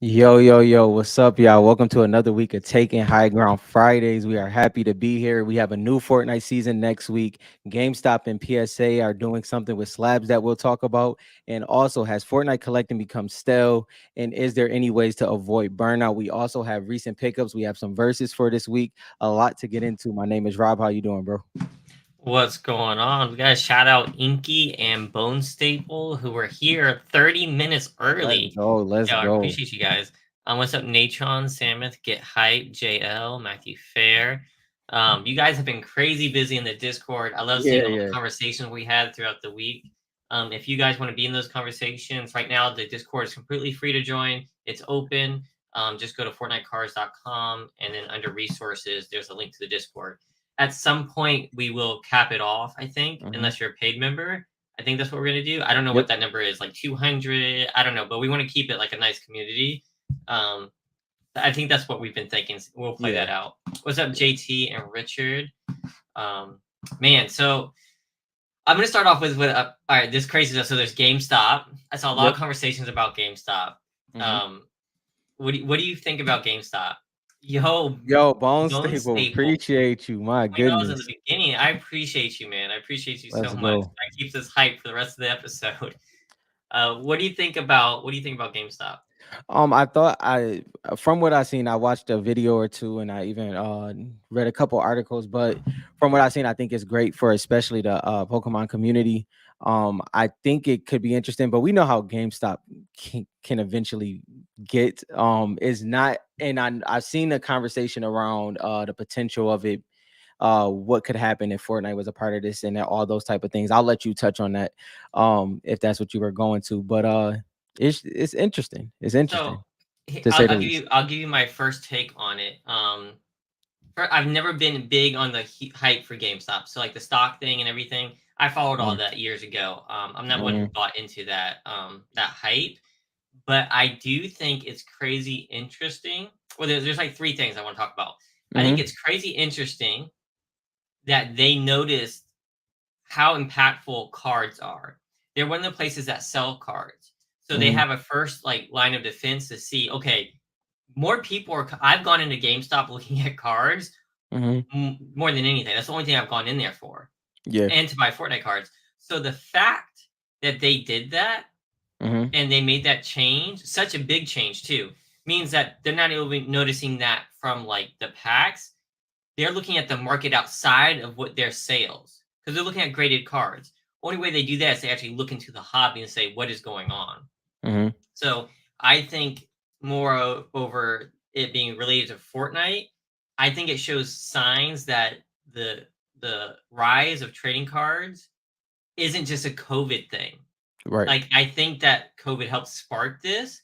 Yo, yo, yo, what's up, y'all? Welcome to another week of Taking High Ground Fridays. We are happy to be here. We have a new Fortnite season next week. GameStop and PSA are doing something with slabs that we'll talk about. And also, has Fortnite collecting become stale? And is there any ways to avoid burnout? We also have recent pickups. We have some verses for this week. A lot to get into. My name is Rob. How you doing, bro? What's going on? We got to shout out Inky and Bone Staple who were here 30 minutes Let's early. go. Let's Yeah, I go. appreciate you guys. What's up, Natron, Samuth, Get Hype, JL, Matthew Fair? You guys have been crazy busy in the Discord. I love Yeah, seeing all the yeah. conversations we had throughout the week. If you guys want to be in those conversations, right now the Discord is completely free to join. It's open. Just go to FortniteCars.com and then under resources, there's a link to the Discord. At some point, we will cap it off, I think, Hmm. unless you're a paid member. I think that's what we're going to do. I don't know what Yep. that number is, like 200. I don't know, but we want to keep it like a nice community. Um, I think that's what we've been thinking. We'll play Yeah. that out. What's up, JT and Richard? Um, man, so I'm gonna start off with all right. This crazy stuff. So there's GameStop. I saw a lot Yep. of conversations about GameStop. Hmm. Um, what do you think about GameStop? Yo, Yo, Bone Bone Staple, Staple. appreciate you. My I know I was in the goodness. beginning. I appreciate you, man. I appreciate you so Let's much. go. That keeps us hyped for the rest of the episode. What do you think about GameStop? I thought from what I seen, I watched a video or two, and I even read a couple articles. But from what I seen, I think it's great for especially the Pokemon community. I think it could be interesting, but we know how GameStop can eventually get. Is not, and I've seen the conversation around the potential of it, what could happen if Fortnite was a part of this and all those type of things. I'll let you touch on that if that's what you were going to. But it's interesting. It's So interesting to say I'll, the I'll give least. you I'll give you my first take on it. I've never been big on the hype for GameStop. So like the stock thing and everything, I followed all Mm, that years ago. I'm not one who mhm, bought into that hype, but I do think it's crazy interesting. Well, there's like three things I want to talk about. I think mhm, it's crazy interesting that they noticed how impactful cards are. They're one of the places that sell cards. So they mhm, have a first like line of defense to see, okay, more people are I've gone into GameStop looking at cards mhm. more than anything. That's the only thing I've gone in there for Yeah. and to buy Fortnite cards. So the fact that they did that Mhm, and they made that change, such a big change too, means that they're not even noticing that from like the packs. They're looking at the market outside of what their sales because they're looking at graded cards. Only way they do that is they actually look into the hobby and say what is going on. mhm, So I think over it being related to Fortnite, I think it shows signs that the the rise of trading cards isn't just a COVID thing. right. Like I think that COVID helped spark this,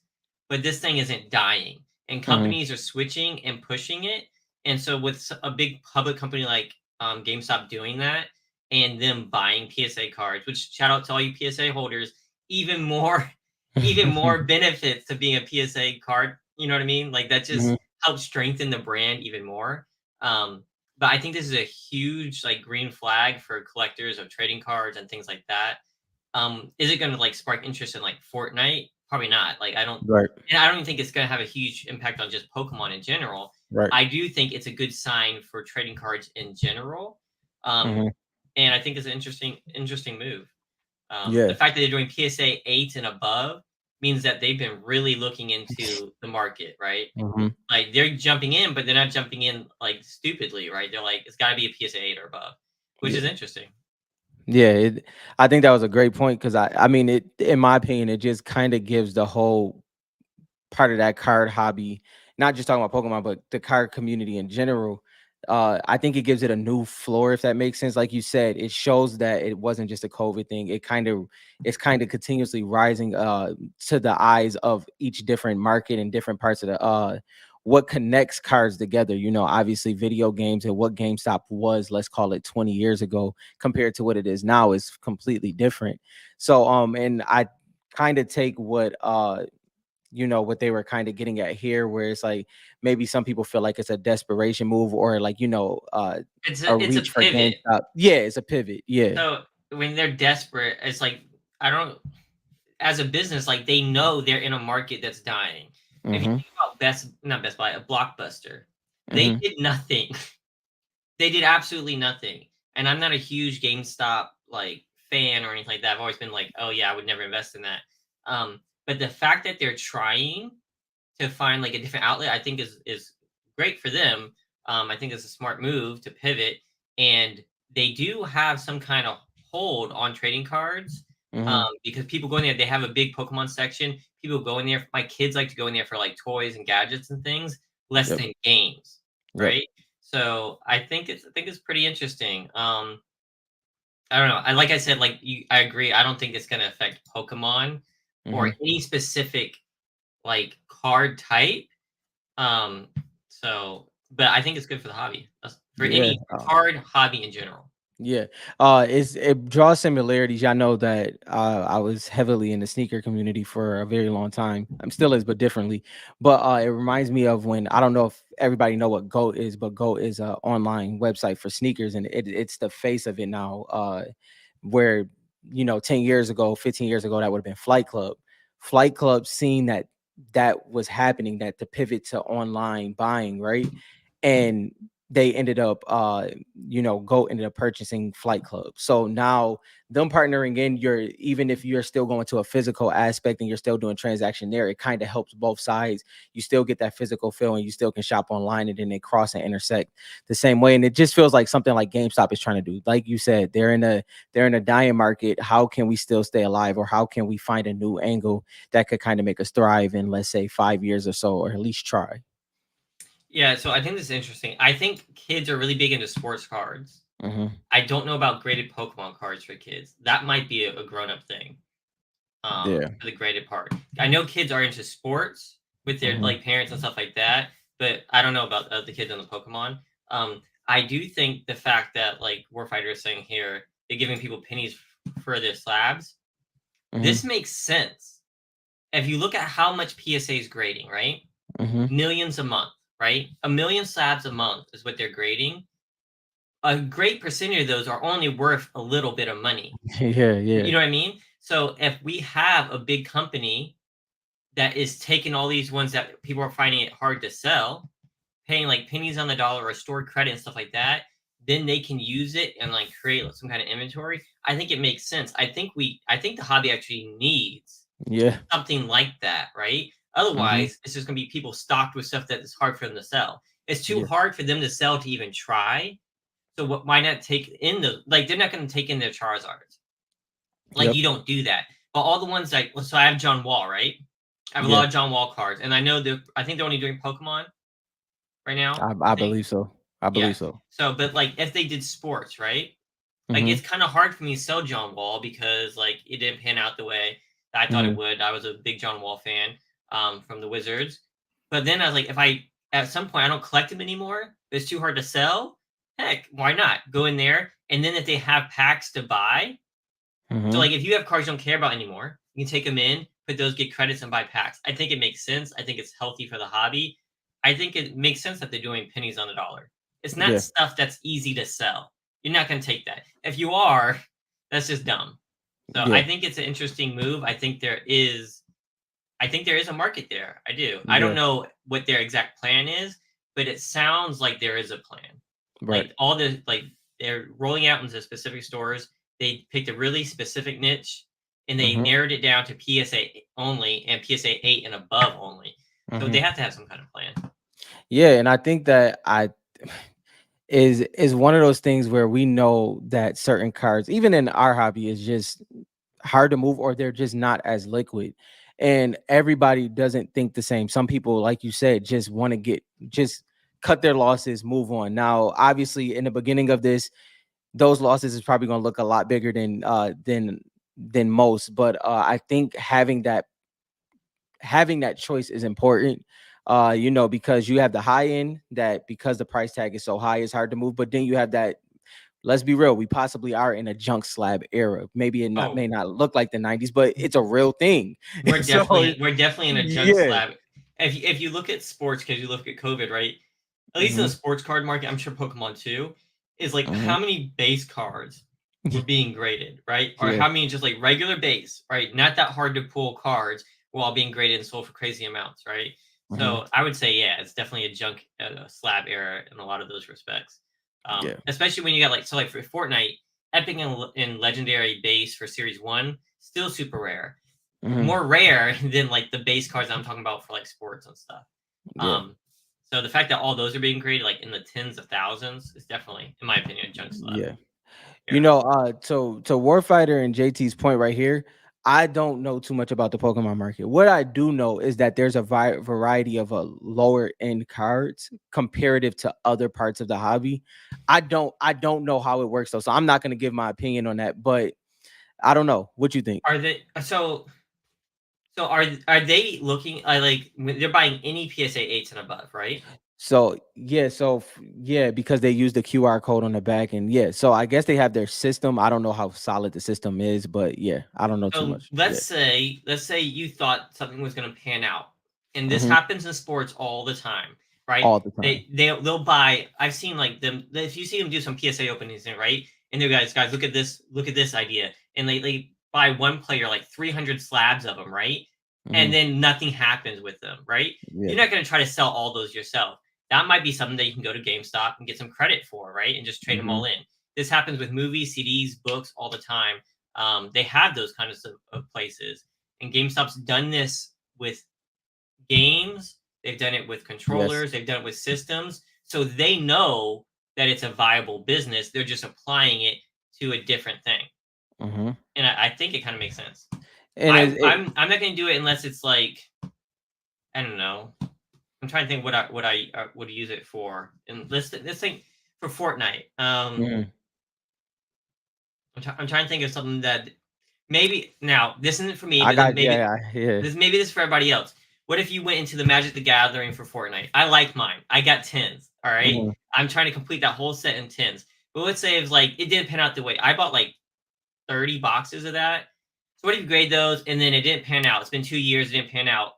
but this thing isn't dying, and Mhm, companies are switching and pushing it. And so with a big public company like GameStop doing that and them buying PSA cards, which shout out to all you PSA holders, even more even more benefits to being a PSA card. You know what I mean? Like that mhm. just helps strengthen the brand even more. Um, but I think this is a huge like green flag for collectors of trading cards and things like that. Is it gonna like spark interest in like Fortnite? Probably not. Like I don't, Right. and I don't even think it's gonna have a huge impact on just Pokemon in general. Right. I do think it's a good sign for trading cards in general, um, Mhm. and I think it's an interesting move. The Yeah. fact that they're doing PSA 8 and above means that they've been really looking into the market, right? Mhm. Like they're jumping in, but they're not jumping in like stupidly, right? They're like, it's got to be a PSA 8 or above, which is Yeah. interesting. Yeah, I think that was a great point because I mean it in my opinion it just kind of gives the whole part of that card hobby, not just talking about Pokemon, but the card community in general. I think it gives it a new floor, if that makes sense. Like you said, it shows that it wasn't just a COVID thing. It's kind of continuously rising to the eyes of each different market and different parts of the what connects cards together. You know, obviously video games and what GameStop was, let's call it 20 years ago, compared to what it is now is completely different. So and I kind of take what what they were kind of getting at here, where it's like maybe some people feel like it's a desperation move or like, a It's a reach for pivot. GameStop. Yeah, it's a pivot. Yeah. So when they're desperate, it's like I don't as a business, like they know they're in a market that's dying. If you Mm-hmm. think about not Best Buy, a Blockbuster, they Mm-hmm. did nothing. They did absolutely nothing. And I'm not a huge GameStop like fan or anything like that. I've always been like, oh yeah, I would never invest in that. But the fact that they're trying to find like a different outlet, I think is great for them. I think it's a smart move to pivot, and they do have some kind of hold on trading cards, Mm-hmm. because people go in there. They have a big Pokemon section. People go in there. My kids like to go in there for like toys and gadgets and things, less Yep. than games, Yep. right? So I think it's pretty interesting. I don't know. I like I said, like I agree. I don't think it's gonna affect Pokemon or Mm-hmm. any specific like card type. Um, but I think it's good for the hobby, for Yeah. any card hobby in general. Yeah. It draws similarities. Y'all know that I was heavily in the sneaker community for a very long time. I'm still is, but differently. But it reminds me of when I don't know if everybody know what GOAT is, but GOAT is a online website for sneakers, and it's the face of it now. Where 10 years ago, 15 years ago, that would have been Flight Club. Flight Club seeing that that was happening, that the pivot to online buying, right? And they ended up go ended up purchasing Flight Club. So now them partnering in, you're even if you're still going to a physical aspect and you're still doing transaction there, it kind of helps both sides. You still get that physical feel and you still can shop online, and then they cross and intersect the same way. And it just feels like something like GameStop is trying to do. Like you said, they're in a dying market. How can we still stay alive, or how can we find a new angle that could kind of make us thrive in, let's say, 5 years or so, or at least try? Yeah, so I think this is interesting. I think kids are really big into sports cards. Hmm. I don't know about graded Pokemon cards for kids. That might be a grown up thing. Yeah. For the graded part. I know kids are into sports with their Hmm. like parents and stuff like that, but I don't know about the kids on the Pokemon. I do think the fact that like Warfighter is saying here, they're giving people pennies for their slabs. Hmm. This makes sense if you look at how much PSA is grading, right? Hmm. Millions a month, right? A million slabs a month is what they're grading. A great percentage of those are only worth a little bit of money. Yeah, You yeah, know what I mean? So if we have a big company that is taking all these ones that people are finding it hard to sell, paying like pennies on the dollar or stored credit and stuff like that, then they can use it and like create some kind of inventory. I think it makes sense. I think the hobby actually needs yeah. something like that, right? Hmm. Otherwise, it's just gonna be people stocked with stuff that is hard for them to sell. It's too Yeah. hard for them to sell to even try. So why not take in the like they're not gonna take in their Charizards. Like Yep. you don't do that. But all the ones like so I have John Wall, right? I have a Yeah. lot of John Wall cards, and I know I think they're only doing Pokemon right now. I I think. believe so. I Yeah. believe so. So, but like if they did sports, right? Like Hmm. it's kind of hard for me to sell John Wall because like it didn't pan out the way that I thought it Hmm. would. I was a big John Wall fan from the Wizards, but then I was like, if I at some point I don't collect them anymore, it's too hard to sell. Heck, why not go in there and then if they have packs to buy, so, Hmm. like, if you have cards you don't care about anymore, you can take them in, put those, get credits, and buy packs. I think it makes sense. I think it's healthy for the hobby. I think it makes sense that they're doing pennies on the dollar. It's not Yeah. stuff that's easy to sell. You're not going to take that. If you are, that's just dumb. So I Yeah. think it's an interesting move. I think there is a market there. I do. I don't Yeah. know what their exact plan is, but it sounds like there is a plan. Right. Like all the like they're rolling out into specific stores. They picked a really specific niche and they Hmm. narrowed it down to PSA only and PSA 8 and above only. So they Hmm. have to have some kind of plan. Yeah, and I think that I is one of those things where we know that certain cards, even in our hobby, is just hard to move, or they're just not as liquid. And everybody doesn't think the same. Some people, like you said, just want to just cut their losses, move on. Now, obviously, in the beginning of this, those losses is probably going to look a lot bigger than most. But I think having that choice is important. Because you have the high end that, because the price tag is so high, it's hard to move. But then you have that, let's be real, we possibly are in a junk slab era. Maybe it not Oh, may not look like the 90s, but it's a real thing. we're So definitely in a junk yeah. slab. If you look at sports, because you look at COVID, right? At least in the Hmm. sports card market, I'm sure Pokemon too, is like Hmm. how many base cards were being graded, right? Or Yeah. how many just like regular base, right? Not that hard to pull cards were all being graded and sold for crazy amounts, right? Hmm. So I would say, yeah, it's definitely a junk slab era in a lot of those respects. Yeah. Especially when you got like, so like for Fortnite, epic and legendary base for series one, still super rare, Hmm. more rare than like the base cards I'm talking about for like sports and stuff. Yeah. Um, so the fact that all those are being created like in the tens of thousands is definitely, in my opinion, a junk slab Yeah. You era. know, to Warfighter and JT's point right here, I don't know too much about the Pokemon market. What I do know is that there's a variety of lower end cards comparative to other parts of the hobby. I don't know how it works though, so I'm not gonna give my opinion on that. But I don't know. What you think? Are they so are they looking? I like when they're buying any PSA eights and above, right? So yeah, yeah, because they use the QR code on the back, and yeah, so I guess they have their system. I don't know how solid the system is, but yeah, I don't know too So much. let's Yeah. say let's say you thought something was going to pan out, and this Hmm. happens in sports all the time, right? All the time. They'll buy. I've seen like them if you see them do some PSA openings, right? And they're guys, look at this idea, and they buy one player like 300 slabs of them, right? And Hmm. then nothing happens with them, right? Yeah. You're not going to try to sell all those yourself. That might be something that you can go to GameStop and get some credit for, right? And just trade them all Hmm. in. This happens with movies, CDs, books all the time. They have those kinds of places, and GameStop's done this with games. They've done it with Yes. controllers. They've done it with systems, so they know that it's a viable business. They're just applying it to a different thing, Hmm. and I think it kind of makes sense. And I'm not going to do it unless it's like, I don't know. I'm trying to think what I would use it for. And let's think for Fortnite. mhm. I'm trying to think of something that maybe now this isn't for me, I but then got maybe yeah. maybe this is for everybody else. What if you went into the Magic the Gathering for Fortnite? I like mine. I got tens. All right. Mhm. I'm trying to complete that whole set in tens. But let's say it's like it didn't pan out the way I bought like 30 boxes of that. So what if you grade those and then it didn't pan out? It's been 2 years, it didn't pan out.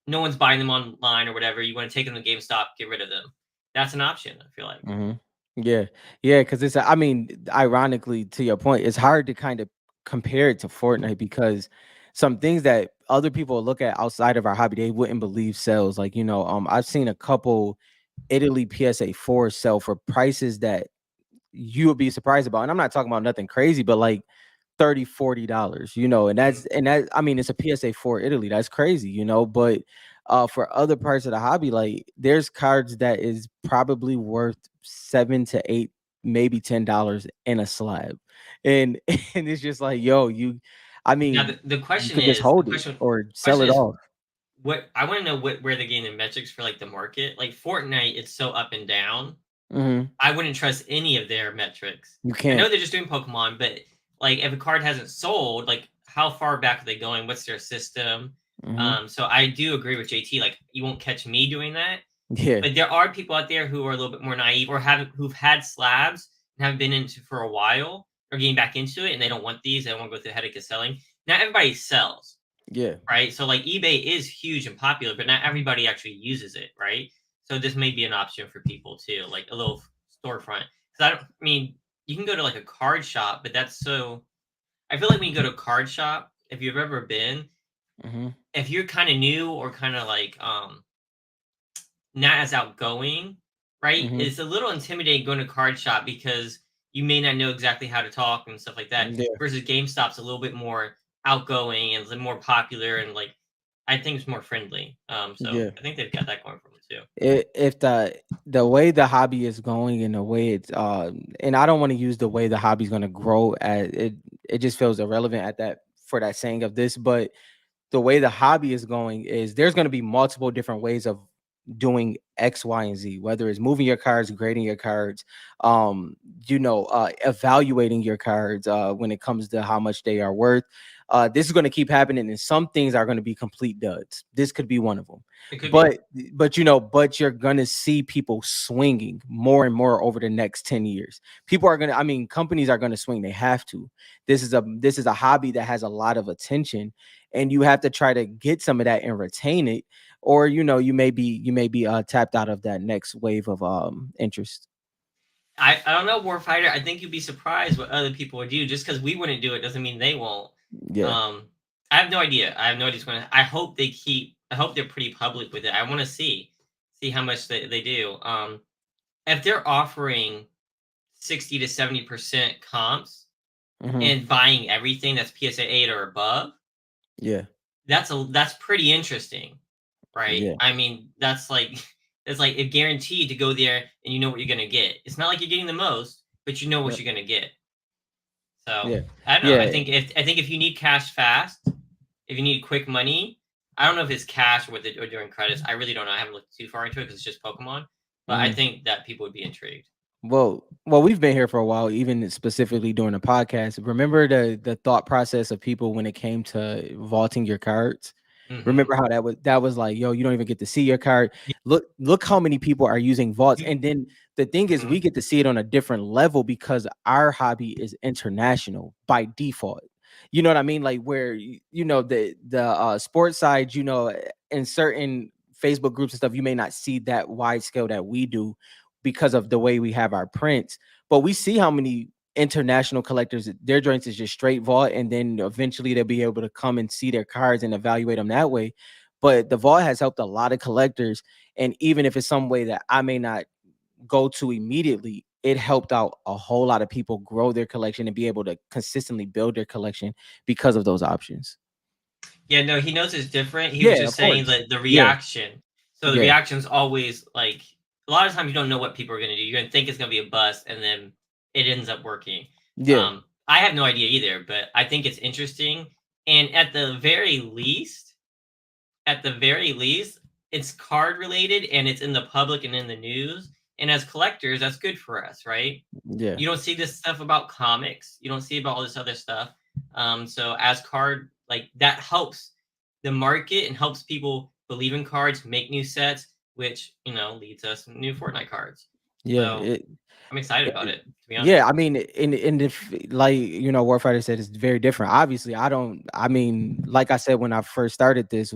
No one's buying them online or whatever. You want to take them to GameStop, get rid of them. That's an option, I feel like. Mhm. Yeah. Yeah, because I mean, ironically, to your point, it's hard to kind of compare it to Fortnite because some things that other people look at outside of our hobby, they wouldn't believe sells. Like, I've seen a couple Italy PSA 4 sell for prices that you would be surprised about. And I'm not talking about nothing crazy, but like 30, $40, and Mhm. that I mean, it's a PSA for Italy. That's crazy, but for other parts of the hobby, like there's cards that is probably worth 7 to 8, maybe $10 in a slab. And and it's just like, yo, I Now mean, the you question could just is hold it or sell question it is off. what I want to know where they're getting the metrics for like the market. Like Fortnite, it's so up and down. Hmm. I wouldn't trust any of their metrics. You I know can't. they're just doing Pokemon, but like if a card hasn't sold, like how far back are they going? What's their system? Hmm. So I do agree with JT. Like you won't catch me doing that, Yeah. but there are people out there who are a little bit more naive or haven't who've had slabs and haven't been into for a while or getting back into it, and they don't want these. They don't want to go through the headache of selling. Not everybody sells, Yeah. right? So like eBay is huge and popular, but not everybody actually uses it, right? So this may be an option for people too, like a little storefront. Because I mean, you can go to like a card shop, but that's so. I feel like when you go to a card shop, if you've ever been, Hmm. if you're kind of new or kind of like not as outgoing, right? Hmm. It's a little intimidating going to a card shop because you may not know exactly how to talk and stuff like that. Yeah. Versus GameStop's a little bit more outgoing and a little more popular and like I think it's more friendly. So Yeah. I think they've got that going for them too. If the way the hobby is going and the way it's and I don't want to use the way the hobby's going to grow, as it just feels irrelevant at that for that saying of this, but the way the hobby is going is there's going to be multiple different ways of doing X, Y, and Z, whether it's moving your cards, grading your cards, evaluating your cards when it comes to how much they are worth. This is going to keep happening, and some things are going to be complete duds. This could be one of them. It could be. But you're going to see people swinging more and more over the next 10 years. People are going to, I mean, companies are going to swing. They have to. This is a hobby that has a lot of attention, and you have to try to get some of that and retain it, or you may be tapped out of that next wave of interest. I don't know, Warfighter. I think you'd be surprised what other people would do. Just because we wouldn't do it doesn't mean they won't. Yeah. Um, I have no idea. I have no idea what's going to. I hope they keep. I hope they're pretty public with it. I want to see how much they do. If they're offering 60 to 70% comps Hmm. and buying everything that's PSA 8 or above, Yeah. that's pretty interesting, right? Yeah. I mean, that's like it's like a guaranteed to go there and you know what you're gonna get. It's not like you're getting the most, but you know what Yep. you're gonna get. So Yeah. I don't know. Yeah. I think if you need cash fast, if you need quick money, I don't know if it's cash or what they're doing credits. I really don't know. I haven't looked too far into it because it's just Pokemon. But I Hmm. think that people would be intrigued. Well, we've been here for a while, even specifically during the podcast. Remember the thought process of people when it came to vaulting your cards. Hmm. Remember how that was like, yo, you don't even get to see your card. Look how many people are using vaults, and then the thing is, we Hmm. get to see it on a different level because our hobby is international by default. You know what I mean? Like where the sports side, in certain Facebook groups and stuff, you may not see that wide scale that we do because of the way we have our prints. But we see how many international collectors, their joints is just straight vault, and then eventually they'll be able to come and see their cards and evaluate them that way. But the vault has helped a lot of collectors, and even if it's some way that I may not go to immediately, it helped out a whole lot of people grow their collection and be able to consistently build their collection because of those options. Yeah, no, he knows it's different. He was Yeah, just of saying course. that the Yeah, reaction. So the yeah, reaction's always like a lot of times you don't know what people are gonna do. You're gonna think it's gonna be a bust, and then it ends up working. yeah, I have no idea either, but I think it's interesting. And at the very least, it's card related and it's in the public and in the news. And as collectors, that's good for us, right? yeah, You don't see this stuff about comics. You don't see about all this other stuff. So as card like that helps the market and helps people believe in cards, make new sets, which leads us to new Fortnite cards. yeah. So I'm excited about it, to be Yeah, honest. I mean, in if like Warfighter said, it's very different. Obviously, I don't. I mean, like I said when I first started this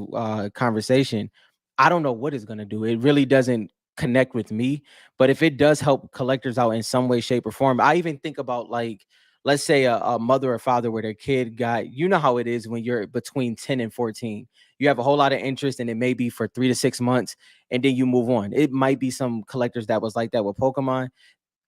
conversation, I don't know what it's gonna do. It really doesn't connect with me. But if it does help collectors out in some way, shape, or form, I even think about like, let's say a mother or father where their kid got. You know how it is when you're between 10 and 14. You have a whole lot of interest, and it may be for 3 to 6 months, and then you move on. It might be some collectors that was like that with Pokemon.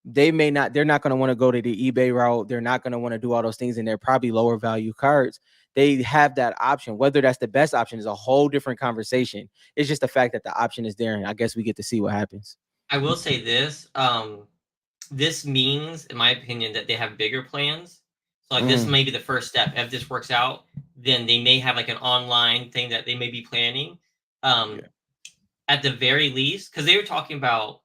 They're not going to want to go to the eBay route. They're not going to want to do all those things, and they're probably lower value cards. They have that option. Whether that's the best option is a whole different conversation. It's just the fact that the option is there, and I guess we get to see what happens. I will say this. This means, in my opinion, that they have bigger plans. So like this Mm, may be the first step. If this works out, then they may have like an online thing that they may be planning. Um, yeah, at the very least, because they were talking about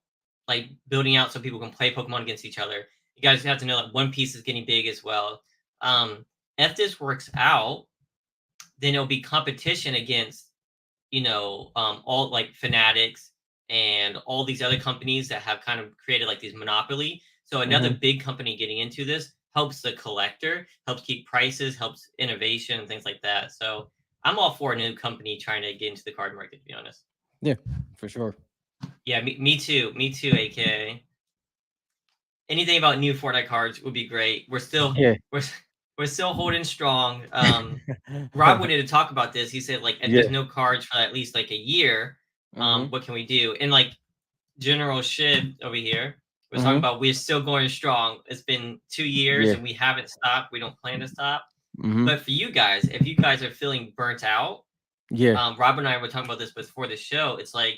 like building out so people can play Pokemon against each other. You guys have to know that One Piece is getting big as well. If this works out, then it'll be competition against all like Fanatics and all these other companies that have kind of created like these monopoly. So another hmm big company getting into this helps the collector, helps keep prices, helps innovation and things like that. So I'm all for a new company trying to get into the card market, to be honest. yeah, for sure. Yeah, me too. Me too, AK. Anything about new Fortnite cards would be great. Yeah, We're still holding strong. Rob wanted to talk about this. He said like if yeah. there's no cards for at least like a year, hmm what can we do? And like General Shib over here was talking hmm about we're still going strong. It's been 2 years Yeah. and we haven't stopped. We don't plan to stop. hmm But for you guys, if you guys are feeling burnt out, Yeah. Rob and I were talking about this before the show. It's like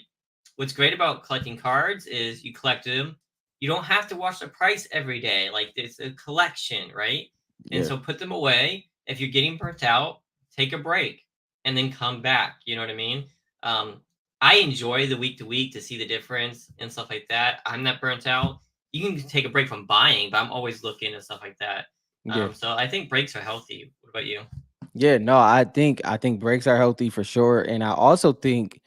what's great about collecting cards is you collect them. You don't have to watch the price every day. Like it's a collection, right? And Yeah. so put them away. If you're getting burnt out, take a break and then come back. You know what I mean? Um, I enjoy the week to week to see the difference and stuff like that. I'm not burnt out. You can take a break from buying, but I'm always looking and stuff like that. Yeah. So I think breaks are healthy. What about you? Yeah, no, I think breaks are healthy for sure. And I also think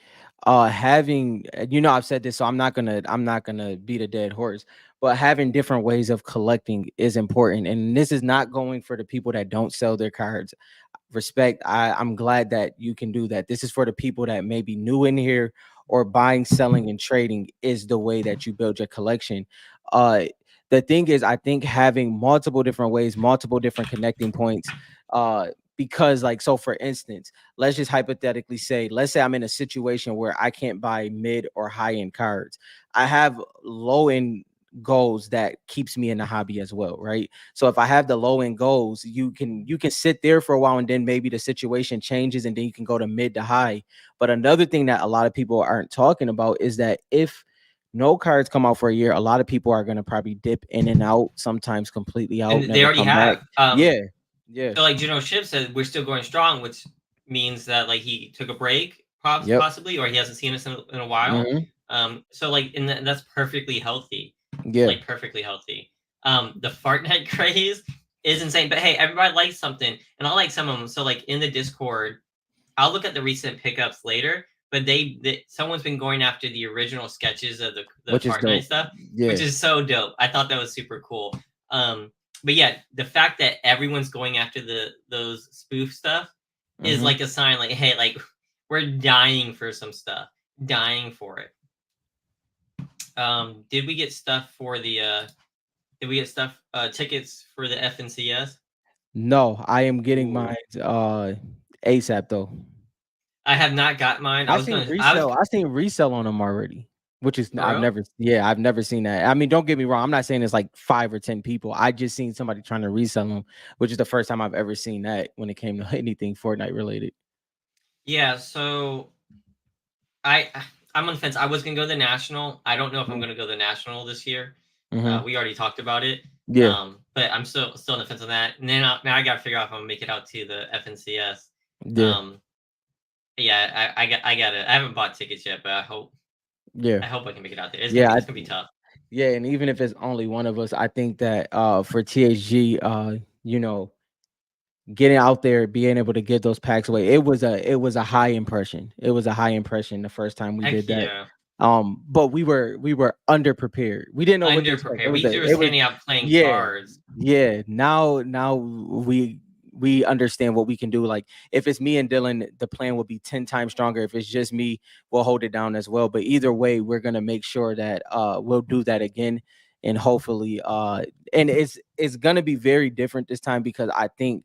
having I've said this, so I'm not gonna beat a dead horse, but having different ways of collecting is important. And this is not going for the people that don't sell their cards. Respect. I'm glad that you can do that. This is for the people that may be new in here, or buying, selling, and trading is the way that you build your collection. Uh the thing is, I think having multiple different ways, multiple different connecting points, because like, so for instance, let's just hypothetically say, let's say I'm in a situation where I can't buy mid or high end cards. I have low end goals that keeps me in the hobby as well, right? So if I have the low end goals, you can sit there for a while, and then maybe the situation changes, and then you can go to mid to high. But another thing that a lot of people aren't talking about is that if no cards come out for a year, a lot of people are going to probably dip in and out, sometimes completely And out, they never already come back. have. Yeah, yeah, So like General Shipp said, we're still going strong, which means that like he took a break, yep. possibly, or he hasn't seen us in a while. Hmm. So like, and that's perfectly healthy, Yeah, like perfectly healthy. The Fortnite craze is insane, but hey, everybody likes something, and I like some of them. So like in the Discord, I'll look at the recent pickups later, but someone's been going after the original sketches of the which is Fortnite dope. stuff, which Yeah. is so dope. I thought that was super cool. But yeah, the fact that everyone's going after those spoof stuff is Hmm. like a sign, like, hey, like we're dying for some stuff, dying for it. Did we get stuff for the did we get stuff tickets for the FNCS? No, I am getting Ooh. mine ASAP though. I have not got mine. I was I seen resell on them already, which is for real. I've never seen that. I mean, don't get me wrong. I'm not saying it's like 5 or 10 people. I just seen somebody trying to resell them, which is the first time I've ever seen that when it came to anything Fortnite related. Yeah, so I I'm on the fence. I was gonna go to the national. I don't know if I'm gonna go to the national this year. Mm-hmm. We already talked about it. Yeah, But I'm still on the fence on that. And then now I got to figure out if I'm gonna make it out to the FNCS. yeah, Um, yeah, I haven't bought tickets yet, but yeah, I hope I can make it out there. yeah. It's gonna be tough. Yeah, and even if it's only one of us, I think that for THG, you know, getting out there, being able to get those packs away, it was a high impression. It was a high impression the first time we Heck did that. yeah, But we were underprepared. We didn't know what to expect. underprepared. We were It was handing out playing yeah, cards. yeah. Now we understand what we can do. Like if it's me and Dylan, the plan will be 10 times stronger. If it's just me, we'll hold it down as well. But either way, we're gonna make sure that we'll do that again, and hopefully and it's gonna be very different this time, because I think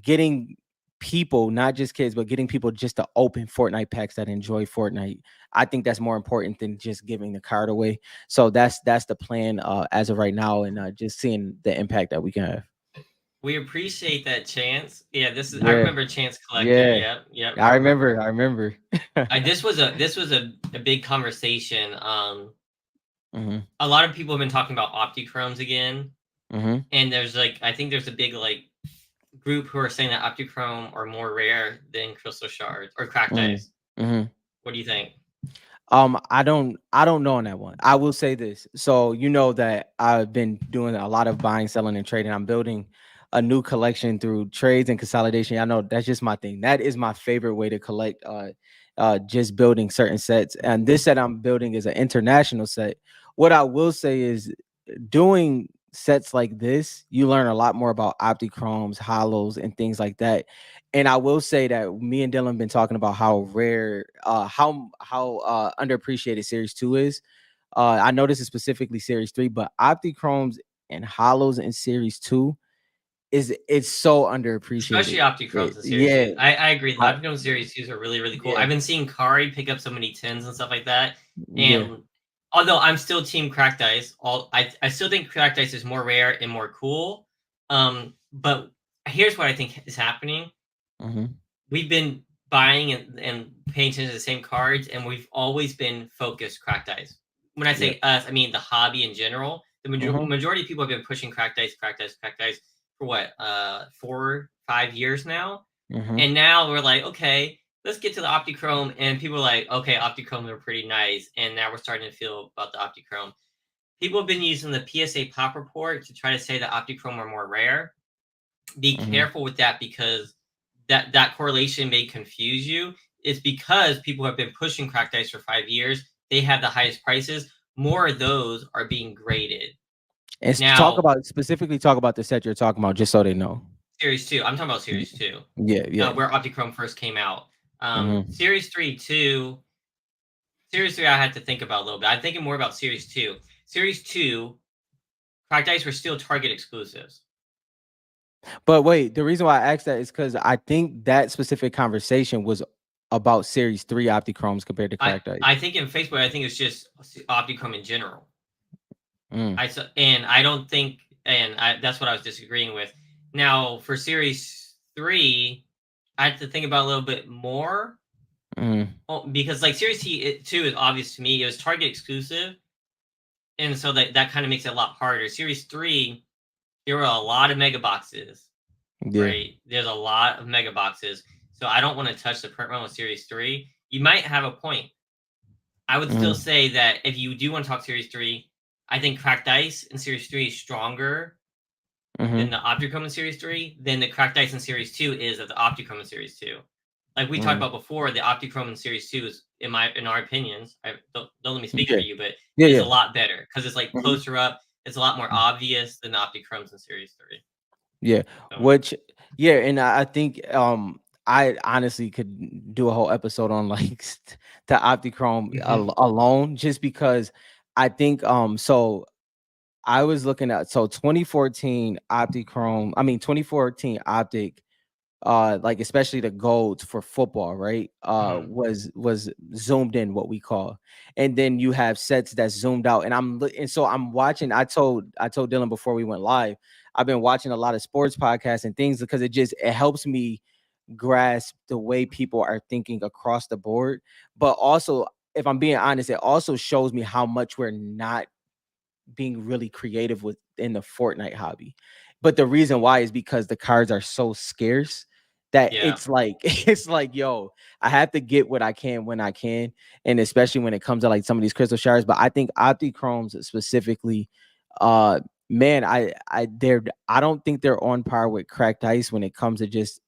getting people, not just kids, but getting people just to open Fortnite packs that enjoy Fortnite, I think that's more important than just giving the card away. So that's the plan as of right now, and just seeing the impact that we can have. We appreciate that, Chance. Yeah, this is. I Yeah, remember Chance Collector. yeah. Yep, yep. I remember. I remember. This was a big conversation. Hmm. A lot of people have been talking about Optichromes again, Hmm. and there's like I think there's a big like group who are saying that Optichrome are more rare than crystal shards or cracked ice. Hmm. What do you think? I don't know on that one. I will say this. So you know that I've been doing a lot of buying, selling, and trading. I'm building a new collection through trades and consolidation. I know that's just my thing. That is my favorite way to collect. Just building certain sets. And this set I'm building is an international set. What I will say is, doing sets like this, you learn a lot more about optichromes, hollows, and things like that. And I will say that me and Dylan been talking about how rare, how underappreciated Series 2 is. I know this is specifically Series 3, but optichromes and hollows in Series 2 it's so Especially underappreciated. Optichromes in Series Yeah, 2. I agree. The I- Optichrome Series 2s are really, really cool. yeah, I've been seeing Kari pick up so many tins and stuff like that. yeah. And although I'm still team cracked ice, I still think cracked ice is more rare and more cool. But here's what I think is happening. Hmm. We've been buying and paying attention to the same cards, and we've always been focused cracked ice. When I Yeah. say us, I mean the hobby in general. The Hmm. majority of people have been pushing cracked ice for what 4 5 years now, Hmm. and now we're like, okay, let's get to the Optichrome, and people are like, okay, Optichrome are pretty nice, and now we're starting to feel about the Optichrome. People have been using the PSA pop report to try to say that Optichrome are more rare. Be Hmm. careful with that because that correlation may confuse you. It's because people have been pushing cracked ice for 5 years. They have the highest prices. More of those are being graded. And Now, talk about the set you're talking about, just so they know. Series 2, I'm talking about Mm. Series 2, Yeah, yeah. where Optichrome first came out. Hmm. Series 3, I had to think about a little bit. I'm thinking more about Series 2. Series 2, cracked ice were still Target exclusives. But wait, the reason why I asked that is because I think that specific conversation was about Series 3 Optichromes compared to I Cracked Ice. I think in Facebook, I think it's just Optichrome in general. Mm, And I don't think, and that's what I was disagreeing with. Now for Series 3, I have to think about a little bit more. mm, Because like Series 2 is obvious to me. It was Target exclusive, and so that kind of makes it a lot harder. Series 3, there were a lot of mega boxes, yeah. right? There's a lot of mega boxes. So I don't want to touch the print run with Series 3. You might have a point. I would still Mm, say that if you do want to talk Series 3, I think Cracked Ice in Series 3 is stronger than mm-hmm, the Optichrome in Series 3 than the Cracked Ice in Series 2 is of the Optichrome in Series 2. Like we talked mm, about before, the Optichrome in Series 2 is, in our opinions, don't let me speak yeah. for you, but Yeah, is yeah. a lot better because it's like Mhm. closer up. It's a lot more obvious than the Optichromes in Series 3. Yeah, So which yeah, and I think I honestly could do a whole episode on like the Optichrome alone, just because I think so I was looking at 2014 Optichrome, I mean 2014 Optic, like especially the golds for football, right? mhm. Was zoomed in, what we call, and then you have sets that's zoomed out. And and so I'm watching. I told Dylan before we went live, I've been watching a lot of sports podcasts and things because it helps me grasp the way people are thinking across the board. But also, if I'm being honest, it also shows me how much we're not being really creative within the Fortnite hobby. But the reason why is because the cards are so scarce that Yeah. it's like it's like, yo, I have to get what I can when I can, and especially when it comes to like some of these crystal shards. But I think Optichromes specifically, uh, man, I don't think they're on par with Cracked Ice when it comes to just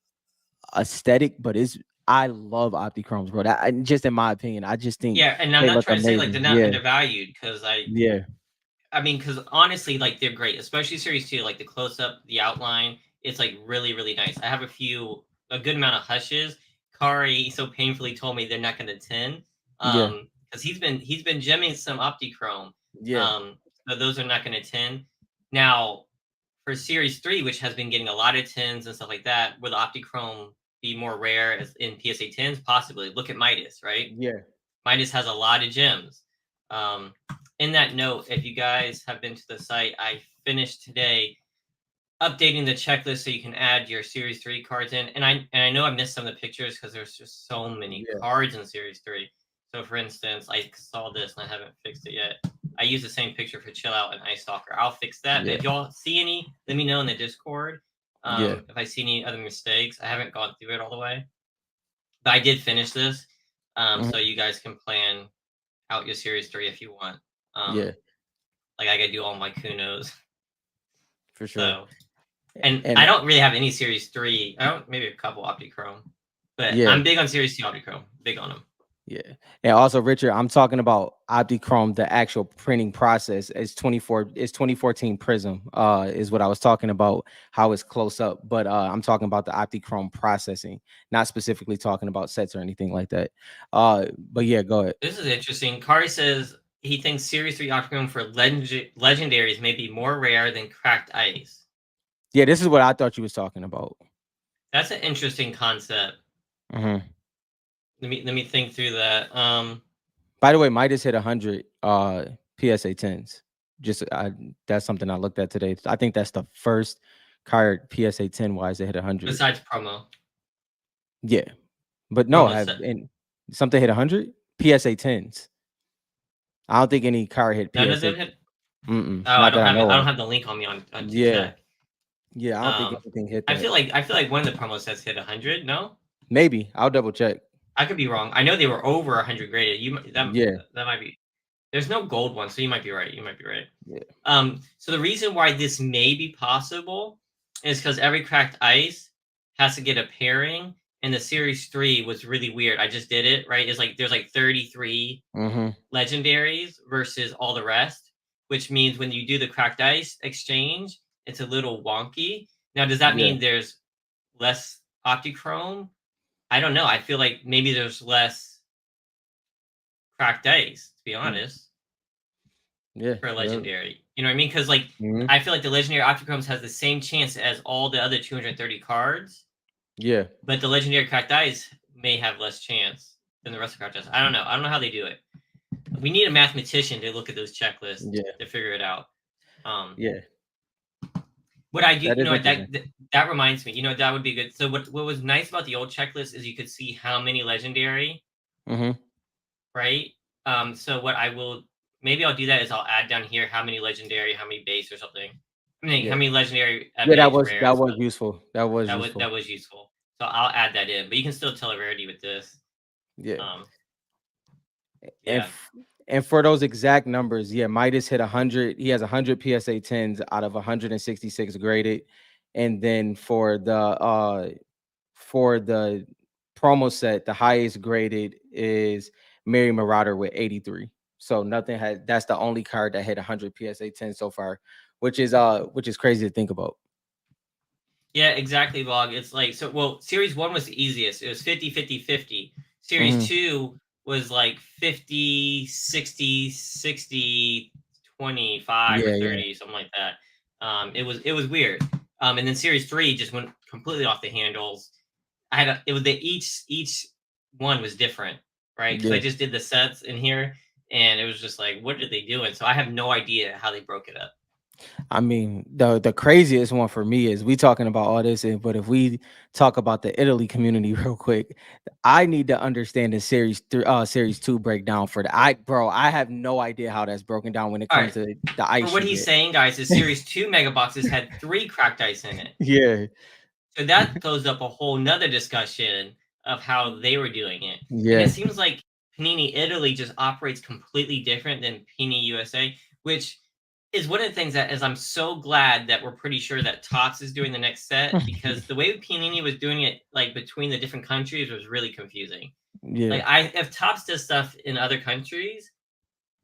aesthetic, but it's I love Optichromes, bro. Just in my opinion, I just think Yeah, and I'm they not look trying to say like they're amazing. not Yeah, undervalued because yeah, I mean, because honestly, like they're great, especially Series 2. Like the close up, the outline, it's like really, really nice. I have a good amount of hushes. Kari so painfully told me they're not going to 10, yeah, because he's been gemming some Optichrome, yeah. um, so those are not going to 10. Now for Series 3, which has been getting a lot of 10s and stuff like that, will the Optichrome be more rare as in PSA 10s? Possibly. Look at Midas, right? Yeah. Midas has a lot of gems. Um, in that note, if you guys have been to the site, I finished today updating the checklist so you can add your Series 3 cards in. And I know I missed some of the pictures because there's just so many Yeah. cards in Series 3. So for instance, I saw this and I haven't fixed it yet. I used the same picture for Chill Out and Ice Stalker. I'll fix that. But Yeah. if y'all see any, let me know in the Discord. Yeah. If I see any other mistakes, I haven't gone through it all the way. But I did finish this. So Mhm. you guys can plan out your Series 3 if you want. Yeah, Um, like I gotta do all my Kunos. for sure. So, and I And don't really have any Series 3. I don't, maybe a couple Optichrome, but yeah, I'm big on Series 2 Optichrome. Big on them. yeah. And also, Richard, I'm talking about Optichrome, the actual printing process is 2014 Prism, is what I was talking about, how it's close up. But I'm talking about the Optichrome processing, not specifically talking about sets or anything like that. But yeah, go ahead. This is interesting. Kari says he thinks Series 3 Optichrome for legendaries may be more rare than Cracked Ice. Yeah, this is what I thought you was talking about. That's an interesting concept. Mhm. Let me think through that. By the way, Midas hit 100 PSA 10s. Just that's something I looked at today. I think that's the first card PSA 10 wise that hit 100. Besides promo, Yeah. But no, promo have set. and something hit 100 PSA 10s. I don't think any card hit None of PSA. them hit. Oh, I Not don't that I have it. know I don't of. have the link on me on to Yeah. check. Yeah, I don't think anything hit I that. feel like one of the promo sets hit 100. No, Maybe. I'll double check. I could be wrong. I know they were over 100 graded. Yeah. That might be. There's no gold one, so you might be right. You might be right. Yeah. So the reason why this may be possible is because every cracked ice has to get a pairing, and the series 3 was really weird. I just did it right. It's like there's like 33 Mhm. legendaries versus all the rest, which means when you do the cracked ice exchange, it's a little wonky. Now, does that Yeah. mean there's less Optichrome? I don't know. I feel like maybe there's less cracked ice, to be Mm. honest. Yeah. for a Yep. legendary. You know what I mean? Because like Hmm. I feel like the legendary Octochromes has the same chance as all the other 230 cards, Yeah. but the legendary cracked dice may have less chance than the rest of the card dice. I don't know. I don't know how they do it. We need a mathematician to look at those checklists Yeah. to figure it out. Um, Yeah. what I do, That you is know what interesting. that reminds me. You know that would be good. So what was nice about the old checklist is you could see how many legendary, Hmm. right? So what I will maybe I'll do that is I'll add down here how many legendary, how many base or something. I mean, how Yeah. many legendary, Yeah. That base, was rare, and that was stuff. useful. That was That useful. was useful. So I'll add that in, but you can still tell a rarity with this. Yeah. Um, And yeah, and for those exact numbers, yeah, Midas hit 100. He has 100 PSA 10s out of 166 graded. And then for the promo set, the highest graded is Mary Marauder with 83. So nothing had that's the only card that hit 100 PSA 10 so far, which is crazy to think about. yeah, exactly, Log. It's like so. Well, series one was the easiest. It was 50, 50, 50. Series Hmm. two was like 50, 60, 60, 25 or Yeah, yeah. 30, something like that. It was weird. And then series three just went completely off the handles. It was the each one was different, right? Because I Yeah. just did the sets in here, and it was just like, what are they doing? So I have no idea how they broke it up. I mean, the craziest one for me is we talking about all this, but if we talk about the Italy community real quick, I need to understand the series two breakdown for the I have no idea how that's broken down when it All comes right. to the For ice what you he's get. saying, guys, is series two mega boxes had three cracked ice in it. Yeah, So that throws up a whole nother discussion of how they were doing it. And it yeah, seems like Panini Italy just operates completely different than Panini USA, which is one of the things that is I'm so glad that we're pretty sure that Tots is doing the next set because the way Panini was doing it like between the different countries was really confusing. yeah, Like I if Tots does stuff in other countries,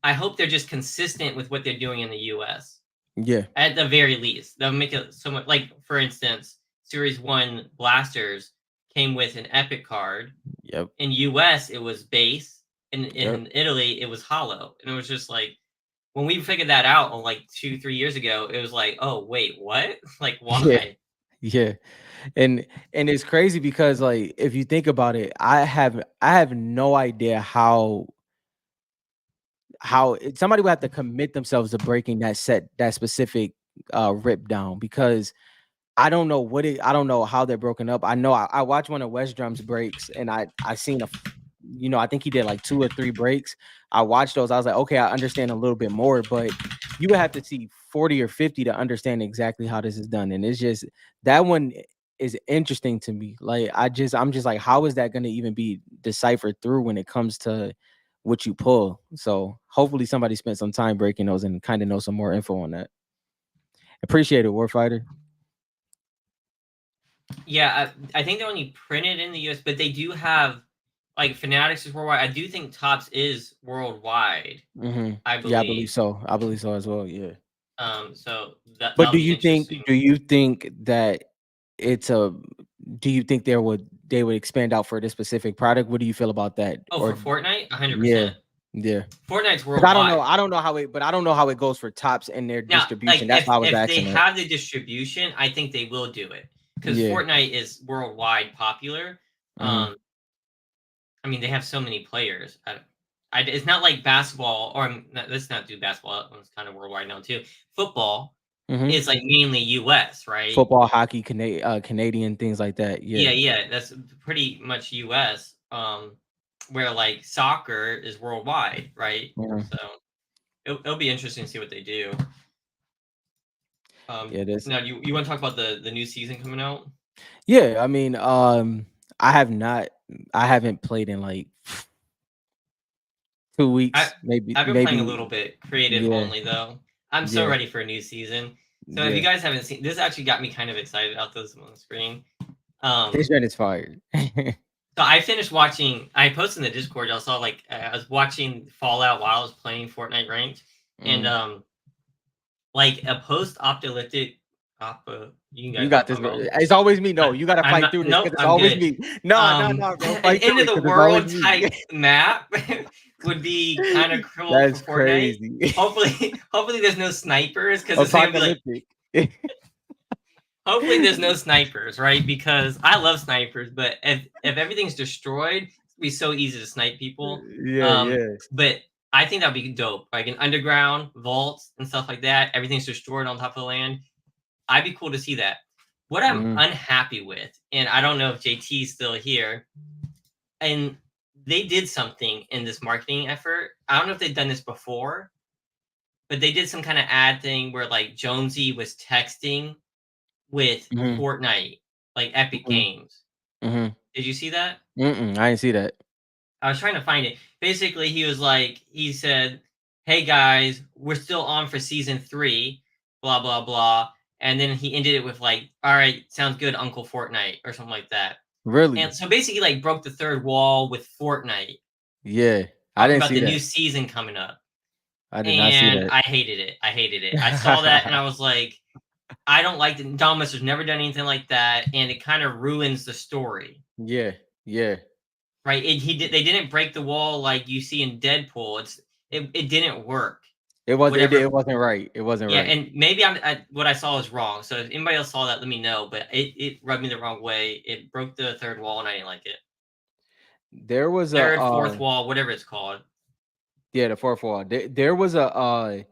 I hope they're just consistent with what they're doing in the US. yeah, At the very least, they'll make it so much like for instance, Series One Blasters came with an epic card. yep, In US, it was base. yep, In Italy, it was hollow. And it was just like when we figured that out like 2, 3 years ago, it was like, oh wait, what? Like yeah, why? yeah. And it's crazy because like if you think about it, I have no idea somebody would have to commit themselves to breaking that specific rip down because I don't know how they're broken up. I know I watched one of West Drum's breaks and I seen I think he did like 2 or 3 breaks. I watched those. I was like, okay, I understand a little bit more, but you would have to see 40 or 50 to understand exactly how this is done. And it's just that one is interesting to me. Like I'm just like, how is that going to even be deciphered through when it comes to what you pull? So hopefully somebody spent some time breaking those and kind of know some more info on that. Appreciate it, Warfighter. Yeah, I think they're only printed in the US, but they do have like Fanatics is worldwide. I do think Tops is worldwide, Hmm. I Yeah, I believe believe. so. I believe so as well. Yeah. So But that'll be interesting. do you think that it's a do you think they would expand out for this specific product? What do you feel about that? Oh, Or for Fortnite, yeah, 100%. yeah. Fortnite's Because worldwide. I don't know how it, but I don't know how it goes for tops and their Now, distribution. like That's why I was if they asking that. have the distribution, I think they will do it because Yeah. Fortnite is worldwide popular. Hmm. Um, I mean, they have so many players. It's not like basketball, or let's not do basketball. That one's kind of worldwide now too. Football Hmm. is like mainly U.S., right? Football, hockey, Canadian things like that. Yeah, Yeah. yeah, that's pretty much U.S. Where like soccer is worldwide, right? Mhm. So it'll be interesting to see what they do. Yeah. This. Now you want to talk about the new season coming out? Yeah. I mean, I have not. I haven't played in like 2 weeks, I maybe. I've been playing a Maybe. little bit creative Yeah. only though. I'm so Yeah. ready for a new season. So if you Yeah. guys haven't seen this, actually got me kind of excited out this on the screen. This Um, joint is fired. so I finished watching. I posted in the Discord. I saw like I was watching Fallout while I was playing Fortnite ranked, and Mm. like a post-apocalyptic. You You guys know got what I'm this, talking bro. about. It's always me. No, you got to I'm fight not. through this Nope, because it's I'm always good. me. No, no, no, bro. An Fight end through of it the because it's always world me. type map would be kind of cruel for That's Fortnite. crazy. Hopefully there's no snipers because it's gonna be like. Apocalyptic. Hopefully there's no snipers, right? Because I love snipers, but if everything's destroyed, it'd be so easy to snipe people. Yeah, Um, yeah. but I think that'd be dope, like an underground vaults and stuff like that. Everything's destroyed on top of the land. I'd be cool to see that. What I'm Mhm, unhappy with, and I don't know if JT's still here, and they did something in this marketing effort. I don't know if they've done this before, but they did some kind of ad thing where like Jonesy was texting with mhm, Fortnite, like Epic mhm, Games. mhm. Did you see that? Mm-mm, I didn't see that. I was trying to find it. Basically, he said, "Hey guys, we're still on for season 3, blah blah blah." And then he ended it with like, "All right, sounds good, Uncle Fortnite," or something like that. And Really? so basically like broke the third wall with Fortnite, Yeah, I talking didn't about see the new that. season coming up. I did not see And that. I hated it. I hated it. I saw that and I was like, I don't like the Dominus has never done anything like that, and it kind of ruins the story. Yeah, yeah. Right? They didn't break the wall like you see in Deadpool. It didn't work. It Whatever. wasn't right. It wasn't Yeah, right. and maybe what I saw was wrong. So if anybody else saw that, let me know. But it rubbed me the wrong way. It broke the third wall, and I didn't like it. There was a Third, fourth wall, whatever it's called. yeah, the 4-4. There was a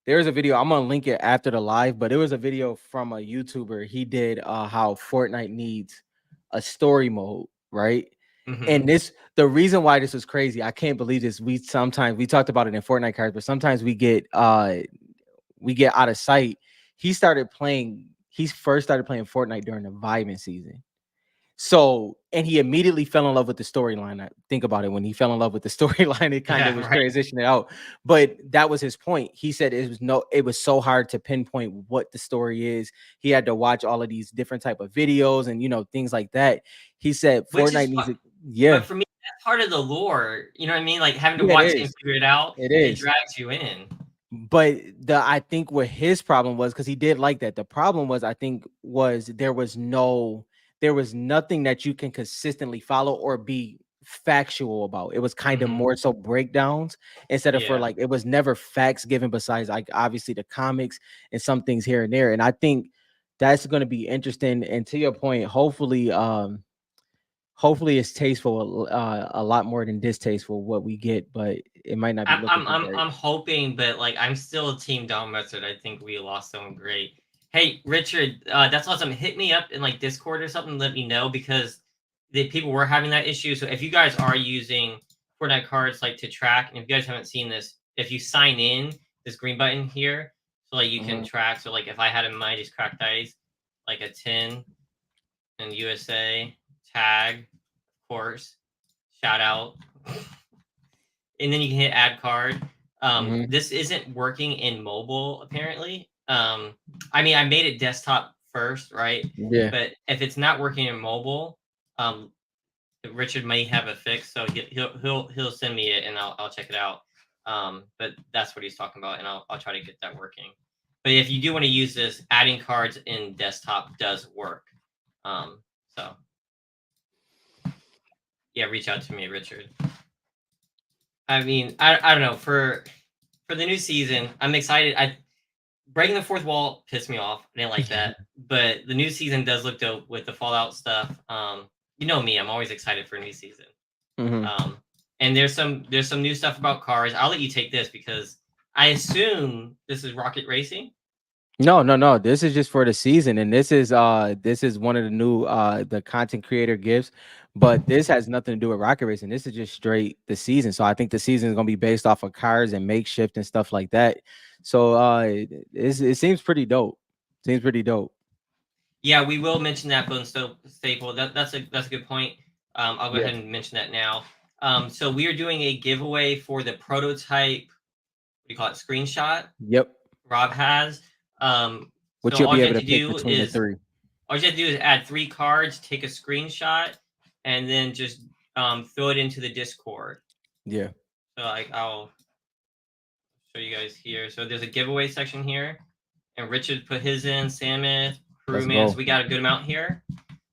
there's a video. I'm gonna link it after the live, but it was a video from a YouTuber. He did how Fortnite needs a story mode, right? Hmm. And this the reason why this was crazy, I can't believe this. We talked about it in Fortnite cards, but sometimes we get out of sight. He first started playing Fortnite during the vibing season. So, and he immediately fell in love with the storyline. Think about it. When he fell in love with the storyline, it kind of Yeah, was right. transitioning out. But that was his point. He said it was so hard to pinpoint what the story is. He had to watch all of these different type of videos and things like that. He said Which is Fortnite needs fun. it. Yeah, But for me, that's part of the lore. You know what I mean? Like having to yeah, it watch it and is. figure it out, It it is. drags you in. But I think what his problem was, because he did like that. The problem was, I think, was there was nothing that you can consistently follow or be factual about. It was kind of Hmm. more so breakdowns instead of, for Yeah. like, it was never facts given besides like obviously the comics and some things here and there. And I think that's going to be interesting. And to your point, hopefully it's tasteful, a lot more than distasteful what we get, but it might not be looking too bright. I'm hoping, but like I'm still Team Dom Mustard. I think we lost someone great. Hey, Richard, that's awesome. Hit me up in like Discord or something. Let me know because the people were having that issue. So if you guys are using Fortnite cards like to track, and if you guys haven't seen this, if you sign in, this green button here, so like you can Mhm, track. So like if I had a Mighty's Cracked Ice, like a 10 and USA tag, of course, shout out. And then you can hit add card. mhm. This isn't working in mobile apparently. I mean, I made it desktop first, right? Yeah. But if it's not working in mobile, um, Richard may have a fix, so he'll send me it and I'll check it out. But that's what he's talking about, and I'll try to get that working. But if you do want to use this, adding cards in desktop does work. So yeah, reach out to me, Richard. I mean, I don't know for the new season. I'm excited. I breaking the fourth wall pissed me off. I didn't like that. But the new season does look dope with the Fallout stuff. You know me, I'm always excited for a new season. Mhm. Um, and there's some new stuff about cars. I'll let you take this because I assume this is Rocket Racing. No, no, no. This is just for the season, and this is one of the new the content creator gifts, but this has nothing to do with rocket racing. This is just straight the season. So I think the season is gonna be based off of cars and makeshift and stuff like that. So it seems pretty dope. Seems pretty dope. Yeah, we will mention that bone staple. That's a good point. I'll go Yeah. ahead and mention that now. So we are doing a giveaway for the prototype. What do you call it? Screenshot Yep. Rob has. Which So you'll all be you able have to to pick do between the is three. add 3 cards, take a screenshot, and then just throw it into the Discord. Yeah. So like I'll show you guys here. So there's a giveaway section here, and Richard put his in, Samus, Let's Crewman. So go. we got a good amount here.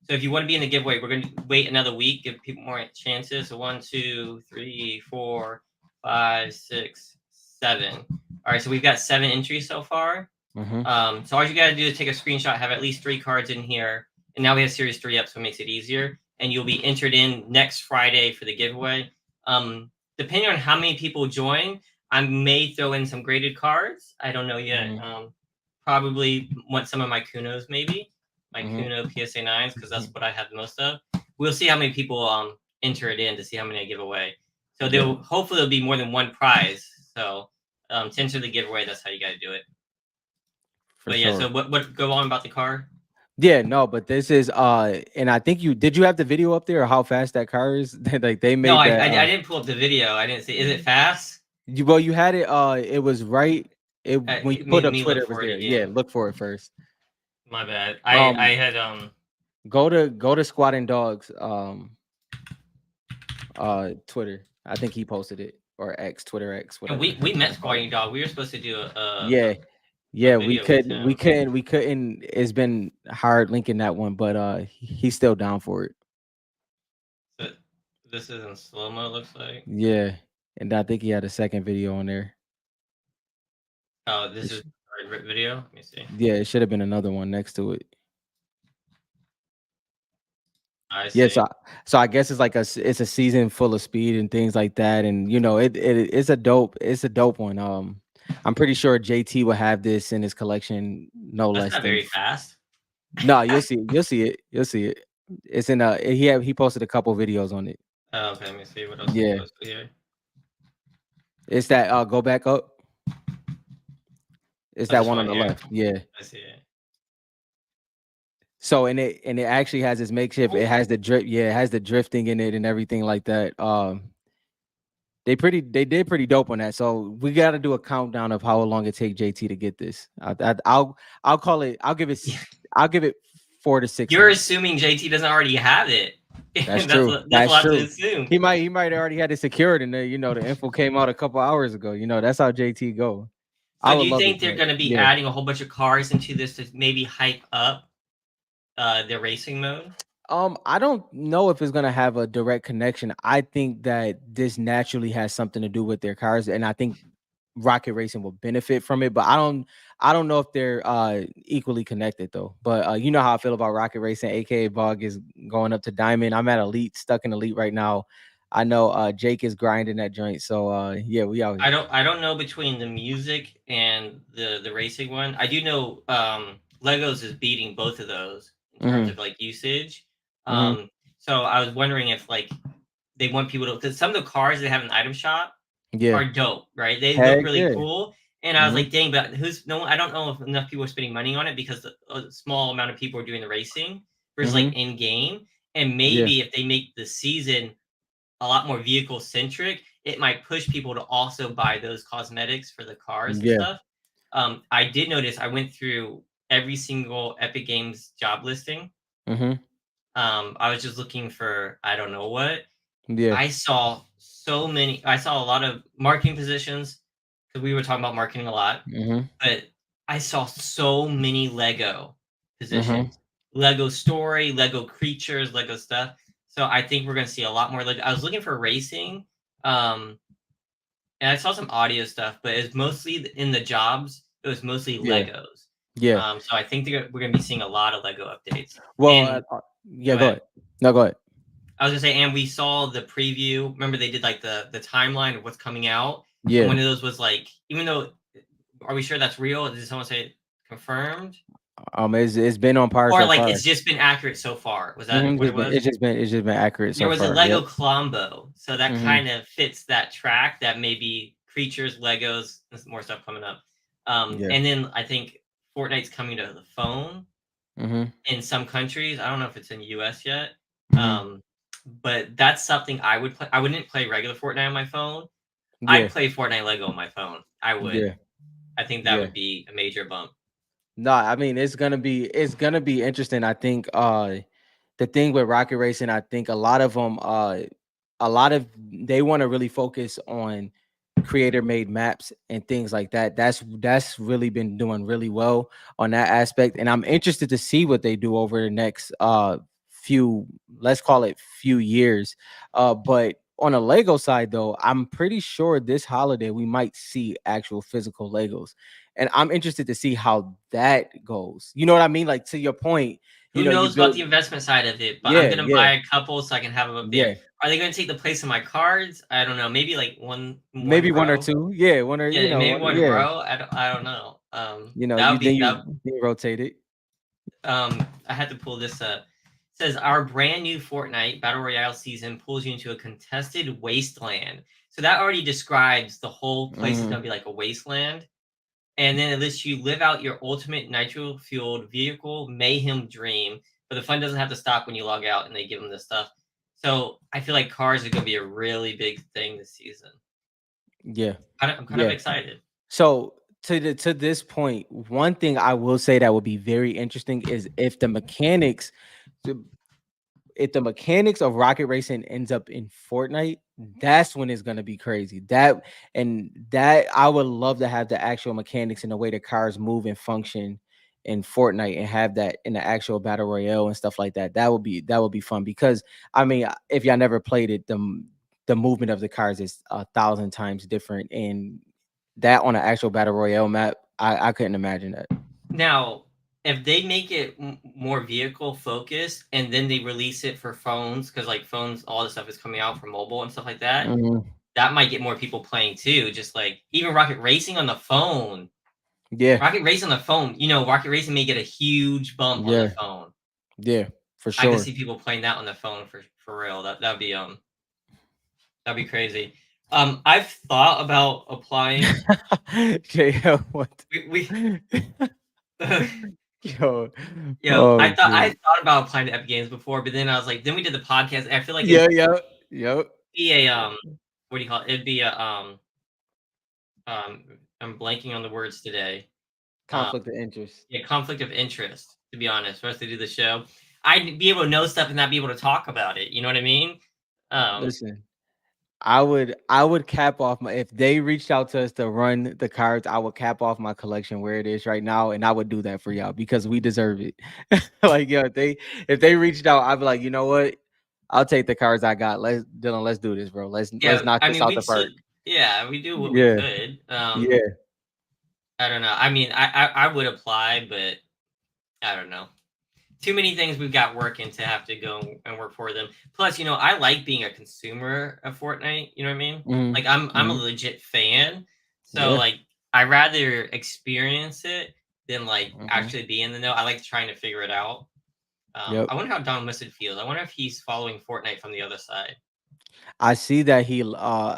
So if you want to be in the giveaway, we're going to wait another week, give people more chances. So 1, 2, 3, 4, 5, 6, 7. All right, so we've got 7 entries so far. Mm-hmm. So all you gotta do is take a screenshot, have at least 3 cards in here, and now we have Series 3 up, so it makes it easier. And you'll be entered in next Friday for the giveaway. Depending on how many people join, I may throw in some graded cards. I don't know yet. Mm-hmm. Probably want some of my Kunos, maybe my Mm-hmm. Kuno PSA 9s, because that's what I have the most of. We'll see how many people enter it in to see how many I give away. So Yeah, there'll be more than one prize. So to enter the giveaway, that's how you got to do it. for But yeah, so sure. what go on about the car? Yeah, no, but this is and I think you have the video up there or how fast that car is? Like they No, made that I didn't pull up the video. I didn't see. Is it fast? you had it it was right it when you put Let up me look Twitter it was for it there. Yeah, again. look for it first. My bad. I Um had go to Squad and Dogs Twitter. I think he posted it or X, Twitter X, and whatever the we heck you met want to call it. Squatting Dog. We were supposed to do Yeah. a Yeah, we video with could we him. couldn't we couldn't it's been hard linking that one, but he's still down for it. So this is in slow mo. Looks like. Yeah. And I think he had a second video on there. Oh, It this is sh- video. Let me see. yeah, it should have been another one next to it. I Yeah, see. so I guess it's like it's a season full of speed and things like that, and it's a dope one. I'm pretty sure JT will have this in his collection no That's less not than very fast. no. You'll see it. It's in he posted a couple videos on it. Oh, okay, let me see what else he Yeah, posted here. it's that go back up. It's Oh, that this one on one the here. left. Yeah. I see it. So and it actually has its makeshift. It Oh, has the drip. Yeah, it has the drifting in it and everything like that. They did pretty dope on that. So we got to do a countdown of how long it take JT to get this. I'll call it. I'll give it 4 to 6 you're months. assuming JT doesn't already have it. That's that's true. that's a That's lot to true. assume. He might already had it secured, and the info came out a couple hours ago. That's how JT go. I So do would you love it, think they're but going to be yeah. adding a whole bunch of cars into this to maybe hype up the racing mode? I don't know if it's gonna have a direct connection. I think that this naturally has something to do with their cars, and I think Rocket Racing will benefit from it. But I don't know if they're equally connected though. But you know how I feel about Rocket Racing, aka Bog is going up to Diamond. I'm at Elite, stuck in Elite right now. I know Jake is grinding that joint. So yeah, we out here. I don't know between the music and the racing one. I do know Legos is beating both of those in terms Mm-hmm. of like usage. Mm-hmm. So I was wondering if like they want people to, because some of the cars they have in the item shop Yeah. are dope, right? They look Heck really yeah. cool. And I was Mm-hmm. like, dang, but who's no one, I don't know if enough people are spending money on it because a small amount of people are doing the racing versus like Mm-hmm. in game. And Yeah. maybe if they make the season a lot more vehicle centric, it might push people to also buy those cosmetics for the cars and Yeah. stuff. I did notice I went through every single Epic Games job listing. Mm-hmm. I was just looking for I don't know what. Yeah. I saw so many. I saw a lot of marketing positions because we were talking about marketing a lot, Mm-hmm. but I saw so many Lego Mm-hmm. positions, Lego story, Lego creatures, Lego stuff. So I think we're gonna see a lot more Lego. I was looking for racing, um, and I saw some audio stuff, but it's mostly in the jobs. It was mostly Yeah. Legos. Yeah. So I think we're gonna be seeing a lot of Lego updates. Well, And yeah. go Go ahead. ahead. No, go ahead. I was gonna say, and we saw the preview. Remember, they did like the timeline of what's coming out, and Yeah. one of those was like, even though, are we sure that's real? Did someone say confirmed, It's been on par or so like far. it's just been accurate so far? Was that what it was? It's just been accurate There so was a far. Yep. Lego Colombo, so that Mhm. kind of fits that track. That maybe creatures, Legos, there's more stuff coming up. Yeah. And then I think Fortnite's coming to the phone Mhm. in some countries. I don't know if it's in the US yet. Mhm. Um, but that's something I would play. I wouldn't play regular Fortnite on my phone. I'd Yeah. play Fortnite Lego on my phone. I would. Yeah. I think that Yeah. would be a major bump. No, I mean it's gonna be interesting. I think the thing with Rocket Racing, I think a lot of they want to really focus on creator made maps and things like that. That's really been doing really well on that aspect. And I'm interested to see what they do over the next few, let's call it few years. But on a Lego side though, I'm pretty sure this holiday we might see actual physical Legos. And I'm interested to see how that goes. You know what I mean? Like to your point, Who you knows about build. the investment side of it? But I'm Yeah, gonna yeah, buy a couple so I can have them up there. yeah. Are they gonna take the place of my cards? I don't know. Maybe like one Maybe one or row. two. Yeah, one or Yeah, maybe one yeah. row. I don't know. That You would be that. then you rotate it. I had to pull this up. It says our brand new Fortnite Battle Royale season pulls you into a contested wasteland. So that already describes the whole place is Hmm. gonna be like a wasteland. And then it lets you live out your ultimate nitro-fueled vehicle mayhem dream. But the fun doesn't have to stop when you log out and they give them this stuff. So I feel like cars are gonna be a really big thing this season. Yeah, I'm kind of yeah. excited. So to this point, one thing I will say that would be very interesting is if the mechanics of rocket racing ends up in Fortnite, that's when it's gonna be crazy. That I would love to have the actual mechanics and the way the cars move and function in Fortnite and have that in the actual battle royale and stuff like that. That would be fun because I mean, if y'all never played it, the movement of the cars is 1,000 times different, and that on an actual battle royale map, I couldn't imagine that. Now, if they make it more vehicle focused and then they release it for phones, because like phones, all this stuff is coming out for mobile and stuff like that, Mhm. that might get more people playing too. Just like even Rocket Racing on the phone. Yeah, Rocket Racing on the phone, Rocket Racing may get a huge bump on the yeah, phone. yeah, for I could sure. see people playing that on the phone for real. That'd be crazy. I've thought about applying. JL, what? We Yo, I oh thought I shit. thought about applying to Epic Games before, but then I was like, then we did the podcast. And I feel like it'd Yeah, yeah, yep. be a what do you call it? It'd be a um I'm blanking on the words today. Um, Conflict of interest. yeah, conflict of interest. To be honest, for us to do the show, I'd be able to know stuff and not be able to talk about it. You know what I mean? Um, Listen, I would cap off my if they reached out to us to run the cards, I would cap off my collection where it is right now, and I would do that for y'all because we deserve it. Like, yo, if they reached out, I'd be like, you know what? I'll take the cards I got. Let's Dylan, let's do this, bro. Let's yeah, knock I this mean, out the park. we do what we Yeah, could. yeah. I don't know. I mean, I would apply, but I don't know. Too many things we've got working to have to go and work for them. Plus, I like being a consumer of Fortnite. You know what I mean? Hmm. Like I'm a Hmm. legit fan. So Yeah. like I rather experience it than like Hmm. actually be in the know. I like trying to figure it out. Yep. I wonder how Don Mustard feels. I wonder if he's following Fortnite from the other side. I see that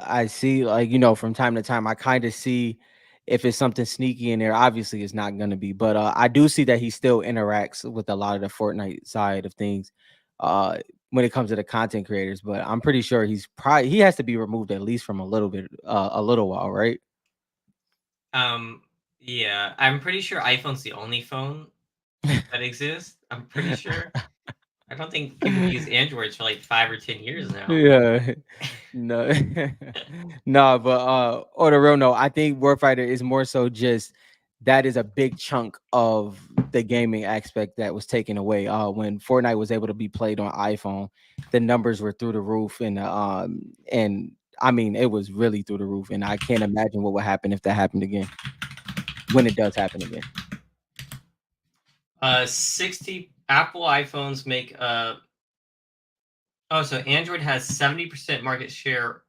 I see like from time to time I kind of see if it's something sneaky in there. Obviously it's not going to be, but I do see that he still interacts with a lot of the Fortnite side of things uh when it comes to the content creators, but I'm pretty sure he has to be removed at least from a little while, right? Um, yeah, I'm pretty sure iPhone's the only phone that exists. I'm pretty sure. I don't think people use Androids for like 5 or 10 years now. Yeah. No, no, but on the real note, I think Warfighter is more so just that is a big chunk of the gaming aspect that was taken away. When Fortnite was able to be played on iPhone, the numbers were through the roof, and I mean it was really through the roof. And I can't imagine what would happen if that happened again. When it does happen again. 60 Apple iPhones make oh, so Android has 70% market share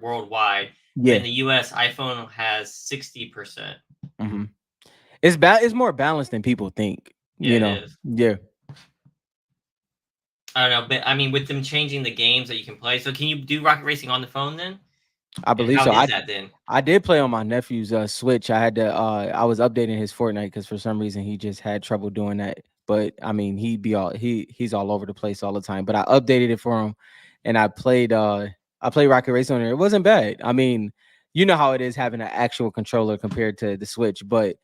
worldwide, but in Yeah. the US, iPhone has 60%. Hmm. It's more balanced than people think. Yeah, it is. Yeah. I don't know, but I mean, with them changing the games that you can play, so can you do Rocket Racing on the phone then? I And believe how so. is that then? I did play on my nephew's Switch. I was updating his Fortnite because for some reason he just had trouble doing that. But I mean, he's all over the place all the time. But I updated it for him, and I played Rocket Race on there. It wasn't bad. I mean, you know how it is having an actual controller compared to the Switch, but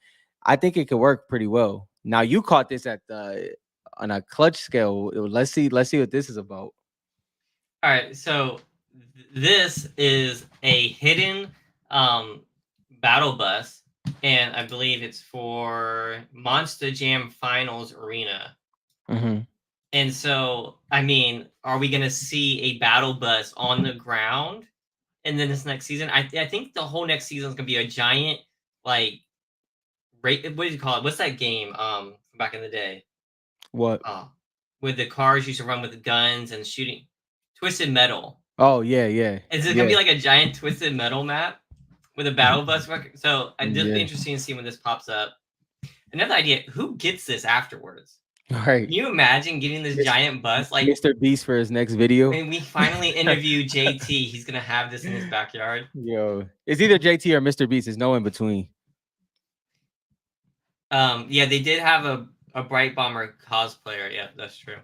I think it could work pretty well. Now you caught this at the on a clutch scale. Let's see what this is about. All right, so this is a hidden um, battle bus, and I believe it's for Monster Jam Finals Arena. Hmm. And so, I mean, are we gonna see a battle bus on the ground? And then this next season, I think the whole next season is gonna be a giant like what do you call it? What's that game? From back in the day. What? Oh, with the cars used to run with the guns and shooting. Twisted Metal. Oh yeah, yeah, Is it gonna yeah, be like a giant Twisted Metal map with a battle bus record? So it'll be yeah. interesting to see when this pops up. Another idea: who gets this afterwards? All Can right, you imagine getting this Mis- giant bus? Like Mr. Beast for his next video. when we finally interview JT, he's gonna have this in his backyard. Yo, it's either JT or Mr. Beast. There's no in between. Yeah, they did have a Bright Bomber cosplayer. Yeah, that's true.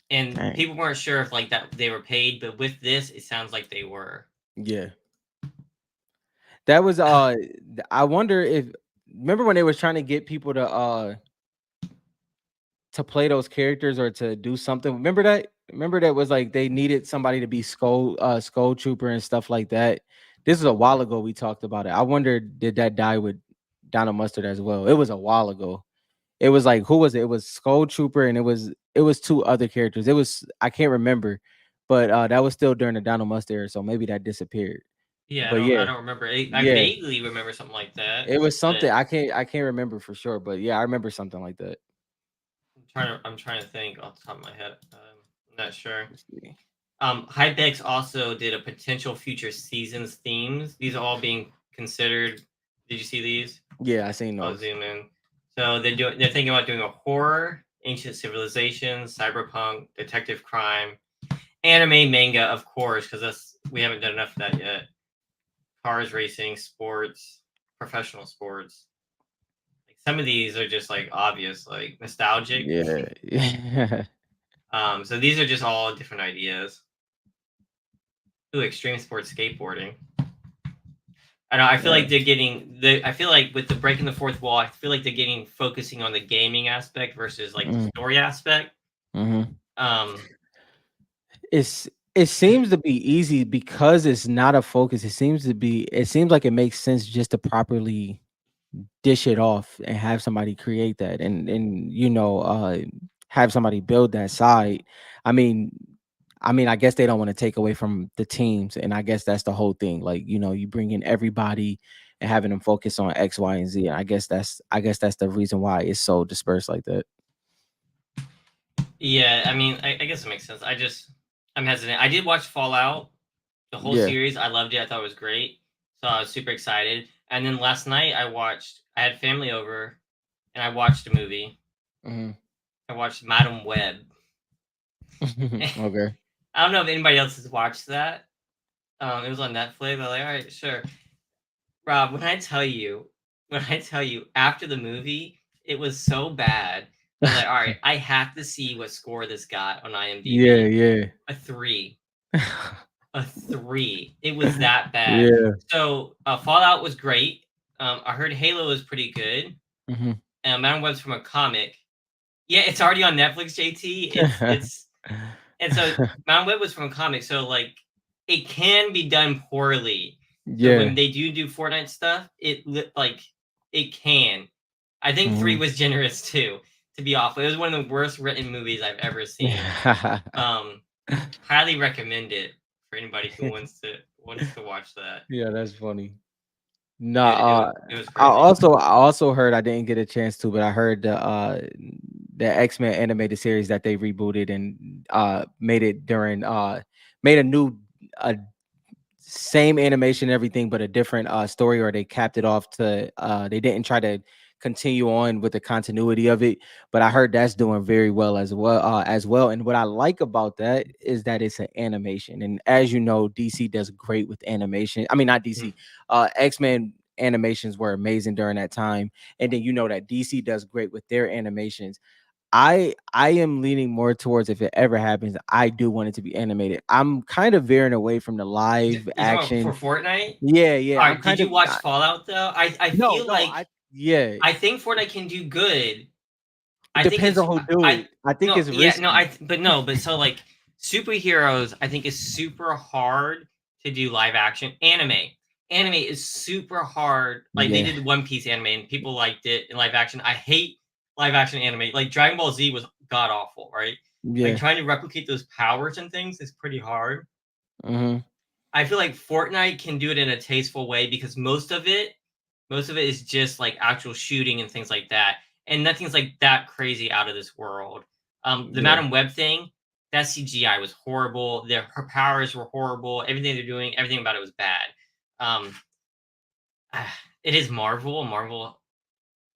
And Dang. people weren't sure if like that they were paid, but with this, it sounds like they were. Yeah, that was. I wonder if remember when they was trying to get people to play those characters or to do something. Remember that? Remember that was like they needed somebody to be Skull Trooper and stuff like that. This is a while ago we talked about it. I wonder did that die with Donald Mustard as well? It was a while ago. It was like who was it? It was Skull Trooper and it was two other characters. It was I can't remember, but that was still during the Donald Mustard era, so maybe that disappeared. Yeah, But I yeah, don't remember. I yeah, vaguely remember something like that, it was but something I can't remember for sure, but yeah, I remember something like that. I'm trying to think off the top of my head. I'm not sure. Let's see. Hypex also did a potential future seasons themes. These are all being considered. Did you see these? Yeah, I seen I'll those. zoom in. So they're thinking about doing a horror, ancient civilizations, cyberpunk, detective crime, anime, manga, of course, because that's we haven't done enough of that yet. Cars racing, sports, professional sports. Like some of these are just like obvious, like nostalgic. Yeah. So these are just all different ideas. Ooh, extreme sports skateboarding. I know. I feel like Yeah. they're getting the. I feel like with the breaking the fourth wall, I feel like they're getting focusing on the gaming aspect versus like the Mm, story aspect. mhm. Um, It seems to be easy because it's not a focus. It seems like it makes sense just to properly dish it off and have somebody create that and have somebody build that side. I mean I guess they don't want to take away from the teams, and I guess that's the whole thing. Like, you bring in everybody and having them focus on X, Y, and Z. And I guess that's the reason why it's so dispersed like that. yeah, I mean, I guess it makes sense. I'm hesitant. I did watch Fallout, the whole Yeah. series. I loved it. I thought it was great. So I was super excited. And then last night I had family over and I watched a movie. Mhm. I watched Madam Web. Okay. I don't know if anybody else has watched that. It was on Netflix. I was like, all right, sure. Rob, when I tell you after the movie, it was so bad. I was like, all right, I have to see what score this got on Yeah, IMDb. yeah. A 3. A 3. It was that bad. Yeah. So Fallout was great. I heard Halo was pretty good. Mhm. Mountain Web's from a comic. Yeah, it's already on Netflix, JT. It's and so Mountain Web was from a comic, so like it can be done poorly. So when Yeah. they do Fortnite stuff, like it can. I think 3 Mhm. was generous too. To be awful, it was one of the worst written movies I've ever seen. Um, Highly recommend it for anybody who wants to watch that. Yeah, that's funny. No, It was I crazy. also I also heard I didn't get a chance to, but I heard the X-Men animated series that they rebooted and made a new a same animation and everything, but a different story, or they capped it off to they didn't try to continue on with the continuity of it. But I heard that's doing very well as well. And what I like about that is that it's an animation. And as you know, DC does great with animation. I mean, not Mhm. DC. X-Men animations were amazing during that time. And then that DC does great with their animations. I am leaning more towards, if it ever happens, I do want it to be animated. I'm kind of veering away from the live You talking about for action. Fortnite? Yeah, All yeah. I'm right. Did kind you of watch Fallout though? I no, feel no. like Yeah. I think Fortnite can do good. It I think depends it's on who do I it. I think no it's yeah no risky. but so like superheroes I think is super hard to do live action. Anime is super hard. Like they Yeah. did the One Piece anime and people liked it in live action. I hate live action anime. Like Dragon Ball Z was god awful, right? Like Yeah. trying to replicate those powers and things is pretty hard. Mhm. I feel like Fortnite can do it in a tasteful way because most of it is just like actual shooting and things like that, and nothing's like that crazy out of this world. The Yeah. Madam Web thing, that CGI was horrible. Her powers were horrible. Everything they're doing, everything about it was bad. Um, it is Marvel. Marvel,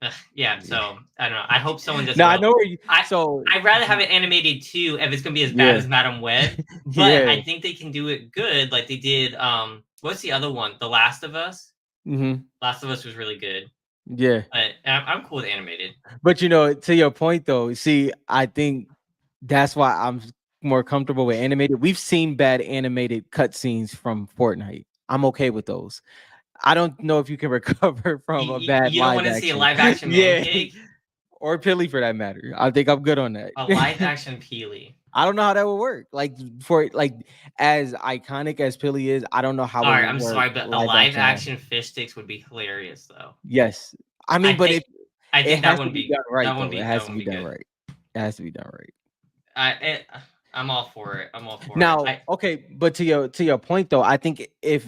yeah. Yeah. So I don't know. I hope someone does No, it I well. know where you I so I'd rather have it animated too if it's gonna be as bad yeah. as Madam Web, but Yeah. I think they can do it good, like they did. What's the other one? The Last of Us. Mhm. Last of Us was really good, Yeah. but I'm cool with animated. But, to your point, though, see, I think that's why I'm more comfortable with animated. We've seen bad animated cutscenes from Fortnite. I'm okay with those. I don't know if you can recover from a bad You don't live want to see a action. live action man Yeah, cake, or Pilly for that matter. I think I'm good on that. a live action Peely. I don't know how that would work. Like, for like, as iconic as Pilly is, I don't know how All it right, would I'm work sorry, but a live live action wise. action fish sticks would be hilarious, though. Yes. I I mean, but if think I it think that has to wouldn't be be done right, though. It that has to wouldn't be be done good. right. It has to be done right. I it, I'm all for it. I'm all for it. Now, okay, but to your point though, I think if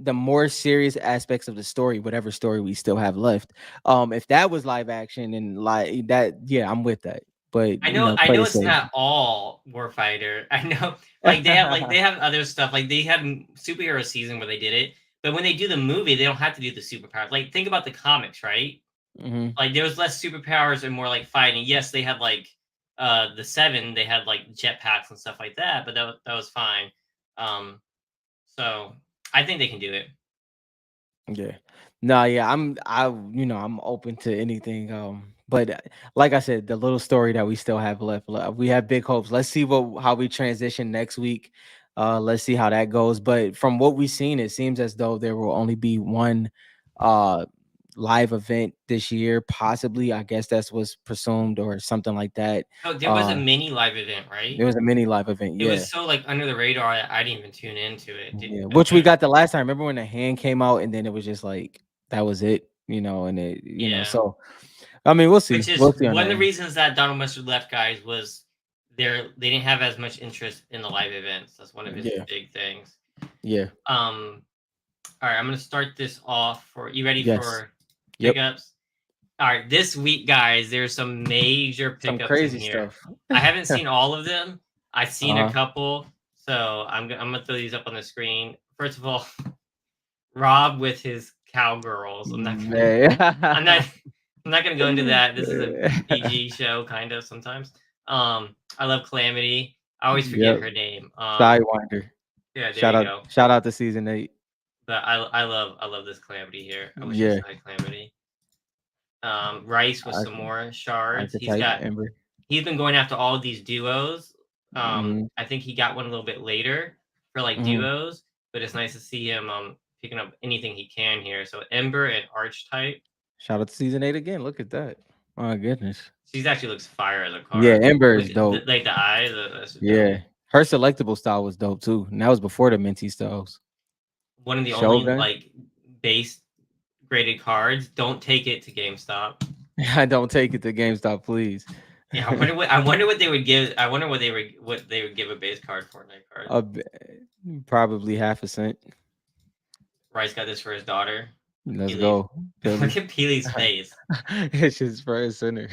the more serious aspects of the story, whatever story we still have left, if that was live action and like that, yeah, I'm with that. But I play know it it's safe. not all Warfighter. I know they have other stuff. Like they had superhero season where they did it, but when they do the movie, they don't have to do the superpowers. Like think about the comics, right? Hmm. Like there was less superpowers and more like fighting. Yes, they had like the seven, they had like jetpacks and stuff like that, but that was fine. Um, so I think they can do it. Yeah. No, yeah, I'm open to anything. But like I said, the little story that we still have left, we have big hopes. Let's see how we transition next week. Let's see how that goes. But from what we've seen, it seems as though there will only be one uh live event this year, possibly. I guess that's what's presumed or something like that. Oh, there was a Uh mini live event, right? there was a mini live event, It yeah. was so like under the radar. I didn't even tune into it. Yeah, which we got the last time. Remember when the hand came out and then it was just like that was it, and Yeah. so I mean, we'll see. Which is We'll see on one that of the one. reasons that Donald Mustard left, guys, was they didn't have as much interest in the live events. That's one of his Yeah, big things. yeah, Um, all right, I'm gonna start this off. For you ready yes, for yep. pickups? All right, this week, guys, there's some major Some pickups in crazy here. stuff. I haven't seen all of them. I've seen a Uh-huh. couple, so I'm gonna throw these up on the screen. First of all, Rob with his cowgirls. Man. I'm not I'm not gonna go into that. This is a PG show, kind of sometimes. I love Calamity. I always forget Yep. her name. Sidewinder. Yeah, there Shout you out, go. shout out to season 8. But I love this Calamity here. I wish I Yeah, still had Calamity. Rice with some Arch- more shards. archetype Ember. He's been going after all of these duos. Hmm. I think he got one a little bit later for like Hmm. duos, but it's nice to see him picking up anything he can here. So Ember and Archetype. Shout out to season 8 again. Look at that. My goodness. She's actually looks fire as a Yeah, card. Ember With is dope. like the eyes, that's dope. Yeah, her selectable style was dope too, and that was before the minty styles. One of the only Shogun. like base graded cards. Don't take it to GameStop. I don't take it to GameStop, please. Yeah, I wonder what they would give. I wonder what they would give a base card Fortnite card. A b- Probably half a cent. Rice got this for his daughter. Let's Peely. go, Look Billy. at Peely's face. It's just for a center.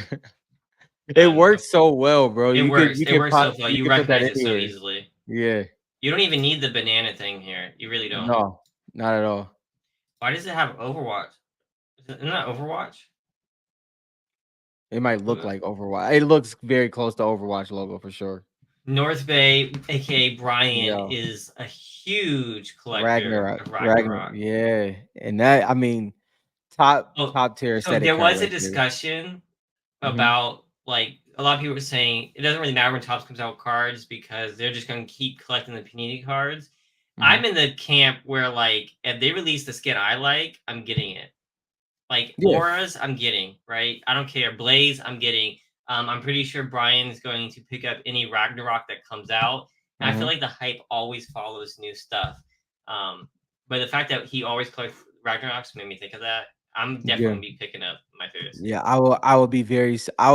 It I know. works so well, bro. It You could works. you It can works so pop well. you You can put that recognize it so anywhere. easily. Yeah. You don't even need the banana thing here. You really don't. No, not at all. Why does it have Overwatch? Isn't that Overwatch? It might look like Overwatch. It looks very close to Overwatch logo for sure. North Bay, aka Brian, Yo, is a huge collector Ragnarok, of Ragnarok. Ragnarok. Yeah, and that I mean, top Oh, top tier so aesthetic there card was a right there. discussion Hmm. about like a lot of people were saying it doesn't really matter when Topps comes out with cards because they're just going to keep collecting the Panini cards. Hmm. I'm in the camp where like if they release the skin I like, I'm getting it. Like Yeah. auras, I'm getting right. I don't care. Blaze, I'm getting. I'm pretty sure Brian's going to pick up any Ragnarok that comes out. And I feel Hmm. like the hype always follows new stuff. Um, but the fact that he always collects Ragnaroks made me think of that. I'm definitely Yeah. gonna be picking up my favorite Yeah, stickers. I will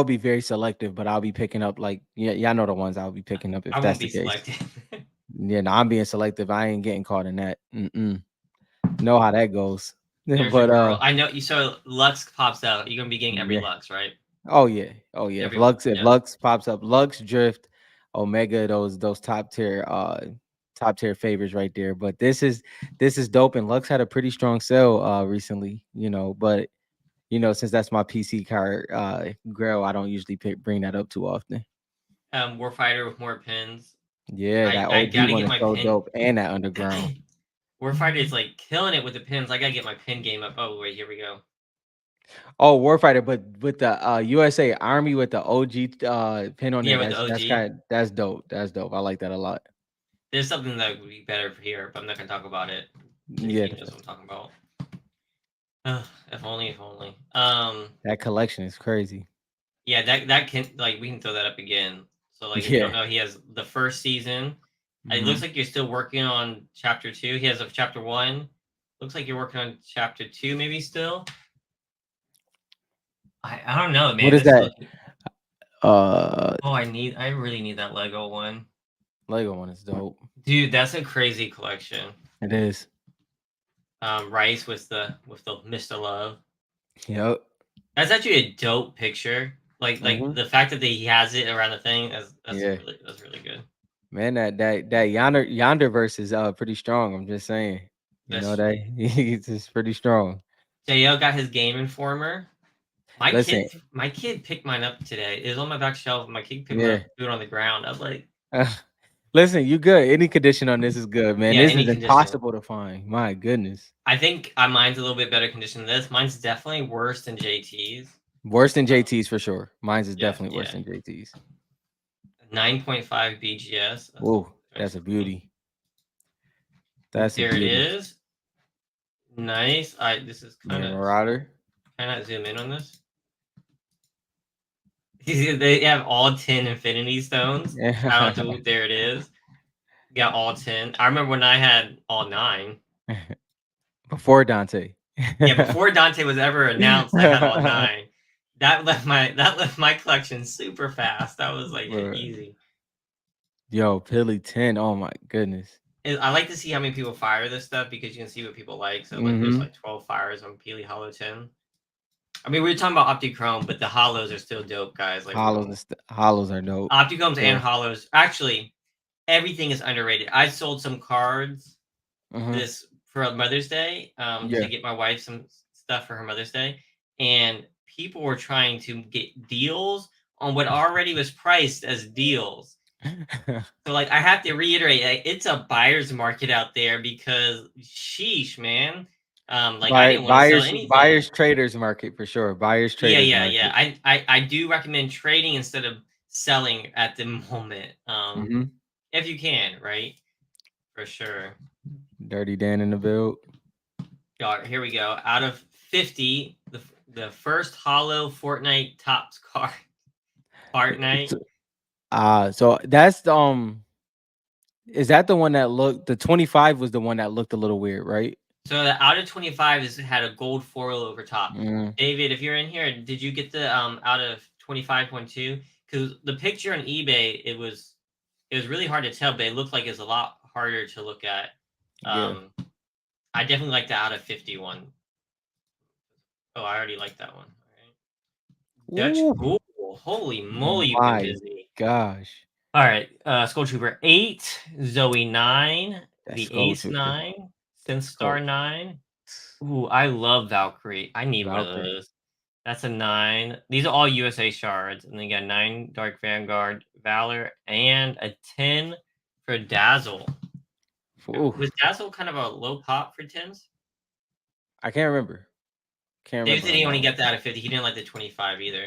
be very selective, but I'll be picking up like yeah, y'all know the ones I'll be picking up if I won't that's be the case. selective. Yeah, no, I'm being selective. I ain't getting caught in that. Mm-mm. Know how that goes. There's a But girl. I know you. So Lux pops out. You're gonna be getting every yeah. Lux, right? Oh yeah. Oh yeah. Every one. If Yeah. Lux pops up, Lux Drift, Omega, those top tier favors right there. But this is dope and Lux had a pretty strong sale recently, you know, but you know, since that's my PC card grill, I don't usually bring that up too often. Warfighter with more pins. Yeah, that I OG gotta one get is my so pin. dope and that underground. Warfighter is like killing it with the pins. I gotta get my pin game up. Oh wait, here we go. Oh, Warfighter, but with the USA Army with the OG pin on Yeah, there, with the OG. that's dope. That's dope. I like that a lot. There's something that would be better for here, but I'm not gonna talk about it. Yeah, JT knows what I'm talking about. If only, if only. that collection is crazy. Yeah, that can like we can throw that up again. So like if you don't Yeah. know, he has the first season. It looks Hmm. like you're still working on chapter 2. He has a chapter 1. Looks like you're working on chapter 2, maybe still. I don't know, What man. is This is that? looking. Uh, Oh, I really need that Lego one, Lego one is dope. dude. That's a crazy collection. It is. Rice with the Mr. Love. Yep. That's actually a dope picture. Like Hmm. the fact that he has it around the thing. Yeah. That's really good. Man, that yonder verse is pretty strong. I'm just saying. You know That's that it's just pretty strong. JL got his Game Informer. Listen, My kid picked mine up today. It was on my back shelf. My kid picked mine yeah. up, threw it on the ground. I was like, Listen, you good. Any condition on this is good, man. yeah, This any is condition. impossible to find. My goodness. I think mine's a little bit better condition than this. Mine's definitely worse than JT's. Worse than Uh, JT's for sure. Mine's is yeah, definitely worse yeah. than JT's. 9.5 BGS. That's Whoa, nice that's a and clean. beauty. That's a There it beauty. is. Nice. I This is Yeah, Marauder. kind of zoom in on this. They have all 10 Infinity Stones. Shout out to there it is. Got all 10. I remember when I had all 9. Before Dante. Yeah, before Dante was ever announced, I had all 9. That left my collection super fast. That was like Bruh. easy. Yo, Pilly 10. Oh my goodness. I like to see how many people fire this stuff because you can see what people like. So like there's Mm-hmm. like 12 fires on Peely Hollow 10. I mean, we were talking about Optichrome, but the hollows are still dope, guys. Like we're going Hollows are dope. Optichromes and Sure. hollows. Actually, everything is underrated. I sold some cards Mm-hmm. this for Mother's Day to Yeah. get my wife some stuff for her Mother's Day, and people were trying to get deals on what already was priced as deals. So like I have to reiterate, like, it's a buyer's market out there because sheesh, man. Like I didn't want to sell anything. Buyers traders market for sure. Buyers Yeah, traders yeah, yeah. market. I do recommend trading instead of selling at the moment. Mm-hmm. If you can, right? For sure. Dirty Dan in the build. All right, here we go. Out of 50, the first hollow Fortnite tops card. Fortnite. So, so that's is that the one that looked the 25 was the one that looked a little weird, right? So the out of 25 is had a gold foil over top. Mm, David, if you're in here, did you get the out of 25.2? Because the picture on eBay, it was really hard to tell, but it looked like it's a lot harder to look at. yeah. I definitely like the out of 51. Oh, I already like that one. All right. Dutch Ooh, Ghoul. Holy moly, you've been my busy. gosh. All right. Skull Trooper 8, Zoe 9, That's the Skull Ace Trooper. 9, Synth Skull Star 9. Ooh, I love Valkyrie. I need one of Valkyrie. those. That's a 9. These are all USA shards. And then you got 9 Dark Vanguard, Valor, and a 10 for Dazzle. Ooh, Was Dazzle kind of a low pop for 10s? I can't remember. Can't David remember said on he that only one. got the out of 50. He didn't like the 25 either.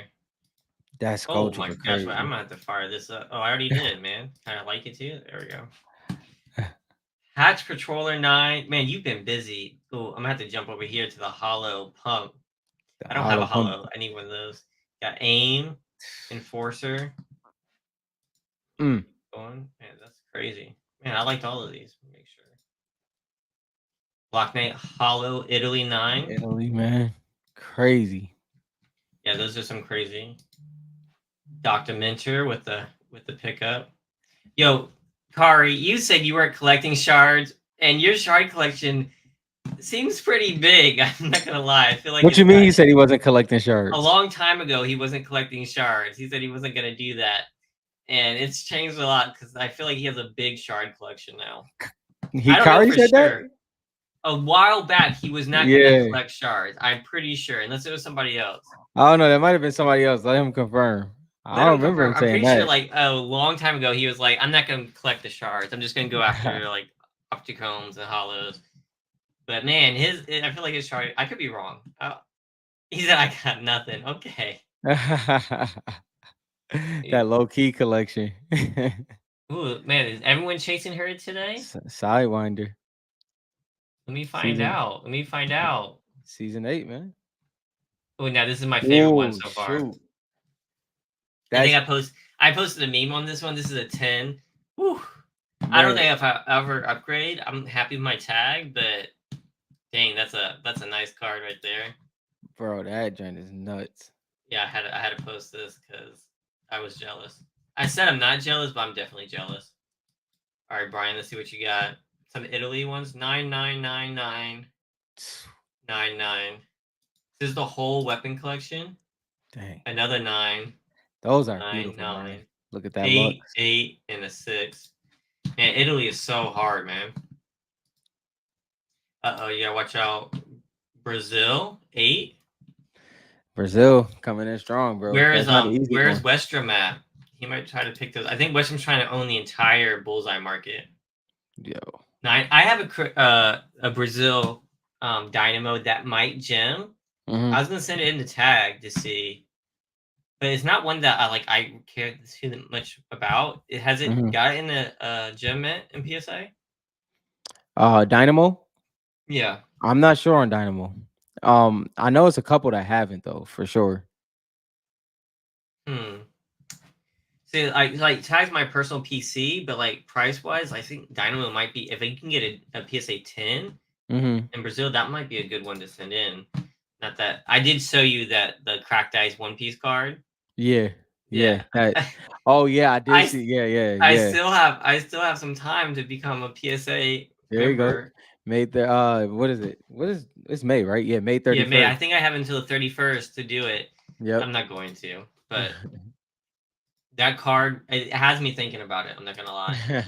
That's Skull Oh my Trooper gosh, wait, I'm crazy. gonna have to fire this up. Oh, I already did, man. Kind of like it too. There we go. Hatch Controller 9. Man, you've been busy. Oh, I'm gonna have to jump over here to the hollow pump. The I don't have hollow a pump. hollow. I need one of those. Got aim, enforcer. Mm. Going. Man, that's crazy. Man, I liked all of these. Make sure. Black Knight Hollow Italy 9. Italy, man. Crazy. Yeah, those are some crazy. Dr. Mentor with the pickup. Yo, Kari, you said you weren't collecting shards, and your shard collection seems pretty big. I'm not gonna lie. I feel like What it's you mean? got He said he wasn't collecting a shards. long time ago he wasn't collecting shards. He said he wasn't gonna do that. And it's changed a lot because I feel like he has a big shard collection now. I don't know Hikari for said that. sure. A while back he was not gonna Yeah, collect shards. I'm pretty sure, unless it was somebody else. I don't know. That might have been somebody else. Let him confirm. I Let him don't remember confirm. him I'm saying pretty sure that. like a long time ago he was like, I'm not gonna collect the shards. I'm just gonna go after like opticones and hollows. But man, I feel like his shard. I could be wrong. He said I got nothing. Okay. That low key collection. Ooh, man, is everyone chasing her today? Sidewinder Let me find season out. Let me find out. season 8, man. Oh, now this is my favorite one Oh so far. shoot, I think that's I posted a meme on this one. This is a 10. Whew. I don't man, think if I ever upgrade, I'm happy with my tag, but dang, that's a nice card right there. bro. That joint is nuts. Yeah, I had to post this because I was jealous. I said I'm not jealous, but I'm definitely jealous. All right, Brian, let's see what you got. Some Italy ones. 999999. This is the whole weapon collection. Dang, Another 9, those are 9, beautiful, man. 9, Look at that 8, looks. 8, and a 6. Man, Italy is so hard, man. Uh-oh, you gotta watch out. Brazil, 8. Brazil coming in strong, bro. That's not an easy Where's one. Westrom at? He might try to pick those. I think Westrom's trying to own the entire bullseye market. Yo. Now, I have a Brazil Dynamo that might gem. Hmm. I was gonna send it in the tag to see, but it's not one that I care too much about. It has it Hmm. got in a gem mint in PSA? Dynamo. Yeah. I'm not sure on Dynamo. I know it's a couple that haven't though, for sure. Hmm. See, I like tags my personal PC, but like price wise, I think Dynamo might be if you can get a PSA 10 Hmm. in Brazil, that might be a good one to send in. Not that I did show you that the cracked ice One Piece card. Yeah, yeah. Yeah, That. Oh yeah, I did I see. Yeah, yeah, I yeah. still have some time to become a PSA There you go. member. Made the what is it? What is it's May, right? Yeah, May Yeah, May. I 31st. think I have until the 31st to do it. Yep. I'm not going to, but that card it has me thinking about it. I'm not gonna lie.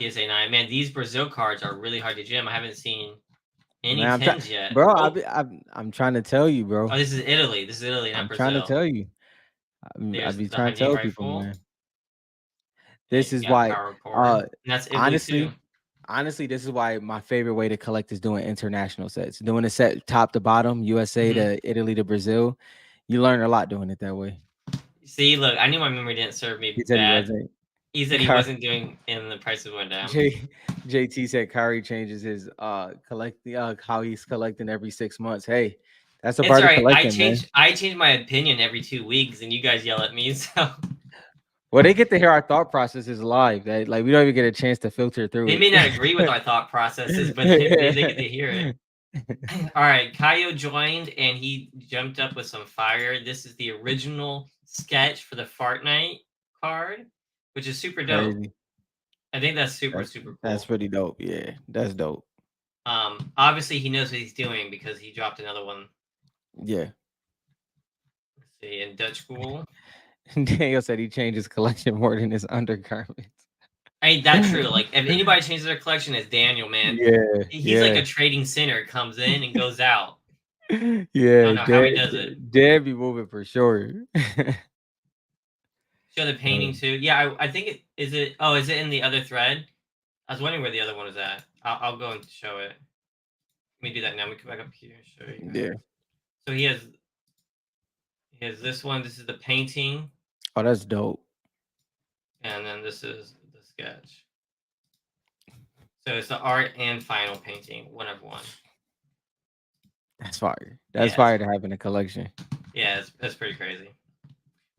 PSA 9, man. These Brazil cards are really hard to gem. I haven't seen any Man, I'm trying, tens yet. bro. Oh, I'm trying to tell you, oh, bro. this is Italy. This is Italy, not I'm trying to Brazil. tell you. I There's be the trying to hunting tell people, rifle. man. And This is you got why. power cord. Uh, And that's Italy too. honestly, honestly, this is why my favorite way to collect is doing international sets. Doing a set top to bottom, USA Hmm. to Italy to Brazil. You learn a lot doing it that way. See, look, I knew my memory didn't serve He me said he bad. wasn't. He said he Car- wasn't doing, and the prices went down. JT said Kyrie changes his how he's collecting every 6 months. Hey, that's a It's part all of right. collecting, man. I change my opinion every 2 weeks, and you guys yell at me. So Well, they get to hear our thought processes live. That like we don't even get a chance to filter they through may not agree with it. our thought processes, but they get to hear it. All right, Kaio joined and he jumped up with some fire. This is the original sketch for the Fortnite card, which is super dope. Crazy. I think that's super That's super that's cool. pretty dope. Yeah, that's dope. Obviously he knows what he's doing because he dropped another one. Yeah. Let's see, in Dutch school. Daniel said he changed his collection more than his undergarments. Ain't that true? Like if anybody changes their collection, it's Daniel, man. Yeah, He's like yeah. a trading center, comes in and goes out. I don't Yeah, know how he does it. Dad be moving for sure. Show the painting Oh, too. Yeah, I think it is it. Oh, is it in the other thread? I was wondering where the other one is at. I'll go and show it. Let me do that now. Let me come back up here and show you yeah. guys. So he has this one. This is the painting, Oh, that's dope. and then this is the sketch. So it's the art and final painting, one of one. That's fire. That's Yeah, fire to have in a collection. that's pretty crazy.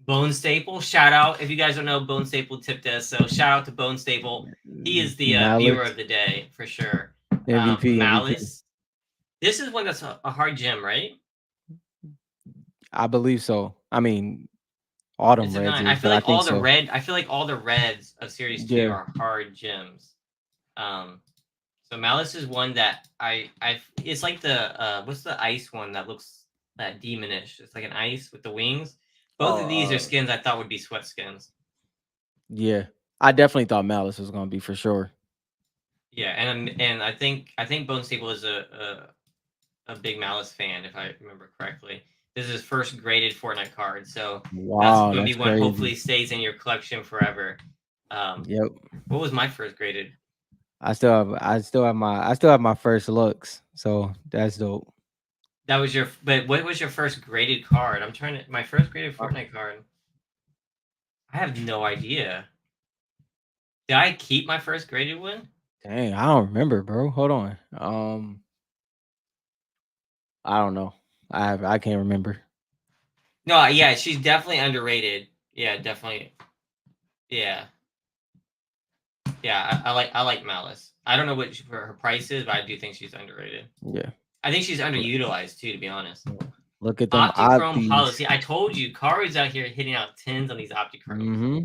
Bone Staple, shout out. If you guys don't know, Bone Staple tipped us, so shout out to Bone Staple. He is the viewer Malice, of the day for sure. MVP, MVP. Malice. This is one that's a hard gem, right? I believe so. I mean, Autumn It's a Reds nine. I is, feel but I like think all the so. red. I feel like all the reds of Series Two Yeah. are hard gems. Um, so Malice is one that I. It's like the what's the ice one that looks that demonish? It's like an ice with the wings. Both of these are Oh, skins I thought would be sweat skins. yeah. I definitely thought Malice was gonna be for sure. Yeah, and I think Bone Staple is a big Malice fan if I remember correctly. This is his first graded Fortnite card, so that's Wow, going to that's be one. crazy. Hopefully, stays in your collection forever. Yep. What was my first graded? I still have my first looks. So that's dope. That was your. But what was your first graded card? I'm trying to. My first graded Uh, Fortnite card. I have no idea. Did I keep my first graded one? Dang, I don't remember, bro. Hold on. I don't know. I can't remember. No, yeah, she's definitely underrated. Yeah, definitely. Yeah, yeah. I like Malice. I don't know what her price is, but I do think she's underrated. Yeah. I think she's Look underutilized too, to be honest. look at them Optichrome Hollow. opties. See, I told you, Karu's out here hitting out tens on these Optichromes. Mm-hmm.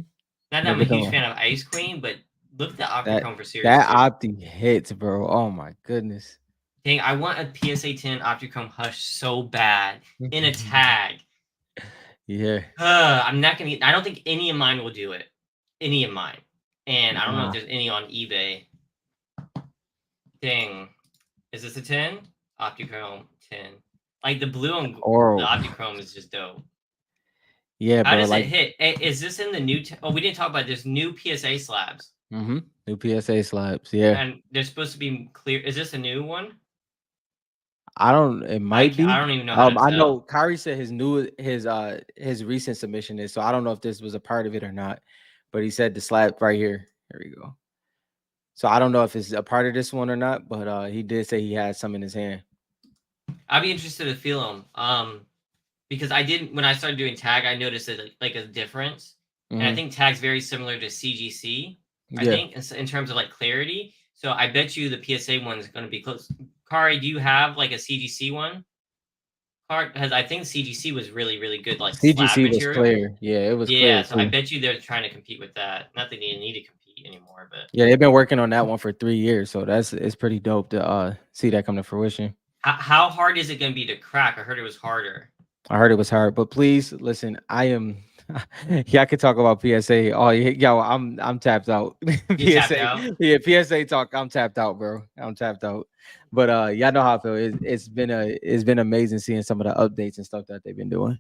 Not that Look I'm a at huge them. fan of Ice Queen, but look at the That Optichrome for Series that 2. opti hits, bro. Oh my goodness. Dang, I want a PSA 10 Optichrome Hush so bad in a tag. Yeah. I'm not gonna. I don't think any of mine will do it. Any of mine, and I don't know if Nah. there's any on eBay. Dang, is this a 10? Optichrome 10. Like the blue on the Oral. Optichrome is just dope. Yeah, How bro. does it Like, hit? Is this in the new? Oh, we didn't talk about this new PSA slabs, new PSA slabs. Yeah. and they're supposed to be clear. Is this a new one? I don't it might I be. don't even know how to I tell. know Kyrie said his recent submission is, so I don't know if this was a part of it or not. But he said the slab right here. Here we go. So I don't know if it's a part of this one or not, but he did say he had some in his hand. I'd be interested to feel them. Because I didn't when I started doing tag, I noticed like a difference, and I Hmm. think tag's very similar to CGC. I Yeah. think in terms of like clarity. So I bet you the PSA one is going to be close. Kari, do you have like a CGC one? Card because I think CGC was really good like slab CGC was material. clear. Yeah, it was clear Yeah, so I too. bet you they're trying to compete with that. Not that they need to compete anymore, but Yeah, they've been working on that one for 3 years, so it's pretty dope to see that come to fruition. how hard is it going to be to crack? I heard it was harder. I heard it was hard, but please listen. I am. Yeah, I could talk about PSA. Oh, yo, I'm tapped out. You tapped PSA, out. yeah, PSA talk. I'm tapped out, bro. I'm tapped out. But y'all know how I feel. It's been amazing seeing some of the updates and stuff that they've been doing.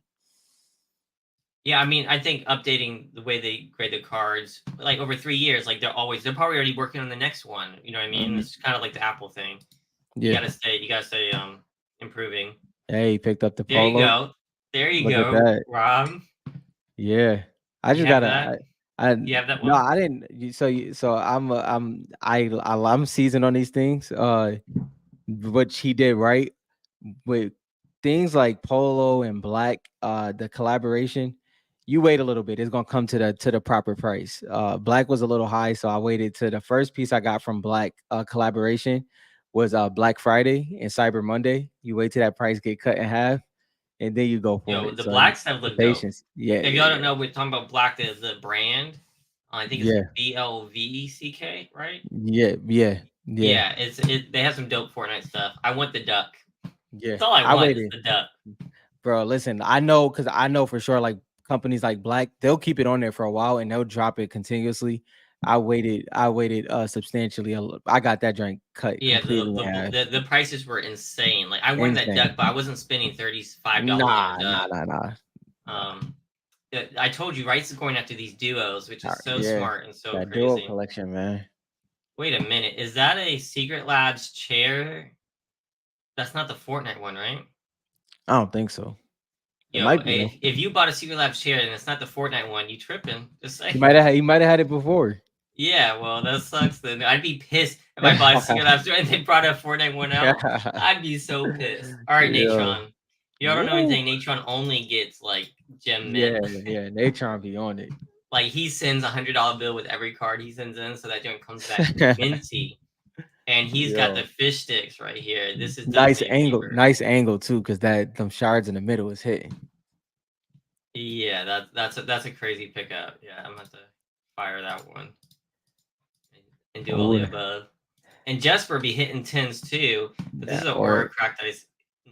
Yeah, I mean, I think updating the way they grade the cards, like over 3 years, like they're probably already working on the next one. You know what I mean? Mhm. It's kind of like the Apple thing. Yeah. You gotta stay improving. Hey, he picked up the There you polo. go. There you Look at go, that. Rob. Yeah. I You just have gotta. that? I You have that no, one? I didn't. So I'm seasoned on these things. What he did right with things like polo and black, the collaboration, you wait a little bit, it's gonna come to the proper price. Black was a little high, so I waited to the first piece I got from black collaboration was Black Friday and Cyber Monday. You wait till that price get cut in half, and then you go for Yo, it. the So black stuff the look dope. patience. Yeah, If yeah, y'all don't yeah. know, we're talking about black, the brand. I think it's Yeah, BLVCK, right? yeah, yeah, yeah, Yeah, they have some dope Fortnite stuff. I want the duck. yeah. That's all I I want is waited. the duck. Bro, listen, I know because I know for sure, like companies like Black, they'll keep it on there for a while and they'll drop it continuously. I waited substantially. I got that drink cut Yeah, completely in half. the prices were insane. Like I wanted that duck, Insane. but I wasn't spending $35 on a Nah, nah, duck. nah, nah. Nah. Um, I told you, Rice is going after these duos, which is so Yeah, smart and so that duo crazy. collection, man. Wait a minute, is that a Secret Labs chair? That's not the Fortnite one, right? I don't think so. It Yo, might be though. if you bought a Secret Labs chair and it's not the Fortnite one, you tripping? Just He saying. might have. He might have had it before. Yeah, well, that sucks. Then I'd be pissed if I bought a Secret Labs chair and they brought a Fortnite one out. I'd be so pissed. All right, Yeah. Natron. If y'all don't know Woo. anything, Natron only gets like gem mint. Yeah, yeah. They trying to be on it. Like he sends $100 bill with every card he sends in, so that joint comes back minty. And he's got the Yo. fish sticks right here. This is Nice definitely a angle, keeper. nice angle too, because that them shards in the middle is hitting. Yeah, that's a crazy pickup. Yeah, I'm gonna have to fire that one and do all Oh, the above. And Jesper be hitting tens too, but this is an Aura or Cracked Ice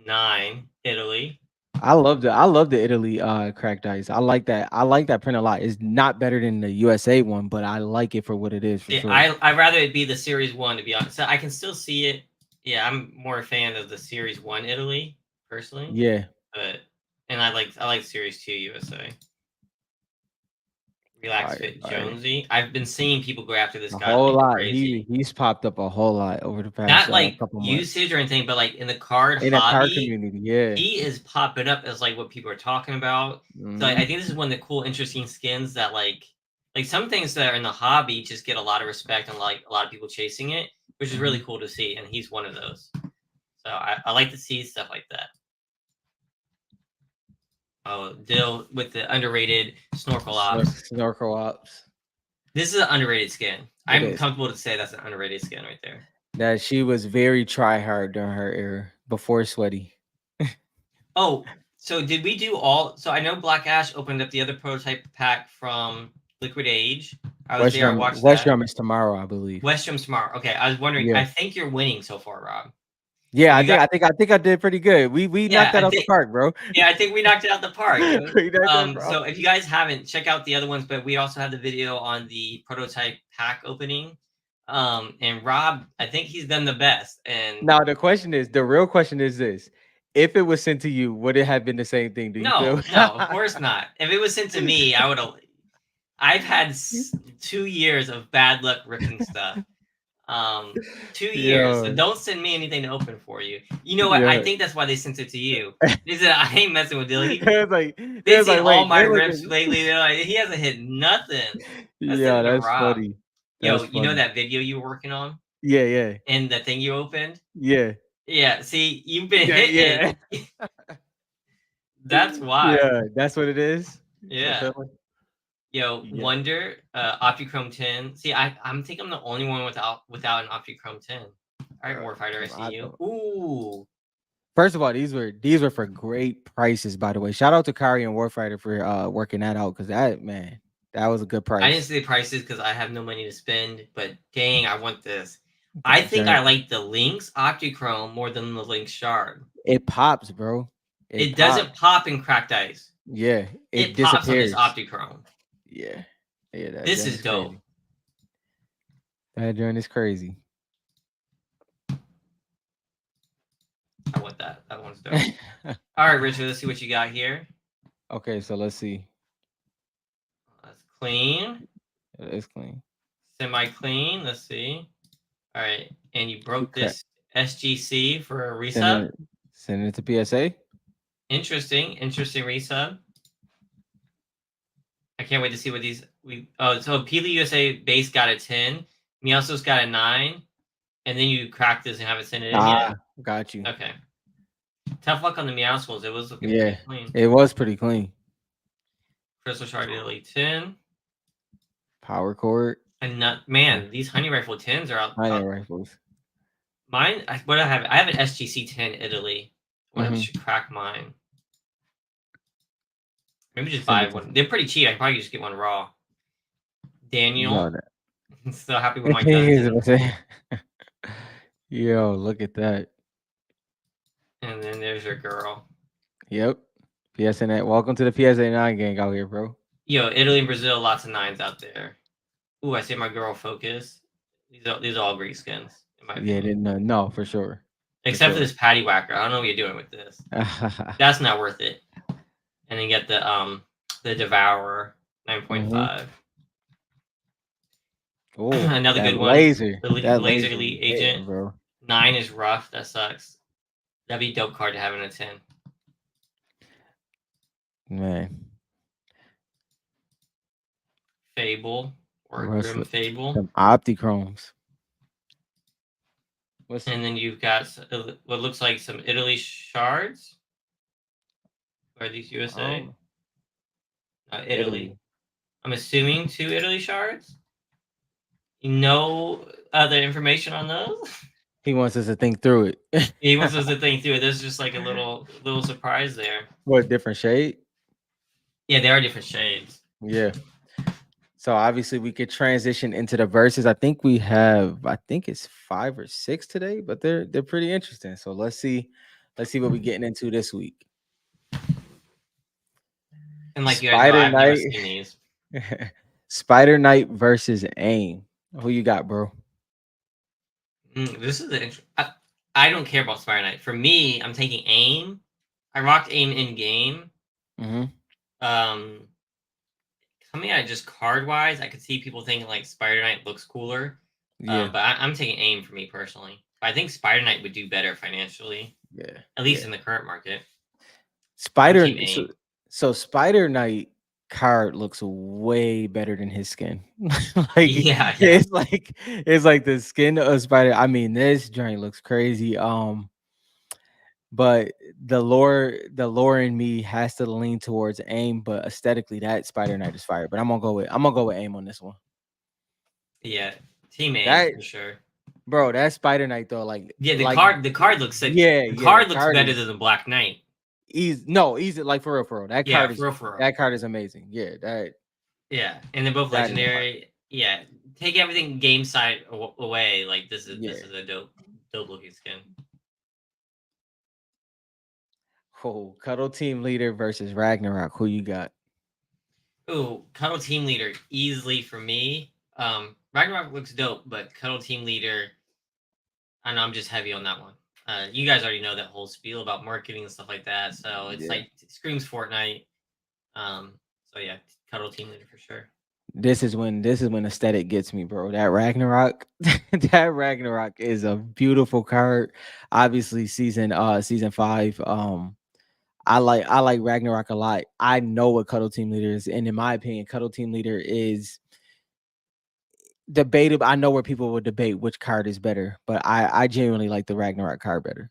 9, Italy. I love the Italy cracked ice. I like that print a lot. It's not better than the USA one, but I like it for what it is for See, sure. I'd rather it be the Series 1 to be honest. So I can still see it. Yeah, I'm more a fan of the Series 1 Italy personally, Yeah. but and I like Series 2 USA. Relax Fire, Fit fire. Jonesy. I've been seeing people go after this A guy whole like lot. crazy. He's popped up a whole lot over the past Not like couple months usage or anything, but like in the card in a car hobby, community. Yeah. he is popping up as like what people are talking about. So I Hmm. think this is one of the cool, interesting skins that like some things that are in the hobby just get a lot of respect and like a lot of people chasing it, which is really Hmm. cool to see. And he's one of those. So I like to see stuff like that. Oh, Dill with the underrated snorkel ops. Snorkel ops. This is an underrated skin. It I'm is. comfortable to say that's an underrated skin right there. That she was very try hard during her era before Sweaty. Oh, so did we do all? So I know Black Ash opened up the other prototype pack from Liquid Age. I was there. I watched West that. Drum is tomorrow, I believe. Westrum Smart. Okay, I was wondering. Yeah. I think you're winning so far, Rob. Yeah, Have you got? I think I did pretty good. We knocked Yeah, that out the park, bro. I think we knocked it out the park. We knocked that, So bro. if you guys haven't, check out the other ones. But we also have the video on the prototype pack opening. And Rob, I think he's done the best. And Now the real question is this: if it was sent to you, would it have been the same thing? Do you feel? no, no, of course not. If it was sent to me, I would have. I've had 2 years of bad luck ripping stuff. Um, 2 years. So Yeah, don't send me anything to open for you. You know what? I yeah. think that's why they sent it to you. They said I ain't messing with Dilly. It They've was seen like, all wait, my they're rips looking. lately. They're like, he hasn't hit nothing. Let's send Yeah, it to that's Rob. funny. Yo, That's you know funny. that video you were working on Yeah, yeah, and the thing you opened? yeah, Yeah, see, you've been yeah, hitting. yeah. That's why. Yeah, that's what it is. Yeah. Fulfilling. Yo, Yeah. Wonder, Optichrome 10. See, I'm think I'm the only one without an Optichrome 10. All right, Warfighter, I see I you. don't. Ooh. First of all, these were for great prices, by the way. Shout out to Kari and Warfighter for working that out because that man, that was a good I didn't price. see the prices because I have no money to spend, but dang, I want this. I That think I joint, like the Lynx Optichrome more than the Lynx Shard. it pops, bro. It It pops. doesn't pop in cracked ice. Yeah, it It pops on this disappears. Optichrome. Yeah, yeah, that This joint is is dope. crazy. That joint is crazy. I want that. That one's dope. All right, Richard, let's see what you got here. Okay, so let's see. That's clean. It's clean. Semi-clean. Let's see. All right, and you You broke crack. this SGC for a Send resub. it, send it to PSA. Interesting resub. I can't wait to see what these so Peely USA base got a 10. Meows's got a 9. And then you cracked this and haven't sent it in yet. Ah, got you. Okay. Tough luck on the Meowscles. It was looking Yeah, pretty clean. it was pretty clean. Crystal Shard Italy 10. Power cord, And not man, these honey rifle 10s are mining out. rifles. Mine, what do I have? I have an SGC 10 Italy. I wonder if I should crack mine. Maybe just Send buy it to. one. They're pretty cheap. I can probably just get one raw. No, Daniel, that. still happy with my dungeon. Yo, look at that. And then there's your girl. Yep. PSN. Welcome to the PSA9 gang out here, bro. Yo, Italy and Brazil, lots of 9s out there. Ooh, I see my girl Focus. These are all great skins, in my Yeah, opinion. didn't no, for sure. Except for this Patty Whacker. I don't know what you're doing with this. That's not worth it. And then get the Devourer 9.5. Oh, Another that good one. laser. The That Laser laser Elite be Agent. hitting, bro. 9 is rough. That sucks. That'd be a dope card to have in a 10. Man. Fable or What's Grim Fable. some Optichromes. And then you've got what looks like some Italy shards. Or are these USA? Italy. I'm assuming 2 Italy shards. No other information on those? He wants us to think through it. He wants us to think through it. There's just like a little surprise there. What different shade? Yeah, they are different shades. Yeah. So obviously we could transition into the verses. I think it's 5 or 6 today, but they're pretty interesting. So let's see what we're getting into this week. And like you guys know, Spider I've never Knight, seen these. Spider Knight versus Aim. Who you got, bro? This is I don't care about Spider Knight. For me, I'm taking aim. I rocked aim in game. Mm-hmm. Um, Coming at just card wise, I could see people thinking like Spider Knight looks cooler. Yeah, But I'm taking aim for me personally. I think Spider Knight would do better financially, yeah, at least yeah. in the current market. I'm Spider team so, aim. so Spider Knight card looks way better than his skin. like Yeah, yeah. it's like the skin of Spider. I mean, this joint looks crazy. But the lore in me has to lean towards Aim, but aesthetically that Spider Knight is fire. But I'm gonna go with Aim on this one. Yeah. Team aim That for sure. bro, that Spider Knight though, Yeah, like the card looks sick. yeah, The yeah, the card looks card better is than the Black Knight. easy. No, easy, like for real. That Yeah, card for is real, for real. that card is amazing. Yeah, Yeah, and they're both that is fire. legendary. Yeah, take everything game side away. Like this Yeah. is a dope looking skin. Oh, Cuddle Team Leader versus Ragnarok. Who you got? Ooh, Cuddle Team Leader easily for me. Ragnarok looks dope, but Cuddle Team Leader, I know I'm just heavy on that one. You guys already know that whole spiel about marketing and stuff like that, so it's Yeah. like it screams Fortnite. Um, so yeah, Cuddle Team Leader for sure. This is when aesthetic gets me, bro. That Ragnarok, that Ragnarok is a beautiful card. Obviously, season 5. I like Ragnarok a lot. I know what Cuddle Team Leader is, and in my opinion, Cuddle Team Leader is debatable. I know where people would debate which card is better, but I genuinely like the Ragnarok card better.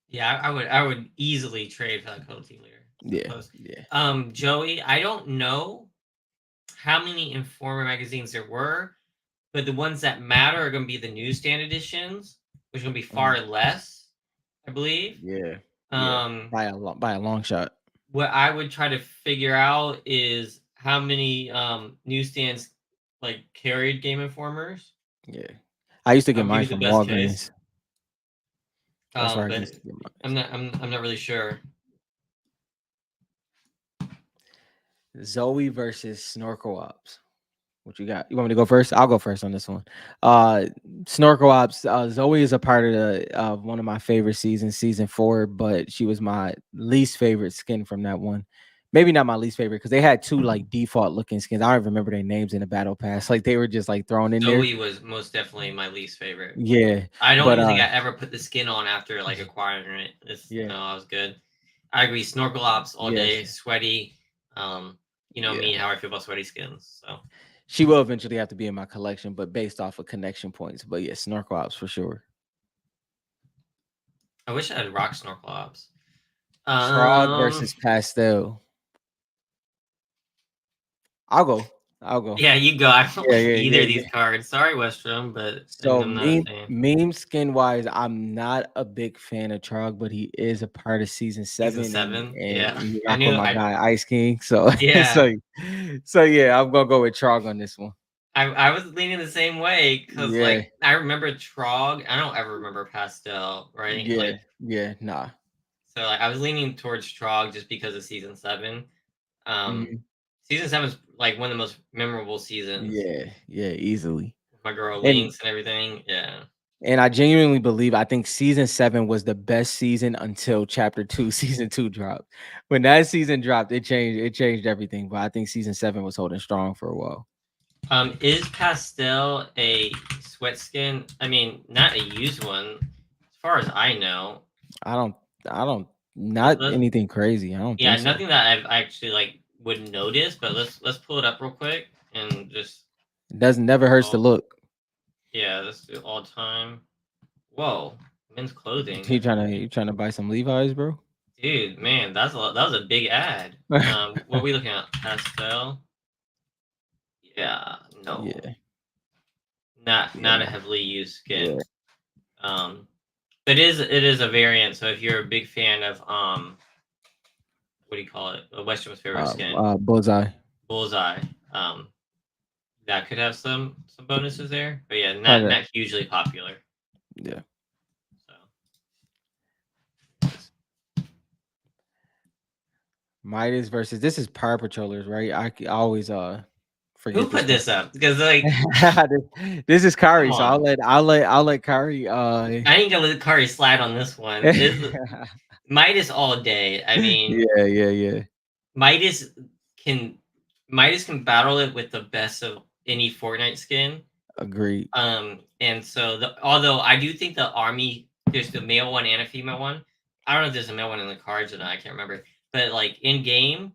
Yeah, I would easily trade for that Cuddle Team Leader. So Yeah, close. yeah. Joey, I don't know how many Informer magazines there were, but the ones that matter are going to be the newsstand editions, which are going to be Mhm. far less, I believe. Yeah, yeah. Um, By a long shot. what I would try to figure out is how many newsstands like carried Game Informers. Yeah. I used to get Give mine you the from best case. Walgreens. That's where I But used to get I'm mine. not I'm not really sure. Zoe versus Snorkel Ops. What you got? You want me to go first? I'll go first on this one. Snorkel Ops. Zoe is a part of one of my favorite seasons, season 4, but she was my least favorite skin from that one. Maybe not my least favorite because they had two like default looking skins. I don't remember their names in the battle pass. Like they were just like thrown in there. Zoe was most definitely my least favorite. Yeah, I don't but even think I ever put the skin on after like acquiring it. yeah, No, I was good. I agree. Snorkel ops all yes, day, sweaty. Um, you know yeah. me, how I feel about sweaty skins. So She will eventually have to be in my collection, but based off of connection points. But yeah, Snorkel Ops for sure. I wish I had rock snorkel ops. Trog Um, versus Pastel. I'll go. I'll go. yeah, you go. I don't Yeah, like yeah, either yeah, of these yeah. cards. Sorry, Westrom, but So I'm not a fan. meme skin wise, I'm not a big fan of Trog, but he is a part of season Season 7, and 7. and Yeah, you I rock with knew. my I guy Ice King. So yeah. so yeah, I'm gonna go with Trog on this one. I was leaning the same way because Yeah, like I remember Trog. I don't ever remember Pastel, right? yeah, Like yeah, nah. so, like I was leaning towards Trog just because of season 7. Um, Mhm. Season 7 is like one of the most memorable seasons. Yeah, yeah, easily. With my girl And Lynx and everything. Yeah. and I genuinely believe I think season 7 was the best season until chapter 2, season 2 dropped. When that season dropped, it changed everything. But I think season 7 was holding strong for a while. Is Pastel a sweat skin? I mean, not a used one, as far as I know. I don't I don't Let, not let anything crazy. I don't yeah, think so. nothing that I've actually like would notice. But let's pull it up real quick and just It doesn't never hurts to all look. yeah, let's do all time. Whoa, men's clothing, You trying to buy some Levi's, bro? dude, man, that was a big ad. What are we looking at? Pastel. Yeah, no, Yeah, not a yeah, heavily used yeah. skin. But it is a variant. So if you're a big fan of what do you call it? What's your favorite skin? Bullseye. Bullseye. Um, that could have some bonuses there, but yeah, not Kinda, not hugely popular. yeah. So Midas versus this is Power Patrollers, right? I always who forget put this one. this up? Because like, This is come Kari, so on, I'll let Kari I ain't gonna let Kari slide on this one. Is Midas all day. I mean, yeah, yeah, yeah. Midas can Midas can battle it with the best of any Fortnite skin. Agreed. And so although I do think the army, there's the male one and a female one. I don't know if there's a male one in the cards or not. I can't remember. But like in game,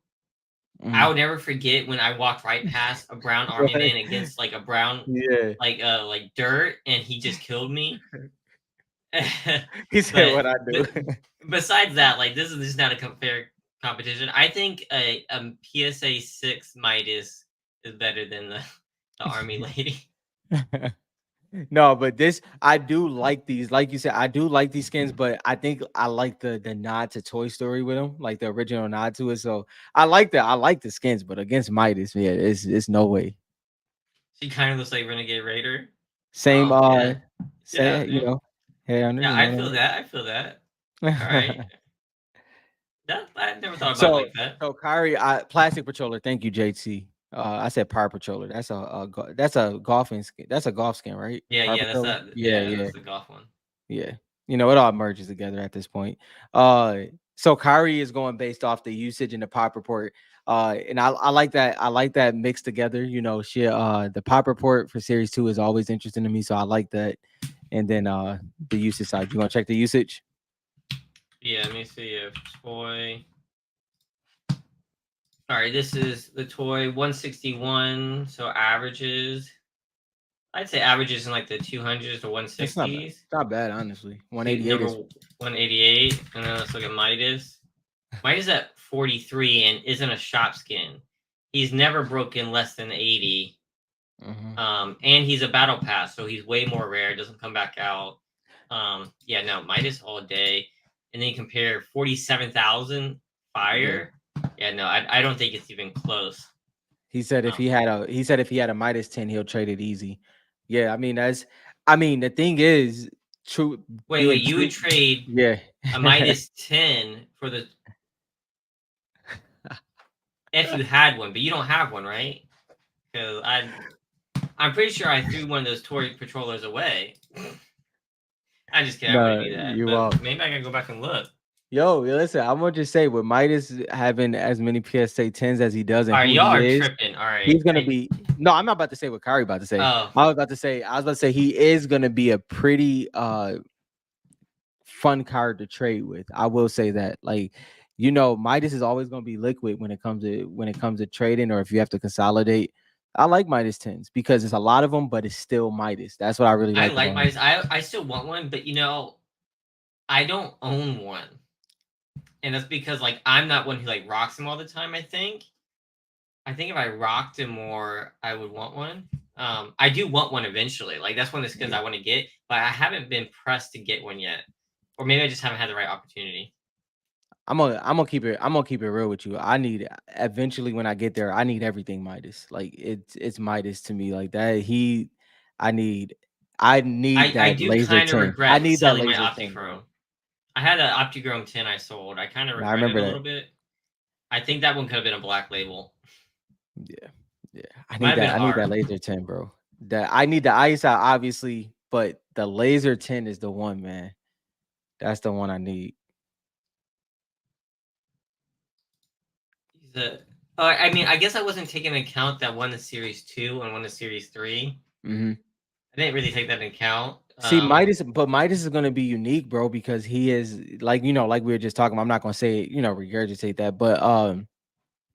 I Mhm. will never forget when I walked right past a brown army What? man against like a brown Yeah. like dirt, and he just killed me. He said but what I do. but besides that, like this is just not a fair competition. I think a PSA 6 Midas is better than the army lady. No, but this I do like these. Like you said, I do like these skins, but I think I like the nod to Toy Story with them, like the original nod to it. So I like that. I like the skins, but against Midas, yeah, it's no way. She kind of looks like Renegade Raider. Same Oh yeah, yeah, say, you yeah. know, hair under, Yeah, you I know feel that. I feel that. All right. what That I never thought about it So like that. so Kyrie, plastic patroller. Thank you, JT. I said power patroller. That's a golfing skin. That's a golf skin, right? Yeah, Power yeah, that's patroller. that. Yeah, Yeah, yeah, that's the golf one. yeah. You know, it all merges together at this point. Uh, so Kyrie is going based off the usage and the pop report. And I like that. I like that mixed together. You know, she the pop report for series 2 is always interesting to me. So I like that. And then the usage side. You want to check the usage? Yeah, let me see if toy. All right, this is the toy 161. So averages. I'd say averages in like the 200s to It's not bad. 160s. It's not bad, honestly. See 188 number is 188, and then let's look at Midas. Midas at 43 and isn't a shop skin. He's never broken less than 80. mhm. And he's a battle pass, so he's way more rare. Doesn't come back out. Yeah, no, Midas all day. And then you compare 47,000 Yeah. fire. Yeah, no, I don't think it's even close. Um, He said if he had a minus 10, he'll trade it easy. Yeah, I mean I mean the thing is true wait, being you would true. trade Yeah. a Midas 10 for the if you had one, but you don't have one, right? Because I'm pretty sure I threw one of those toy patrollers away. I just kidding. I wouldn't No, do that, you but won't. maybe I gotta go back and look. Listen, I'm gonna just say with Midas having as many PSA 10s as he does All and right, who y'all he are is, tripping. All right, he's gonna be no, I'm not about to say what Kyrie about to say. oh, I was about to say he is gonna be a pretty fun card to trade with. I will say that. Like, you know, Midas is always going to be liquid when it comes to trading, or if you have to consolidate. I like Midas tens because it's a lot of them, but it's still Midas. That's what I really I like like about him. Midas. I still want one, but I don't own one, and that's because like I'm not one who like rocks them all the time. I think if I rocked him more, I would want one. I do want one eventually. Like that's one of the skins Yeah. I want to get, but I haven't been pressed to get one yet, or maybe I just haven't had the right opportunity. I'm gonna keep it real with you. I need eventually when I get there, I need everything Midas. Like it's Midas to me. Like that I need I need I that do laser kind of 10. I regret need that selling my laser 10, bro. Optichrome. I had an Optichrome 10 I sold. I kind of And I regret it remember a that. little bit. I think that one could have been a black label. Yeah. Yeah. Might have been I need that hard. laser 10, bro. That I need the ice out, obviously, but the laser 10 is the one, man. That's the one I need. The I mean, I guess I wasn't taking into account that one is Series 2 and one is Series 3. Hmm. I didn't really take that into account. See, Midas is gonna be unique, bro, because he is like, you know, like we were just talking about. I'm not gonna say, you know, regurgitate that, but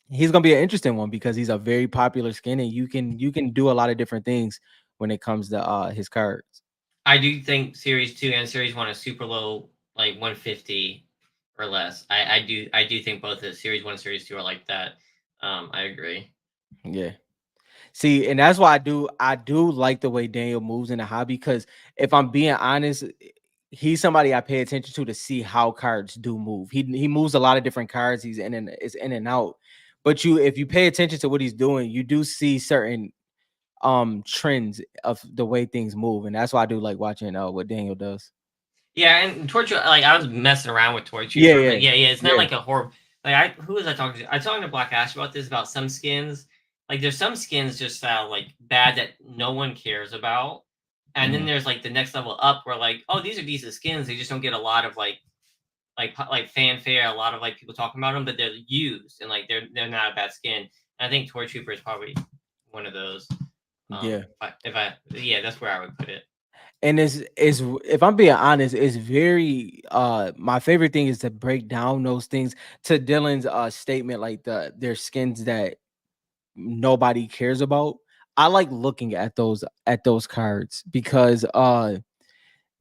he's gonna be an interesting one because he's a very popular skin and you can do a lot of different things when it comes to his cards. I do think Series 2 and Series 1 is super low, like 150 or less. I do think both the Series 1 and Series 2 are like that. I agree. Yeah. See, and that's why I do like the way Daniel moves in the hobby because if I'm being honest, he's somebody I pay attention to see how cards do move. He moves a lot of different cards. He's in and is in and out. But you, if you pay attention to what he's doing, you do see certain trends of the way things move, and that's why I do like watching what Daniel does. Yeah, and Torture, like I was messing around with Torture Yeah, for a yeah, minute. Yeah, yeah, it's not yeah. like a horror. Like who was I talking to? I was talking to Black Ash about this about some skins. Like there's some skins just like bad that no one cares about, and then Mhm. there's like the next level up where like, oh, these are decent skins. They just don't get a lot of like fanfare, a lot of like people talking about them, but they're used and like they're not a bad skin. And I think Toy Trooper is probably one of those. Yeah. If I yeah, that's where I would put it. And is if I'm being honest, it's very my favorite thing is to break down those things to Dylan's statement, like there's skins that nobody cares about. I like looking at those cards because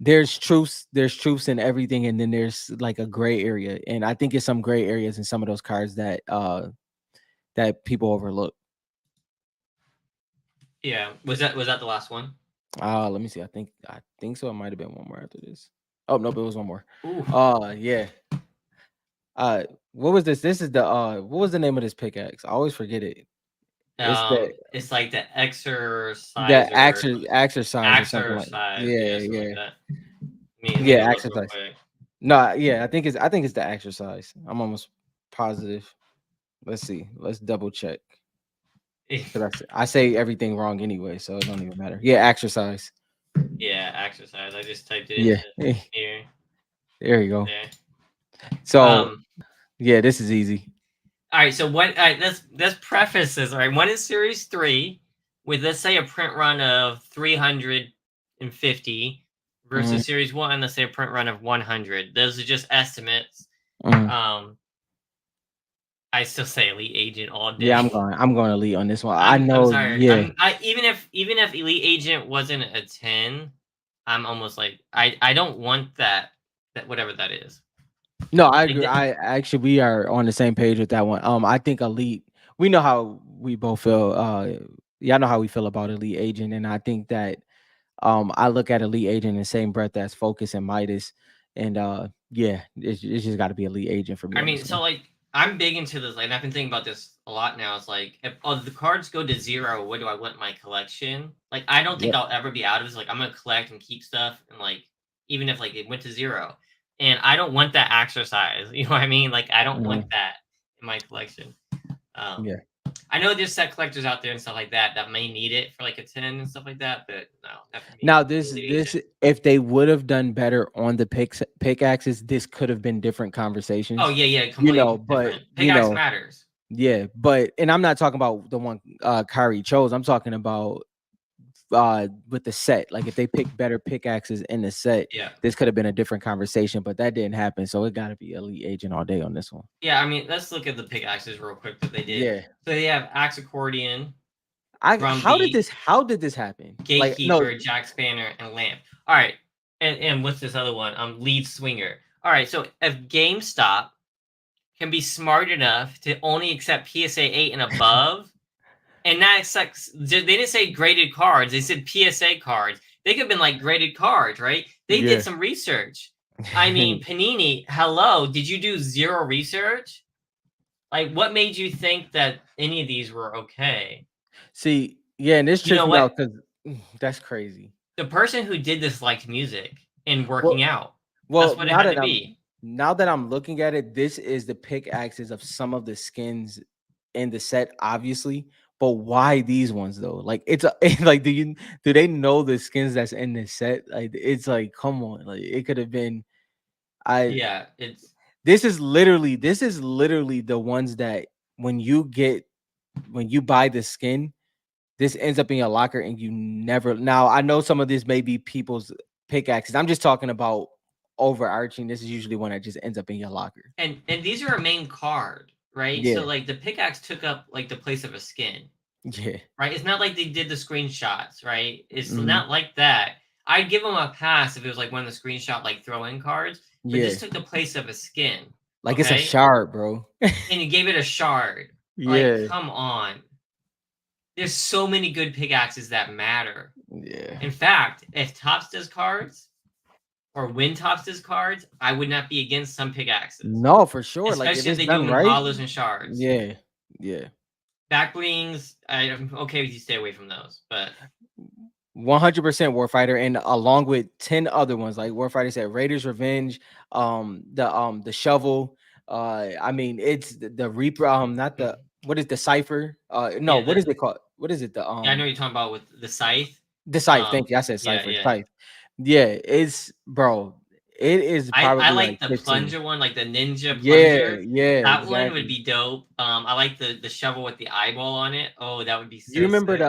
there's truths in everything, and then there's like a gray area, and I think it's some gray areas in some of those cards that people overlook. Yeah, was that the last one? Let me see. I think so. It might have been one more after this. Oh nope, it was one more. Ooh, Yeah. Uh, what was this? This is the what was the name of this pickaxe? I always forget it. It's it's like the the exerciser, exercise or something like. exercise, yeah, Yeah, something like yeah, that. Let me yeah. go look real Exercise. quick. No, yeah. I think it's the exercise. I'm almost positive. Let's see. Let's double check. Because I say everything wrong anyway, so it don't even matter. Yeah, exercise. Yeah, exercise. I just typed it Yeah, into here. there you go. There. So Um, yeah, this is easy. All right, so what? All right, let's preface this. All right, one is Series 3 with, let's say, a print run of 350 Mhm, versus Series 1, let's say a print run of 100. Those are just estimates. mhm. Um, I still say Elite Agent all Yeah, day. I'm going to lead on this one. I I'm know. sorry. Yeah, Even if Elite Agent wasn't a 10, I'm almost like I don't want that whatever that is. no, I Like agree. I actually we are on the same page with that one. I think Elite. We know how we both feel. Y'all know how we feel about Elite Agent, and I think that I look at Elite Agent in the same breath as Focus and Midas, and yeah, it's just got to be Elite Agent for me I on mean, this so one. like I'm big into this. Like I've been thinking about this a lot now. It's like if the cards go to zero, what do I want in my collection? Like I don't think Yep. I'll ever be out of this. Like I'm gonna collect and keep stuff, and like even if like it went to zero, and I don't want that exercise. You know what I mean? Like I don't want Mhm. that in my collection. Um, Yeah. I know there's set collectors out there and stuff like that that may need it for like a 10 and stuff like that, but no, not for me. Now Elite this Agent. if they would have done better on the pickaxes, this could have been different Oh conversations. yeah, yeah, You know, completely but different. Pickaxe matters. yeah, but and I'm not talking about the one Kyrie chose. I'm talking about with the set. Like if they picked better pickaxes in the set, Yeah. this could have been a different conversation, but that didn't happen. So it gotta be Elite Agent all day on this one. Yeah, I mean, let's look at the pickaxes real quick that they did. Yeah. So they have axe accordion, I drum beat, how did this happen? Like no, gatekeeper, jack spanner, and lamp. All right, and what's this other one? Lead swinger. All right, so if GameStop can be smart enough to only accept PSA 8 and above, and not accept, they didn't say graded cards, they said PSA cards. They could have been like graded cards, right? They did yeah. some research. I mean, Panini, hello, did you do zero research? Like, what made you think that any of these were okay? See, yeah, and this You trips know me what? out because that's crazy. The person who did this liked music and Well, working out. That's well, what it had to be. now that I'm looking at it, this is the pickaxes of some of the skins in the set, obviously. But why these ones though? Like it's a, like do they know the skins that's in this set? Like it's like come on, like it could have been. I Yeah, it's this is literally the ones that when you get when you buy the skin, this ends up in your locker and you never. Now I know some of this may be people's pickaxes. I'm just talking about overarching. This is usually one that just ends up in your locker. and these are a main card, right? So Yeah, like the pickaxe took up like the place of a skin, yeah, right? It's not like they did the screenshots, right? It's mhm, not like that. I'd give them a pass if it was like one of the screenshot like throw-in cards, but yeah. this took the place of a skin, Like it's a okay? shard, bro. And you gave it a shard. Like, Yeah, come on. There's so many good pickaxes that matter. yeah. In fact, if Tops does cards, or Windtops discards, I would not be against some pickaxes, No, for sure. Like if especially if it's they do done them in right, hollows and shards. yeah, yeah. Back blings, I'm okay with you stay away from those, but 100% Warfighter, and along with 10 other ones, like Warfighter said, Raiders Revenge, the shovel. I mean, it's the Reaper, not the what is the cipher? No, yeah, what is it called? What is it? yeah, I know what you're talking about with the scythe. The scythe. Thank you. I said Yeah, cipher. yeah. Scythe. Yeah, it's bro. It is I probably like like the 15. plunger one, like the ninja Yeah, plunger. yeah, That one would exactly. be dope. I like the shovel with the eyeball on it. Oh, that would be You so sick.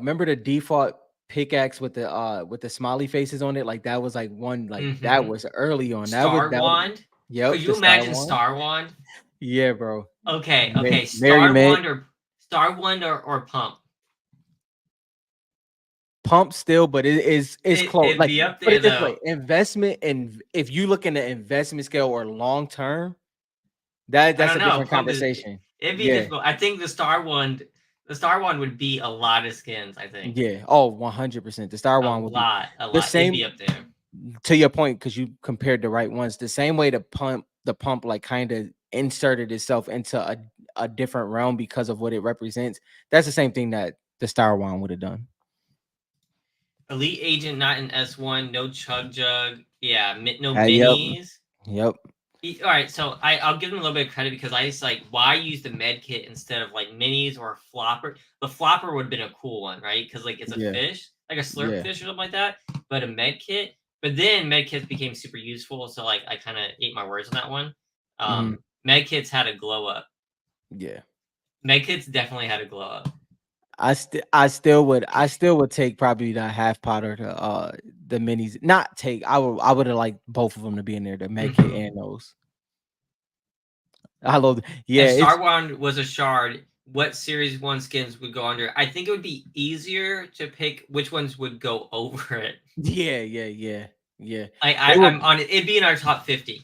remember the default pickaxe with the smiley faces on it? Like that was like one like that Hmm. was early on. Star That was wand. Could yep, you the star imagine one. Star wand? Yeah, bro. Okay, okay. Mary Mint Star wand or pump. pump still, but it's close. It'd Like be up put there it this way, though. investment and if you look in the investment scale or long term, I that's don't a know. different Pump is conversation. it'd be Yeah. difficult. I think the Star Wand would be a lot of skins. I think Yeah. Oh, 100%. The Star Wand would be a the lot. It'd same be up there. to your point because you compared the right ones. The same way the pump like kind of inserted itself into a different realm because of what it represents. That's the same thing that the Star Wand would have done. Elite Agent not in S1. No Chug Jug. Yeah, no Yep. minis. Yep. All right, so I'll give them a little bit of credit because I just like why use the med kit instead of like minis or a flopper. The flopper would have been a cool one, right? Because like it's a Yeah. fish, like a slurp Yeah. fish or something like that. But a med kit, but then med kits became super useful, so like I kind of ate my words on that one. Hmm. Med kits had a glow up. Yeah. Med kits definitely had a glow up. I still would take probably the half pot or the minis. Not take. I would have liked both of them to be in there, the med kit Hmm. and those. I love yeah, If it's Star Wand was a shard, what Series 1 skins would go under? I think it would be easier to pick which ones would go over it. yeah. They I'm would on it. It'd be in our top 50.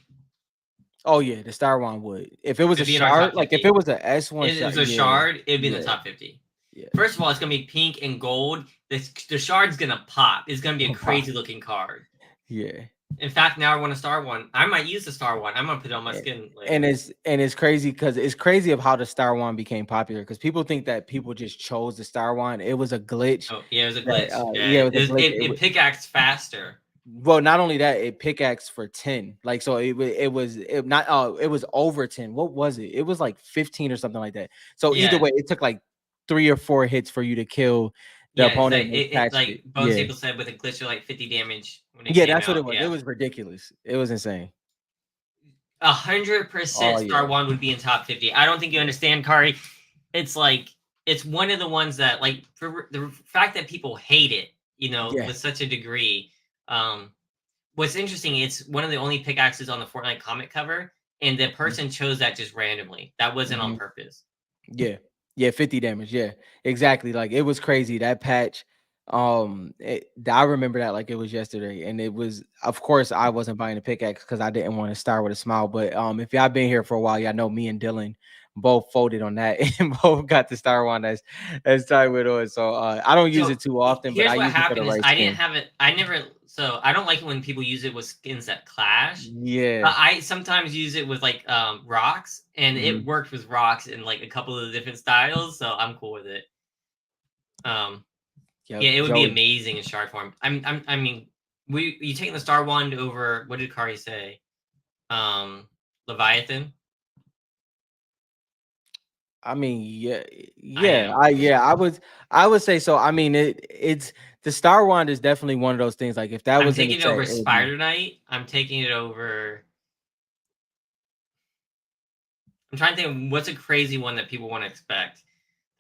oh yeah, the Star One would. If it was a It'd be in our shard, top like if 50. it was a S1 If it shard, was a shard, it'd be in the yeah, top 50. yeah. First of all, it's gonna be pink and gold. The shard's gonna pop. It's gonna be a Pop. crazy looking card. Yeah. In fact, now I want a Star One. I might use the Star One. I'm gonna put it on my And skin and later. it's crazy because it's crazy of how the Star One became popular because people think that people just chose the Star One. It was a glitch Oh yeah, it was a that glitch. Yeah, yeah, it was a glitch. it pickaxed faster. Well, not only that, it pickaxe for 10. Like so it not it was over 10. What was it? It was like 15 or something like that. So either Yeah, way, it took like 3 or 4 hits for you to kill the yeah. It's opponent like and they patched like it. Bone Yeah. Staple said with a glitch of like 50 damage when it Yeah, came that's what out. it was. It Yeah, was ridiculous. It was insane. 100% Oh Star yeah. One would be in top 50. I don't think you understand, Kari. It's like it's one of the ones that like for the fact that people hate it, Yeah. with such a degree. Um, what's interesting, it's one of the only pickaxes on the Fortnite comic cover, and the Mhm. person chose that just randomly. That wasn't on Mhm. purpose. Yeah. Yeah, 50 damage. Yeah. Exactly. Like it was crazy. That patch. I remember that like it was yesterday. And it was of course I wasn't buying a pickaxe because I didn't want to start with a smile. But if y'all been here for a while, y'all know me and Dylan both folded on that and both got the star one as time went on. So I don't use So it too often, but I here's what use it for the happened: is right I didn't skin. have it. I never. So I don't like it when people use it with skins that clash. Yeah. I sometimes use it with like rocks, and it Mhm. worked with rocks in like a couple of the different styles, so I'm cool with it. Um, yeah, Yep. it would be Joey. amazing in shard form. I mean, you taking the Star Wand over? What did Kari say? Leviathan. I mean, I am for yeah, sure. I would say so. I mean, it's the Star Wand is definitely one of those things. Like if that I'm was in the taking it set, over it would be Spider Knight. I'm taking it over. I'm trying to think of what's a crazy one that people want to expect.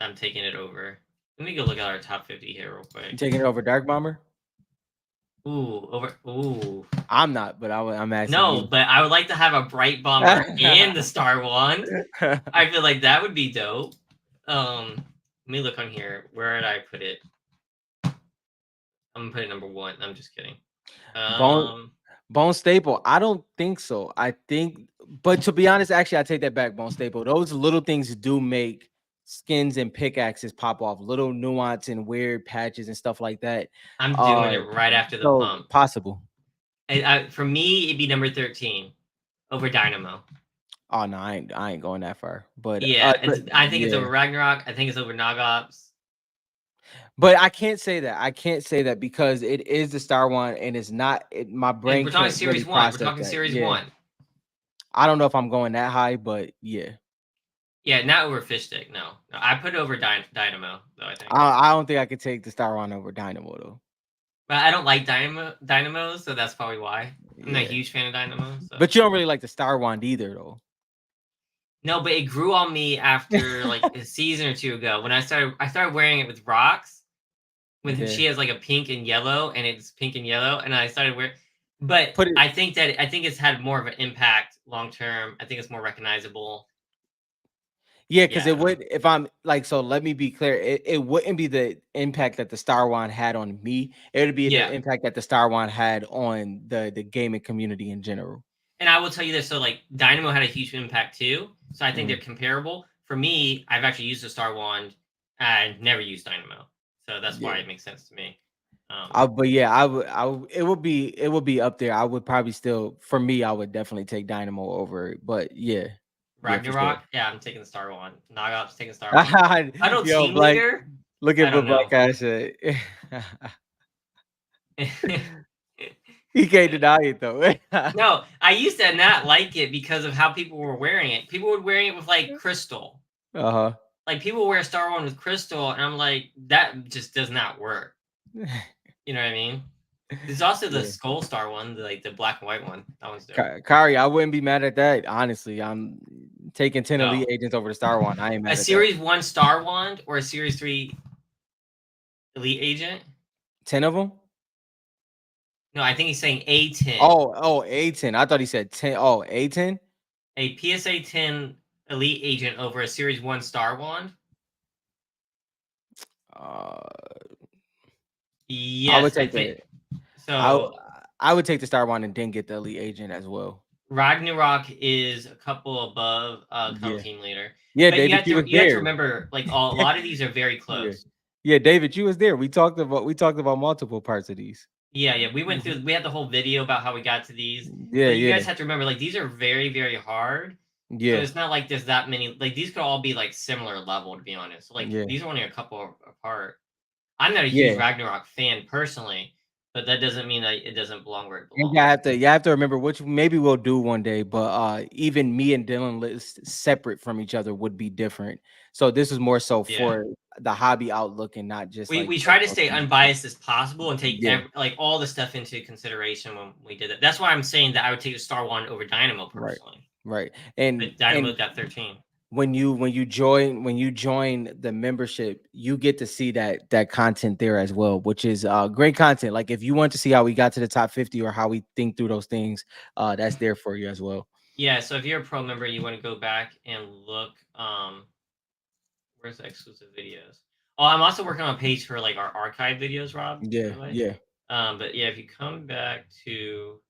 I'm taking it over. Let me go look at our top 50 here real you quick. taking it over Dark Bomber. Ooh, over. Ooh. I'm not, but I'm asking No, you. but I would like to have a Bright Bomber and the Star Wand. I feel like that would be dope. Let me look on here. Where did I put it? I'm gonna put it number one. I'm just kidding. Bone Um, Bone Staple. I don't think so. I think, but to be honest, actually, I take that back. Bone Staple. Those little things do make skins and pickaxes pop off. Little nuance and weird patches and stuff like that. I'm doing Uh, it right after the so pump. possible. For me, it'd be number 13 over Dynamo. Oh no, I ain't going that far. Yeah, I think it's Yeah. over Ragnarok. I think it's over Nagops. But I can't say that. I can't say that because it is the Star one and it's not my And brain we're talking can't really Series 1. We're process talking that. Series Yeah. 1. I don't know if I'm going that high, but yeah. Yeah, not over Fish Stick. No, I put it over Dynamo though. I think, I don't think I could take the Star one over Dynamo though. but I don't like Dynamos, so that's probably why. I'm not a Yeah. huge fan of Dynamo. So But you don't really like the Star Wand either though. no, but it grew on me after like a season or two ago when I started wearing it with Rocks when Yeah. she has like a pink and yellow, and it's pink and yellow, and I started wearing. But Put it I think it's had more of an impact long term. I think it's more recognizable. Yeah, Yeah, because I it don't know. would if I'm like so let me be clear. It wouldn't be the impact that the Star Wand had on me. It would be the Yeah, impact that the Star Wand had on the gaming community in general. and I will tell you this. So like Dynamo had a huge impact too. So I think they're Mhm. comparable. For me, I've actually used the Star Wand and never used Dynamo. So that's why Yeah. it makes sense to me. But yeah, it would be up there. I would probably still for me, I would definitely take Dynamo over it. But yeah. Yeah, for sure. Ragnarok, yeah, I'm taking the Star Wand. Nagop's taking Star Wand. Huddle Yo, Team Black, Leader, look I at don't what Black know. guy said. He can't deny it though. No, I used to not like it because of how people were wearing it. People were wearing it with like crystal. Uh-huh. Like people wear Star Wand with crystal, and I'm like, that just does not work. You know what I mean? There's also the Yeah. Skull Star one, like the black and white one. That one's dope. Kari, I wouldn't be mad at that. Honestly, I'm taking 10 No, elite agents over the Star one. I ain't a mad at that. Series 1 Star Wand or a Series 3 Elite Agent. 10 of them? No, I think he's saying A10, Oh, A10. I thought he said 10. Oh, A10? a PSA 10 Elite Agent over a Series 1 Star Wand. Uh, I would Yes, I take think the I so. I would take the Star one and then get the elite agent as well. Ragnarok is a couple above Tunnel Yeah. Team Leader, Yeah, but you David, have you to was you have to there. remember, like a lot of these are very Yeah. close. Yeah, David, you was there. We talked about multiple parts of these. Yeah, yeah, we went Mhm. through. We had the whole video about how we got to these, Yeah, but you yeah. guys have to remember, like these are very, very hard. So Yeah. it's not like there's that many. Like these could all be like similar level, to be honest. So, like Yeah. these are only a couple apart. I'm not a huge Yeah. Ragnarok fan personally, but that doesn't mean that it doesn't belong where it And belongs. you have to remember which maybe we'll do one day, but even me and Dylan list separate from each other would be different. So this is more so Yeah. for the hobby outlook and not just We like we try to personal stay things. unbiased as possible and take Yeah, like all the stuff into consideration when we did it. That's why I'm saying that I would take the Star One over Dynamo right. personally, Right. And but Dynamo and got 13. when you join the membership, you get to see that content there as well, which is great content. Like if you want to see how we got to the top 50 or how we think through those things, that's there for you as well. Yeah, so if you're a pro member, you want to go back and look. Where's the exclusive videos? Oh, I'm also working on a page for like our archive videos, Rob. By Yeah, the way, yeah, but yeah, if you come back to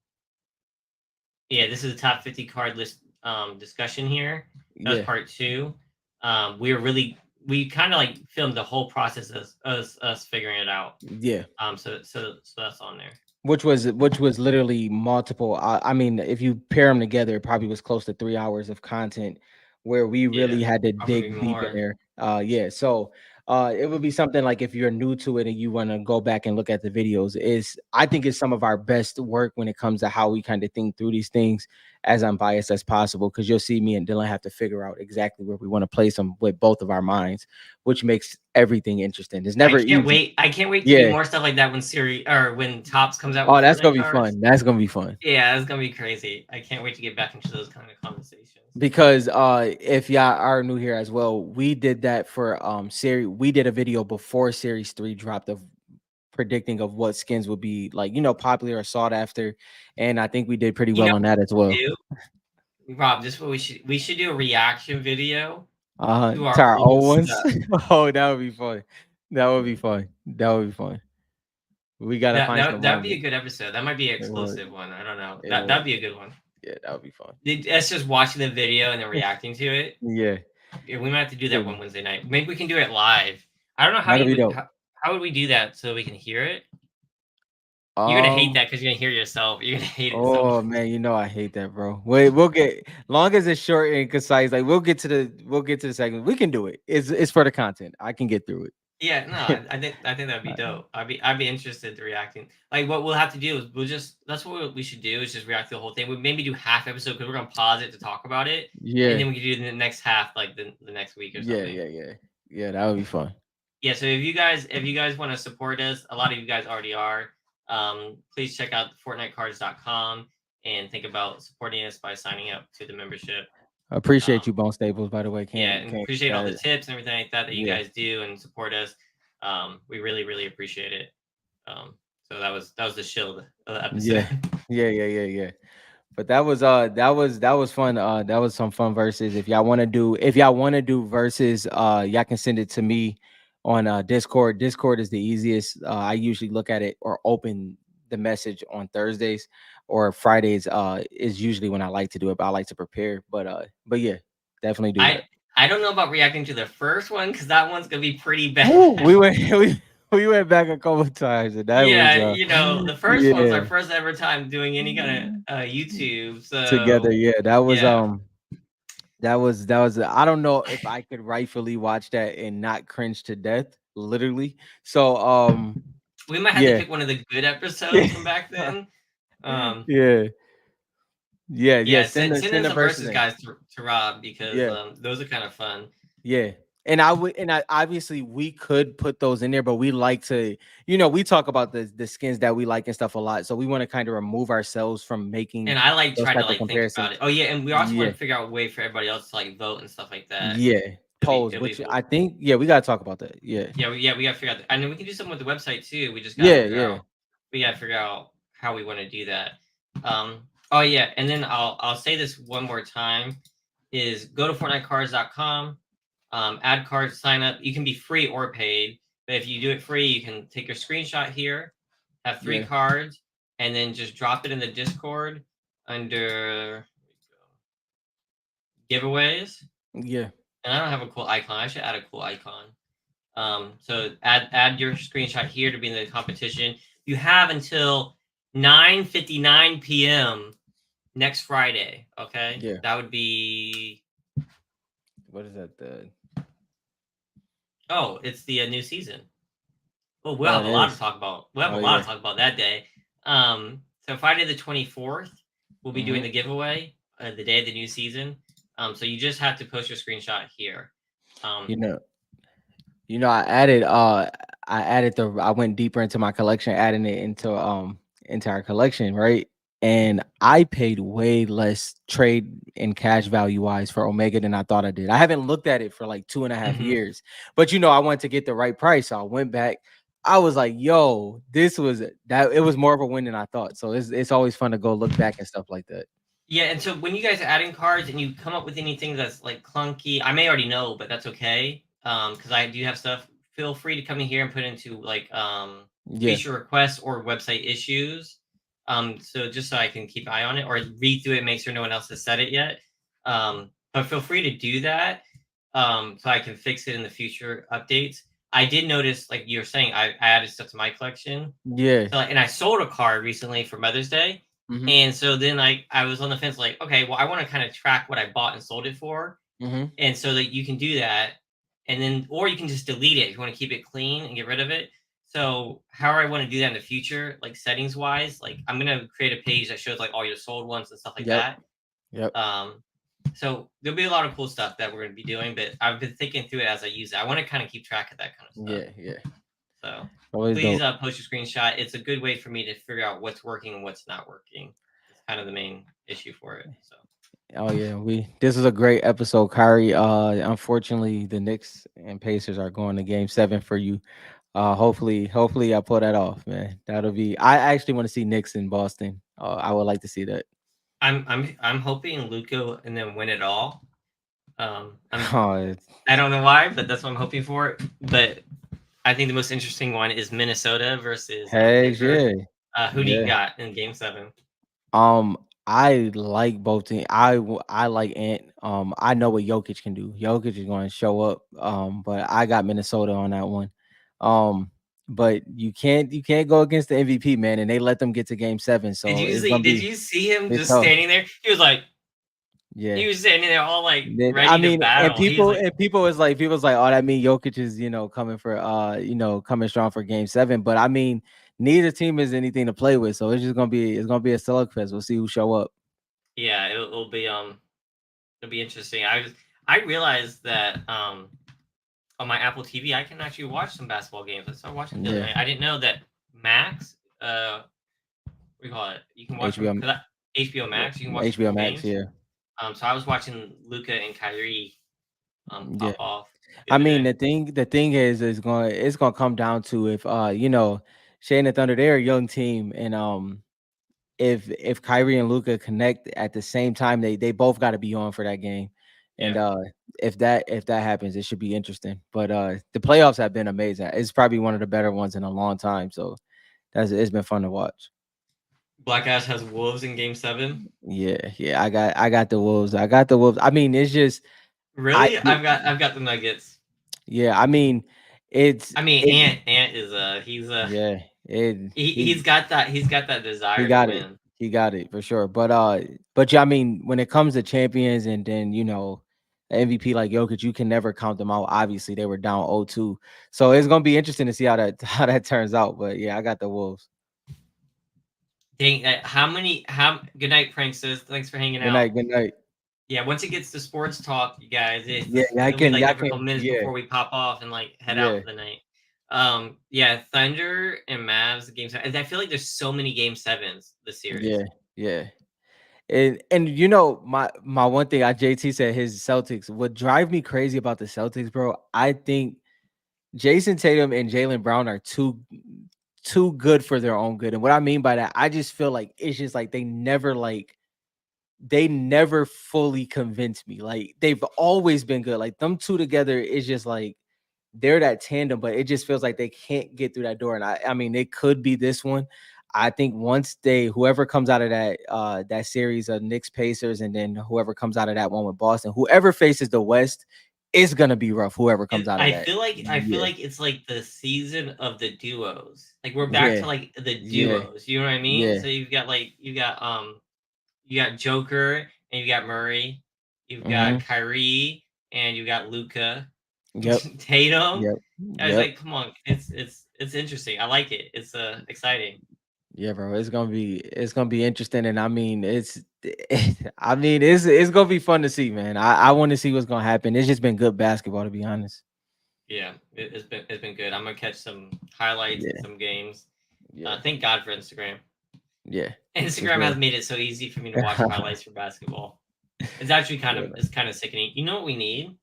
yeah, this is the top 50 card list discussion here. That was yeah, part two. We kind of like filmed the whole process of us figuring it out. yeah. So that's on there. Which was literally multiple. I mean, if you pair them together, it probably was close to 3 hours of content where we Yeah, really had to probably dig deep in more. there. Yeah. So it would be something like if you're new to it and you want to go back and look at the videos, is I think it's some of our best work when it comes to how we kind of think through these things as unbiased as possible. Because you'll see me and Dylan have to figure out exactly where we want to place them with both of our minds, which makes everything interesting. It's I never can't easy. wait. I can't wait to do Yeah. more stuff like that when Siri or when Tops comes out Oh, with that's Fortnite gonna be cards. fun. That's gonna be fun. Yeah, it's gonna be crazy. I can't wait to get back into those kind of conversations. Because if y'all are new here as well, we did that for series. We did a video before series 3 dropped of predicting of what skins would be like, popular or sought after. And I think we did pretty You know well on that as what well. we'll do, Rob? This is what we should do a reaction video to To our our old old ones. stuff. Oh, that would be fun. That would be fun. That would be fun. We gotta That find that some that'd be a moments. good episode. That might be an It would. exclusive one. I don't know. It That'd would. be a good one. Yeah, that would be fun. That's just watching the video and then reacting to it. Yeah. Yeah, we might have to do that Cool. one Wednesday night. Maybe we can do it live. I don't know how That'll you be would dope. how would we do that so we can hear it? You're gonna hate Um, that because you're gonna hear yourself. You're gonna hate it so oh much. man, you know I hate that, bro. Wait, we'll get long as it's short and concise. Like we'll get to the segment. We can do it. It's for the content. I can get through Yeah, no, it. I think that'd be Uh, dope. I'd be interested to reacting. Like what we'll have to do is we'll just that's what we should do is just react to the whole thing. We maybe do half episode because we're gonna pause it to talk about it, and yeah, then we can do the next half like the next week or yeah, something. yeah, yeah, yeah. That would be fun. Yeah, so if you guys want to support us, a lot of you guys already are. Please check out fortnitecards.com and think about supporting us by signing up to the membership. I appreciate Um, you, Bone Staples. By the way, yeah, can't and can't appreciate all the that. tips and everything like that that you Yeah, guys do and support us. We really, really appreciate it. So that was the shield of the episode. yeah, yeah, yeah, yeah, yeah. But that was fun. That was some fun verses. If y'all want to do verses, y'all can send it to me on Discord. Discord is the easiest. I usually look at it or open the message on Thursdays or Fridays. Is usually when I like to do it, but I like to prepare. But yeah, definitely do I that. I don't know about reacting to the first one because that one's gonna be pretty bad. Ooh, we went we went back a couple times, and that was Yeah, the first one's yeah, our first ever time doing any kind of YouTube. together. So Yeah, that was yeah, I don't know if I could rightfully watch that and not cringe to death, literally. So we might have to yeah. pick one of the good episodes from back then. Um, Yeah. Yeah, yeah. yeah, Send send the send send in the some verses verses, in. guys, to Rob because Yeah, those are kind of fun. yeah. And I obviously we could put those in there, but we like to, we talk about the skins that we like and stuff a lot. So we want to kind of remove ourselves from making And I like those try to type of like think about comparisons. it. Oh yeah, and we also want Yeah. to figure out a way for everybody else to like vote and stuff like that. Yeah. Pose, It'll be which cool. I think, yeah, we gotta talk about that. Yeah. We gotta figure out. And then we can do something with the website too. We just gotta Yeah, figure yeah. out. We gotta figure out how we want to do that. Oh yeah, and then I'll say this one more time: is go to FortniteCards.com, add cards, sign up. You can be free or paid, but if you do it free, you can take your screenshot here, have three Yeah. cards, and then just drop it in the Discord under giveaways. Yeah. And I don't have a cool icon. I should add a cool icon. So add your screenshot here to be in the competition. You have until 9:59 p.m. next Friday. Okay, Yeah. that would be What is that? it's the new season. Well, we'll Oh, have it a lot to is. talk about. We'll have Oh a lot yeah. to talk about that day. So Friday the 24th, we'll be doing Hmm. the giveaway. The day of the new season. So you just have to post your screenshot here. Um, You know, I went deeper into my collection, adding it into our collection, right? And I paid way less trade and cash value wise for Omega than I thought I did. I haven't looked at it for like 2.5 years, but I wanted to get the right price. So I went back. I was like, yo, it was more of a win than I thought. So it's always fun to go look back and stuff like that. Yeah, and so when you guys are adding cards and you come up with anything that's like clunky, I may already know, but that's okay. Because I do have stuff. Feel free to come in here and put into like Yeah. feature requests or website issues. So just so I can keep an eye on it or read through it, make sure no one else has said it yet. But feel free to do that. So I can fix it in the future updates. I did notice, like you were saying, I added stuff to my collection. Yeah. So, and I sold a card recently for Mother's Day. Hmm. And so then I was on the fence, like, okay, well, I want to kind of track what I bought and sold it for. Hmm. And so that you can do that. And then, or you can just delete it if you want to keep it clean and get rid of it. So, however, I want to do that in the future, like settings wise, like I'm going to create a page that shows like all your sold ones and stuff like Yep. that. Yep. So there'll be a lot of cool stuff that we're going to be doing, but I've been thinking through it as I use it. I want to kind of keep track of that kind of stuff. Yeah. Yeah. So Always please dope. post your screenshot. It's a good way for me to figure out what's working and what's not working. It's kind of the main issue for it. So Oh yeah, this is a great episode, Kyrie. Unfortunately, the Knicks and Pacers are going to Game 7 for you. Hopefully, I pull that off, man. That'll be. I actually want to see Knicks in Boston. I would like to see that. I'm hoping Luca and then win it all. I'm Oh, I don't know why, but that's what I'm hoping for. But I think the most interesting one is Minnesota versus heck Denver. yeah, Who do you yeah. got in Game 7? I like both teams. I like Ant. I know what Jokic can do. Jokic is going to show up. But I got Minnesota on that one. Um, but you can't go against the MVP, man, and they let them get to game 7, Did so you it's see? gonna Did be you see him it's just tough. standing there? He was like, Yeah. he was standing there all like Then I ready to mean, and battle. He was people like, and people was like people was like, "Oh, that mean Jokic is, coming for coming strong for game 7." But I mean, neither team is anything to play with, so it's gonna be a slugfest. We'll see who show up. yeah, it'll be interesting. I realized that on my Apple TV I can actually watch some basketball games. I started watching them the other Yeah. night. I didn't know that Max, what do you call it? You can watch them HBO because HBO yeah, Max. You can watch a HBO couple Max, games. yeah. So I was watching Luca and Kyrie Yeah. pop off the I other mean, day. the thing is it's gonna come down to if Shane and Thunder, they're a young team, and if Kyrie and Luca connect at the same time, they both got to be on for that game. And Yeah. if that happens, it should be interesting. But the playoffs have been amazing. It's probably one of the better ones in a long time. So it's been fun to watch. Black Ash has Wolves in Game 7. Yeah, yeah. I got the Wolves. I got the Wolves. I mean, it's just I Really? I've got the Nuggets. yeah. I mean, it's I mean, it. Ant is he's Yeah, it he's got that he desire to got it. win. He got it for sure. But yeah, I mean, when it comes to champions and then MVP like Jokic, you can never count them out. Obviously, they were down 0-2. So it's gonna be interesting to see how that how that turns out. But yeah, I got the Wolves. Dang, how many? How? Good night, Princess. Thanks for hanging Good night. out. Good night. Yeah, once it gets to sports talk, you guys, Yeah, yeah, I it'll be can. like Yeah, I every couple can. minutes Yeah, before we pop off and like head out yeah, for the night. Yeah, Thunder and Mavs game 7. I feel like there's so many game 7s this yeah, series. yeah. And my one thing, I JT said his Celtics. What drive me crazy about the Celtics, bro? I think Jason Tatum and Jalen Brown are too good for their own good. And what I mean by that, I just feel like it's just like they never fully convinced me. Like they've always been good. Like them two together is just like they're that tandem, but it just feels like they can't get through that door. And I mean, it could be this one. I think once whoever comes out of that series of Knicks Pacers, and then whoever comes out of that one with Boston, whoever faces the West, it's gonna be rough. Whoever comes out of that, I feel yeah, like it's like the season of the duos. Like we're back yeah, to like the yeah, duos. You know what I mean? yeah. So you got Joker and you got Murray, you've got Hmm. Kyrie and you got Luca, Yep, Tatum. yep, I was yep. like, come on, it's interesting. I like it. It's exciting. Yeah, bro. It's gonna be interesting, and I mean, I mean, it's gonna be fun to see, man. I want to see what's gonna happen. It's just been good basketball, to be honest. Yeah, it's been good. I'm gonna catch some highlights and Yeah, some games. yeah, Thank God for Instagram. yeah, for Instagram has sure. made it so easy for me to watch highlights for basketball. It's actually Yeah, man. it's kind of sickening. You know what we need?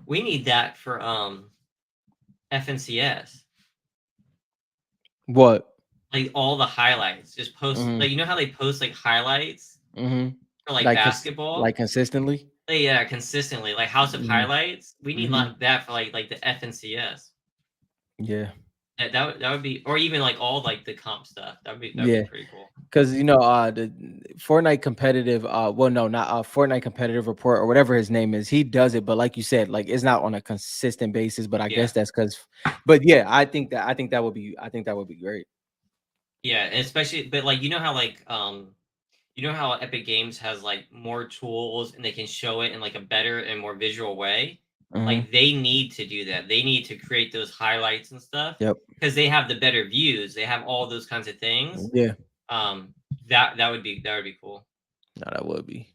We need that for FNCS. What? Like all the highlights. Just post Hmm. like you know how they post like highlights Hmm. for like Like, basketball? like consistently. Like, yeah, consistently. Like House of Hmm. Highlights. We need Hmm. like that for like the FNCS. Yeah, That would be, or even like all like the comp stuff. That would be yeah. pretty cool. Because the Fortnite competitive, well, no, not Fortnite competitive report or whatever his name is. He does it, but like you said, like it's not on a consistent basis. But I Yeah. guess that's because. But yeah, I think that would be great. Yeah, and especially but like you know how Epic Games has like more tools and they can show it in like a better and more visual way? Hmm. Like they need to do that. They need to create those highlights and stuff Yep. because they have the better views. They have all those kinds of things. Yeah. Um that would be cool. No, that would be.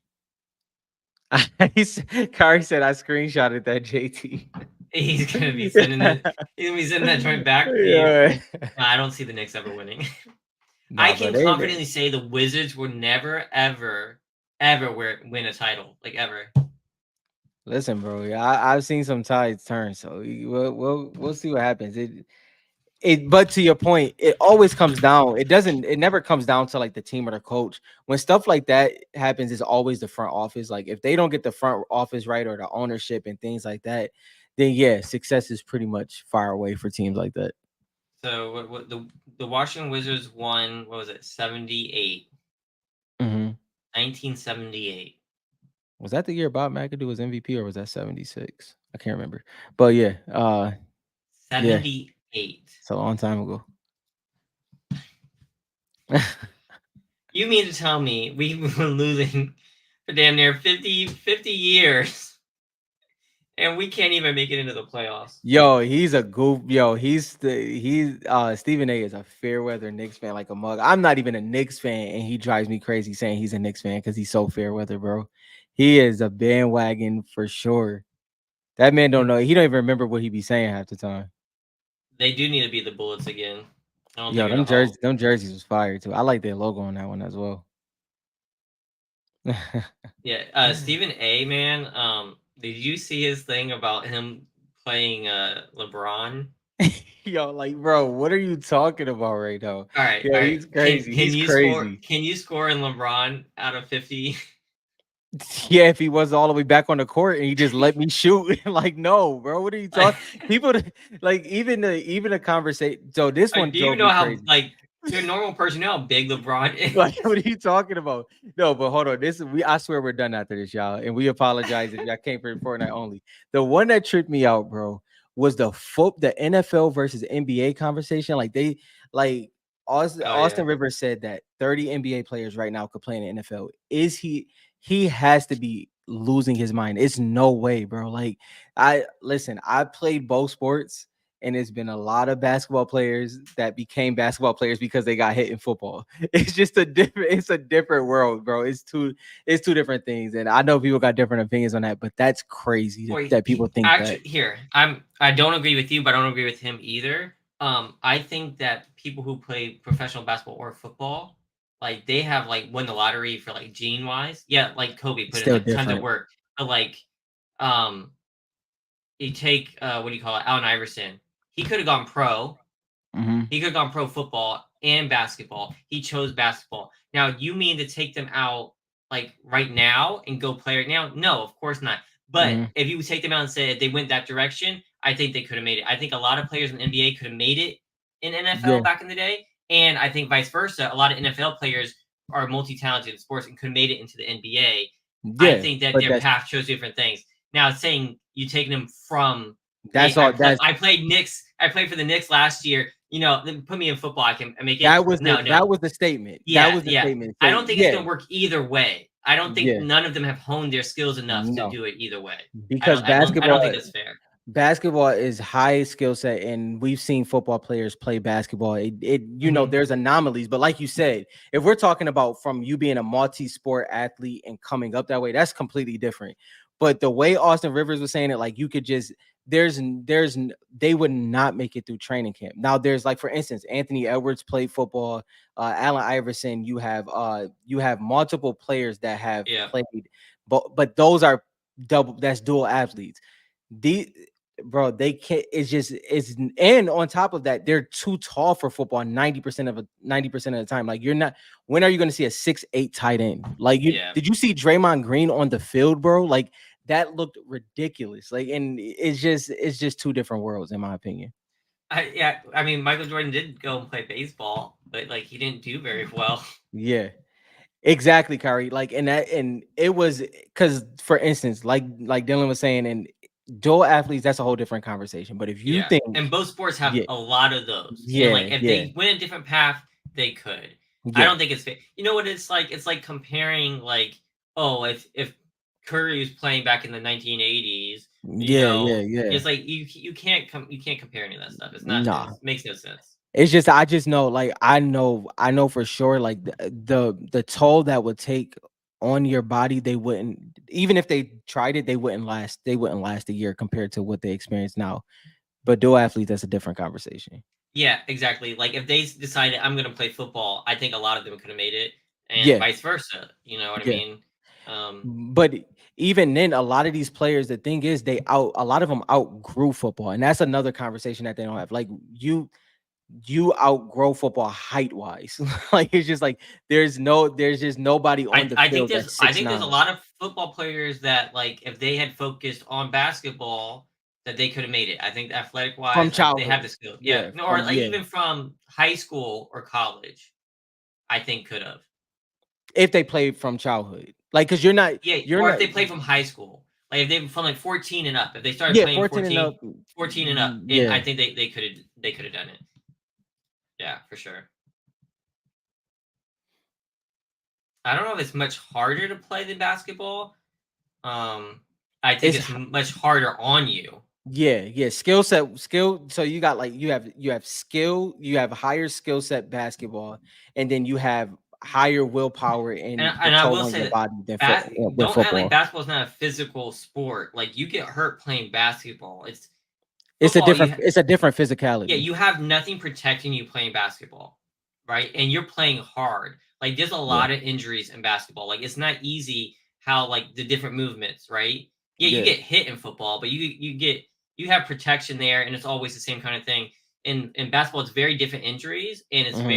Kari said I screenshotted that JT. He's gonna be sending it. He's gonna be sending that joint back to you. Yeah. No, I don't see the Knicks ever winning. I No, but can confidently say the Wizards will never, ever win a title, like ever. listen, bro. Yeah, I've seen some tides turn, so we'll see what happens. But to your point, it always comes down. It never comes down to like the team or the coach. When stuff like that happens, it's always the front office. Like if they don't get the front office right or the ownership and things like that, then yeah, success is pretty much far away for teams like that. So what the Washington Wizards won? What was it? 78, Hmm. 1978. Was that the year Bob McAdoo was MVP, or was that 76? I can't remember. But yeah, yeah, 70. 2008. It's a long time ago. You mean to tell me we've been losing for damn near 50 years and we can't even make it into the playoffs? Yo, he's a goof. Yo, he's Stephen A is a fair weather Knicks fan like a mug. I'm not even a Knicks fan, and he drives me crazy saying he's a Knicks fan because he's so fair weather, bro. He is a bandwagon for sure. That man don't know. He don't even remember what he be saying half the time. They do need to be the Bullets again. I don't think Yo, it'll help. them jerseys was fire too. I like their logo on that one as well. Yeah, Stephen A. Man, did you see his thing about him playing LeBron? Yo, like, bro, what are you talking about right now? All right, Yo, all right. he's crazy. Can He's you score? crazy. Can you score in LeBron out of 50? Yeah, if he was all the way back on the court and he just let me shoot, like, no, bro, what are you Like, talking? People, like, even the conversation. So this one do you drove know me how crazy. like to a normal person, you know how big LeBron Like, is? what are you talking about? No, but hold on. I swear we're done after this, y'all. And we apologize if y'all came for Fortnite only. The one that tripped me out, bro, was the NFL versus NBA conversation. Like Oh yeah. Austin Rivers said that 30 NBA players right now could play in the NFL. He has to be losing his mind. It's no way, bro. Like, I played both sports, and it's been a lot of basketball players that became basketball players because they got hit in football. It's a different world, bro. It's two different things. And I know people got different opinions on that, but that's crazy Boy, that people think that. actually, here I don't agree with you, but I don't agree with him either. I think that people who play professional basketball or football, like they have like won the lottery for like gene wise. Yeah, like Kobe It's put in still like tons of different. work, but like um, you take what do you call it, Allen Iverson. He could have gone pro. Hmm. He could have gone pro football and basketball. He chose basketball. Now, you mean to take them out like right now and go play right now? No, of course not. But Hmm. if you would take them out and say if they went that direction, I think they could have made it. I think a lot of players in the NBA could have made it in NFL Yeah, back in the day. And I think vice versa. A lot of NFL players are multi talented in sports and could have made it into the NBA. I yeah, think that but their path chose different things. Now, saying you taking them from that's hey, all. That's I played Knicks. I played for the Knicks last year. You know, then put me in football. I can make it. that was the No, no. that was the statement. That Yeah, was the yeah. statement. I So don't think it's yeah, gonna work either way. I don't think yeah, none of them have honed their skills enough to no, do it either way. because I don't think that's fair. basketball is high skill set, and we've seen football players play basketball. Hmm. There's anomalies, but like you said, if we're talking about from you being a multi-sport athlete and coming up that way, that's completely different. But the way Austin Rivers was saying it, like you could just they would not make it through training camp. Now there's, like, for instance, Anthony Edwards played football, Allen Iverson. You have multiple players that have Yeah. played, but those are that's dual athletes. The Bro, they can't. It's and on top of that, they're too tall for football 90% of the time. Like, you're not. When are you going to see a 6'8" tight end? Like, you Yeah. did you see Draymond Green on the field, bro? Like, that looked ridiculous. Like, and it's just two different worlds, in my opinion. Yeah. I mean, Michael Jordan did go and play baseball, but like he didn't do very well. Yeah, exactly, Kyrie. Like, and it was because, for instance, like Dylan was saying, and dual athletes, that's a whole different conversation. But if you Yeah. think, And both sports have yeah, a lot of those. And like yeah, if yeah, they went a different path, they could. I yeah. don't think it's fair. You know what it's like? It's like comparing like, oh, if Curry was playing back in the 1980s, you Yeah, yeah, know, yeah. it's like you can't compare any of that stuff. It's not Nah. it makes no sense. It's just I just know, like, I know for sure, like, the toll that would take on your body, they wouldn't, even if they tried it, they wouldn't last a year compared to what they experience now. But dual athletes, that's a different conversation. Yeah, exactly. Like if they decided I'm gonna play football, I think a lot of them could have made it, and Yeah, vice versa. You know what I yeah. mean? Um, But even then, a lot of these players, the thing is, a lot of them outgrew football, and that's another conversation that they don't have. Like, you outgrow football height wise. Like, it's just like there's just nobody on the field that's I six think there's a nine lot of football players that like if they had focused on basketball that they could have made it. I think athletic from wise, they have childhood. the skill. Yeah, Yeah, no, or from like yeah. even from high school or college, I think could have. If they played from childhood, like, because Yeah, you're or if not they played from high school, like if they from like 14 and up, if they started yeah, playing 14 and up. 14 and up, and I Yeah, think they could have they could have done it. Yeah, for sure. I don't know if it's much harder to play than basketball. Um, I think It's it's much harder on you. yeah, skill. So you got like you have skill, you have higher skill set basketball, and then you have higher willpower and And I will control on say your that body than foot with don't act like football. basketball is not a physical sport. Like you get hurt playing basketball. It's It's a football. different it's a different Yeah, physicality. you have nothing protecting you playing basketball, right? And you're playing hard. Like there's a Yeah, lot of injuries in basketball. Like it's not easy how like the different movements, right? Yeah, you yeah. get hit in football, but you have protection there, and it's always the same kind of thing. In basketball, it's very different injuries, and Hmm.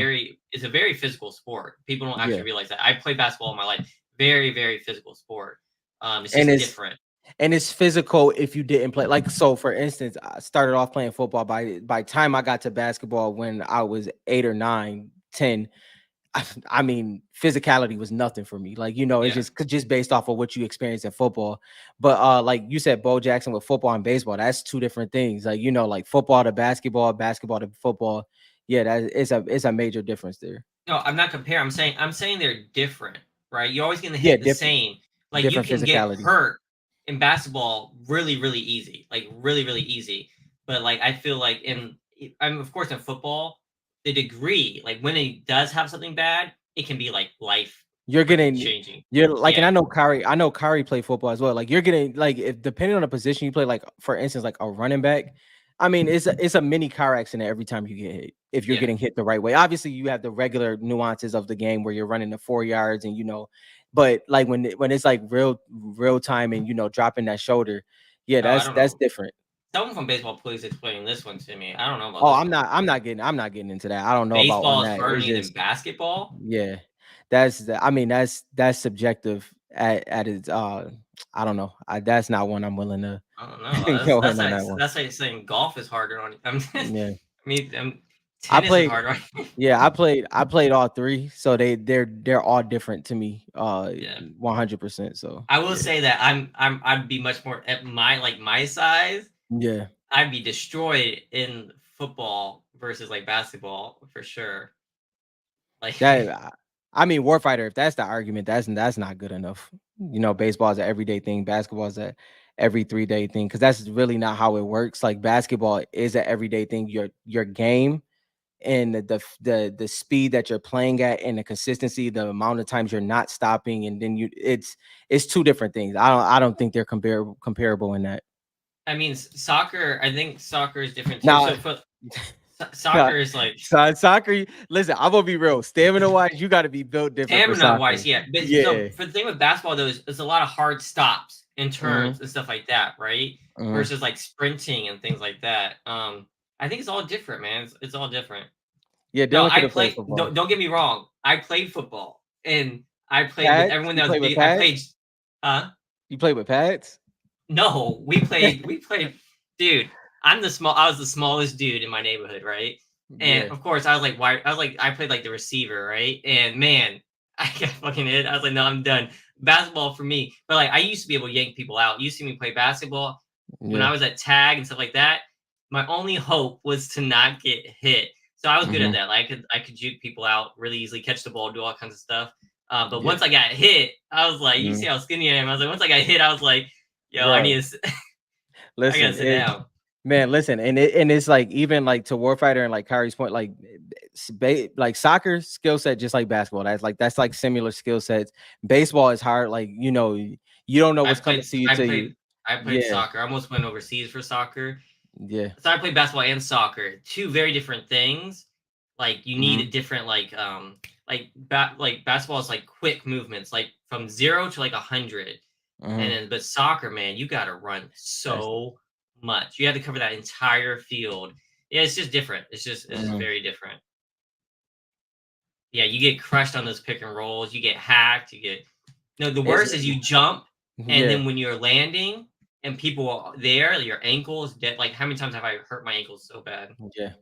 it's a very physical sport. People don't Yeah, actually realize that. I played basketball in my life. Very, very physical sport. It's and just it's different. and it's physical if you didn't play. Like so, for instance, I started off playing football. By time I got to basketball when I was 8 or 9, 10. I mean, physicality was nothing for me. Like, it's Yeah. just based off of what you experience in football. But like you said, Bo Jackson with football and baseball, that's two different things. Like, like football to basketball, basketball to football. Yeah, it's a major difference there. No, I'm not comparing. I'm saying they're different, right? You're always gonna Yeah, hit the same. Like you different can get physicality. hurt in basketball really, really easy. Like really, really easy. But like I feel like I'm of course in football, the degree, like when it does have something bad, it can be like life You're freaking getting changing. you're like, and Yeah, I know Kari played football as well. Like you're getting like if depending on the position you play, like for instance, like a running back. I mean, it's a mini car accident every time you get hit. If you're yeah. getting hit the right way, obviously you have the regular nuances of the game where you're running the 4 yards and but like when it's like real time and dropping that shoulder, yeah, Oh, I that's don't that's know. different. Someone from baseball please explain this one to me. I don't know about Oh, this I'm one. not I'm not getting I'm not getting into that. I don't know about on Baseball is that. harder It's on you than just basketball? yeah, I mean, that's subjective at its. I don't know. That's not one I'm willing to I don't know. go in on that one. That's like saying golf is harder on you. I Yeah, mean, I tennis is played. harder on you. Yeah, I played all three, so they're all different to me. Yeah. 100%. So I will yeah, say that I'd be much more at my size. yeah. I'd be destroyed in football versus like basketball for sure. Like I mean, Warfighter. If that's the argument, that's not good enough. Baseball is an everyday thing. Basketball is a every 3 day thing because that's really not how it works. Like basketball is an everyday thing. Your game and the speed that you're playing at and the consistency, the amount of times you're not stopping, and then it's two different things. I don't think they're comparable in that. I mean, soccer. I think soccer is different too. Now, So for soccer is like so soccer. Listen, I'm gonna be real. Stamina wise, you got to be built different for stamina soccer. wise, yeah. But so Yeah. for the thing with basketball though is it's a lot of hard stops and Hmm. turns and stuff like that, right? Hmm. Versus like sprinting and things like that. I think it's all different, man. It's all different. Yeah, No, Dylan could I have played play. football. Don't get me wrong. I played football and I played with Pads? everyone You that was play with big. I pads? played. Uh, You play with pads? no, we played. We played. Dude, I'm the small. I was the smallest dude in my neighborhood, right? And Yeah. of course, I was like, why? I was like, I played like the receiver, right? And man, I got fucking hit. I was like, no, I'm done. Basketball for me. But like, I used to be able to yank people out. You see me play basketball when I Yeah. was at tag and stuff like that. My only hope was to not get hit. So I was good at Hmm. that. Like I could juke people out really easily, catch the ball, do all kinds of stuff. But Yeah. once I got hit, I was like, you see Mhm. how skinny I am. I was like, once I got hit, I was like, yo, Bro, I gotta listen, sit down. man, listen, and it's like even like to Warfighter and like Kyrie's point, like like soccer skill set just like basketball. That's like similar skill sets. Baseball is hard, like you don't know I what's coming played to you I till you. played I played Yeah, soccer. I almost went overseas for soccer. yeah. So I played basketball and soccer, two very different things. Like you need a Hmm. different like basketball is like quick movements, like from 0 to like 100. And Hmm. then but soccer, man, you got to run That's so much. You have to cover that entire field. Yeah, it's just different. It's just mhm. very different. Yeah, you get crushed on those pick and rolls. You get hacked. You get no. The It's worst is you jump, and yeah. then when you're landing, and people are there, your ankles dead. Like how many times have I hurt my ankles so bad? Yeah.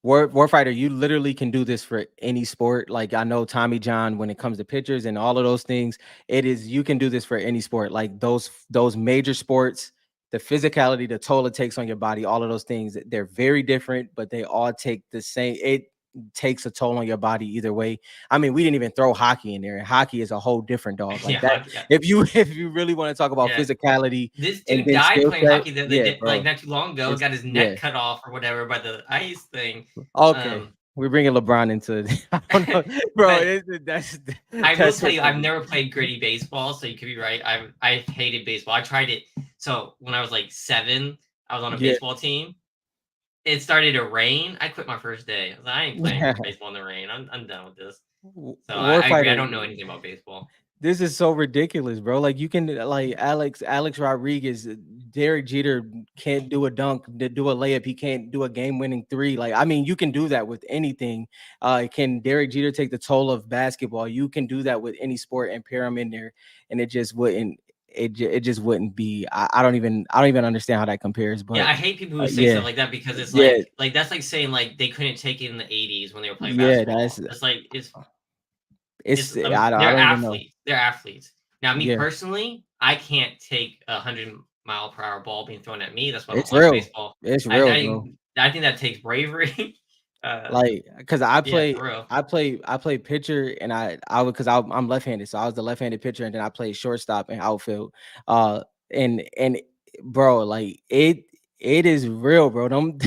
Warfighter, you literally can do this for any sport. Like I know Tommy John, when it comes to pitchers and all of those things, you can do this for any sport. Like those major sports, the physicality, the toll it takes on your body, all of those things, they're very different, but they all take the same. It takes a toll on your body either way. I mean, we didn't even throw hockey in there. And hockey is a whole different dog. Yeah, Like that. hockey. Yeah, If you if you really want to talk about yeah. physicality This and dude then died skill playing set, hockey yeah, like bro. not too long ago. It's Got his yeah. neck cut off or whatever by the ice thing. Okay. Um, We're bringing LeBron into it. I don't know, bro. but That's I will that's tell you, I've different. never played gritty baseball, so you could be right. I hated baseball. I tried it. So when I was like 7, I was on a Yeah. baseball team. It started to rain. I quit my first day. I was like, I ain't playing baseball in the rain. I'm done with this. So I agree. I Warfighter. don't know anything about baseball. This is so ridiculous, bro. Like you can like Alex Rodriguez, Derek Jeter can't do a dunk, do a layup. He can't do a game-winning three. Like I mean, you can do that with anything. Can Derek Jeter take the toll of basketball? You can do that with any sport and pair them in there, and it just wouldn't. It just wouldn't be. I don't even understand how that compares. Yeah, But I hate people who say yeah, stuff like that because it's yeah, like that's like saying like they couldn't take it in the 80s when they were playing yeah. basketball. It's like it's I they're don't even know. athletes. They're athletes. Now, me Yeah, personally, I can't take 100-mile-per-hour ball being thrown at me. That's why I don't it's watch real. baseball. It's I real, I, bro. I think that takes bravery. uh, Like, cause yeah, for real. I play pitcher, and I would, cause I'm left-handed, so I was the left-handed pitcher, and then I played shortstop and outfield. Uh, and bro, like it is real, bro. Them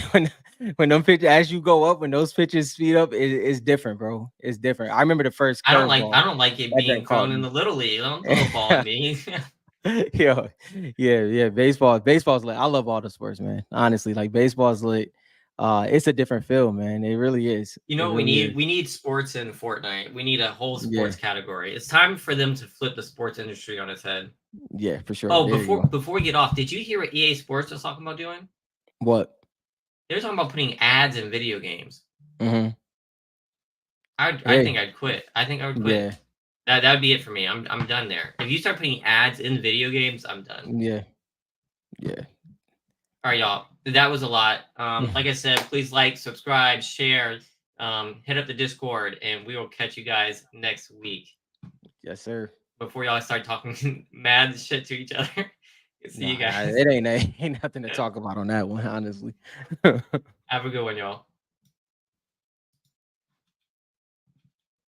when them pitches, as you go up, when those pitches speed up, it's different, bro. It's different. I remember the first I curveball don't like it that being didn't caught thrown in me. the little league. Don't throw a ball at me. Yeah, yeah. Baseball's lit. I love all the sports, man. Honestly, like baseball's lit. It's a different feel, man. It really is. You It know what we really need? is. We need sports in Fortnite. We need a whole Yeah, sports category. It's time for them to flip the sports industry on its head. yeah, for sure. Oh, There you go. before we get off, did you hear what EA Sports was talking about doing? What? They were talking about putting ads in video games. Hmm. I Hey, think I'd quit. I think I would quit. yeah, That would be it for me. I'm done there. If you start putting ads in video games, I'm done. yeah, yeah. All right, y'all. That was a lot. Like I said, please like, subscribe, share, hit up the Discord, and we will catch you guys next week. Yes, sir. Before y'all start talking mad shit to each other. See you Nah, guys. it ain't ain't nothing to talk about on that one, honestly. Have a good one, y'all.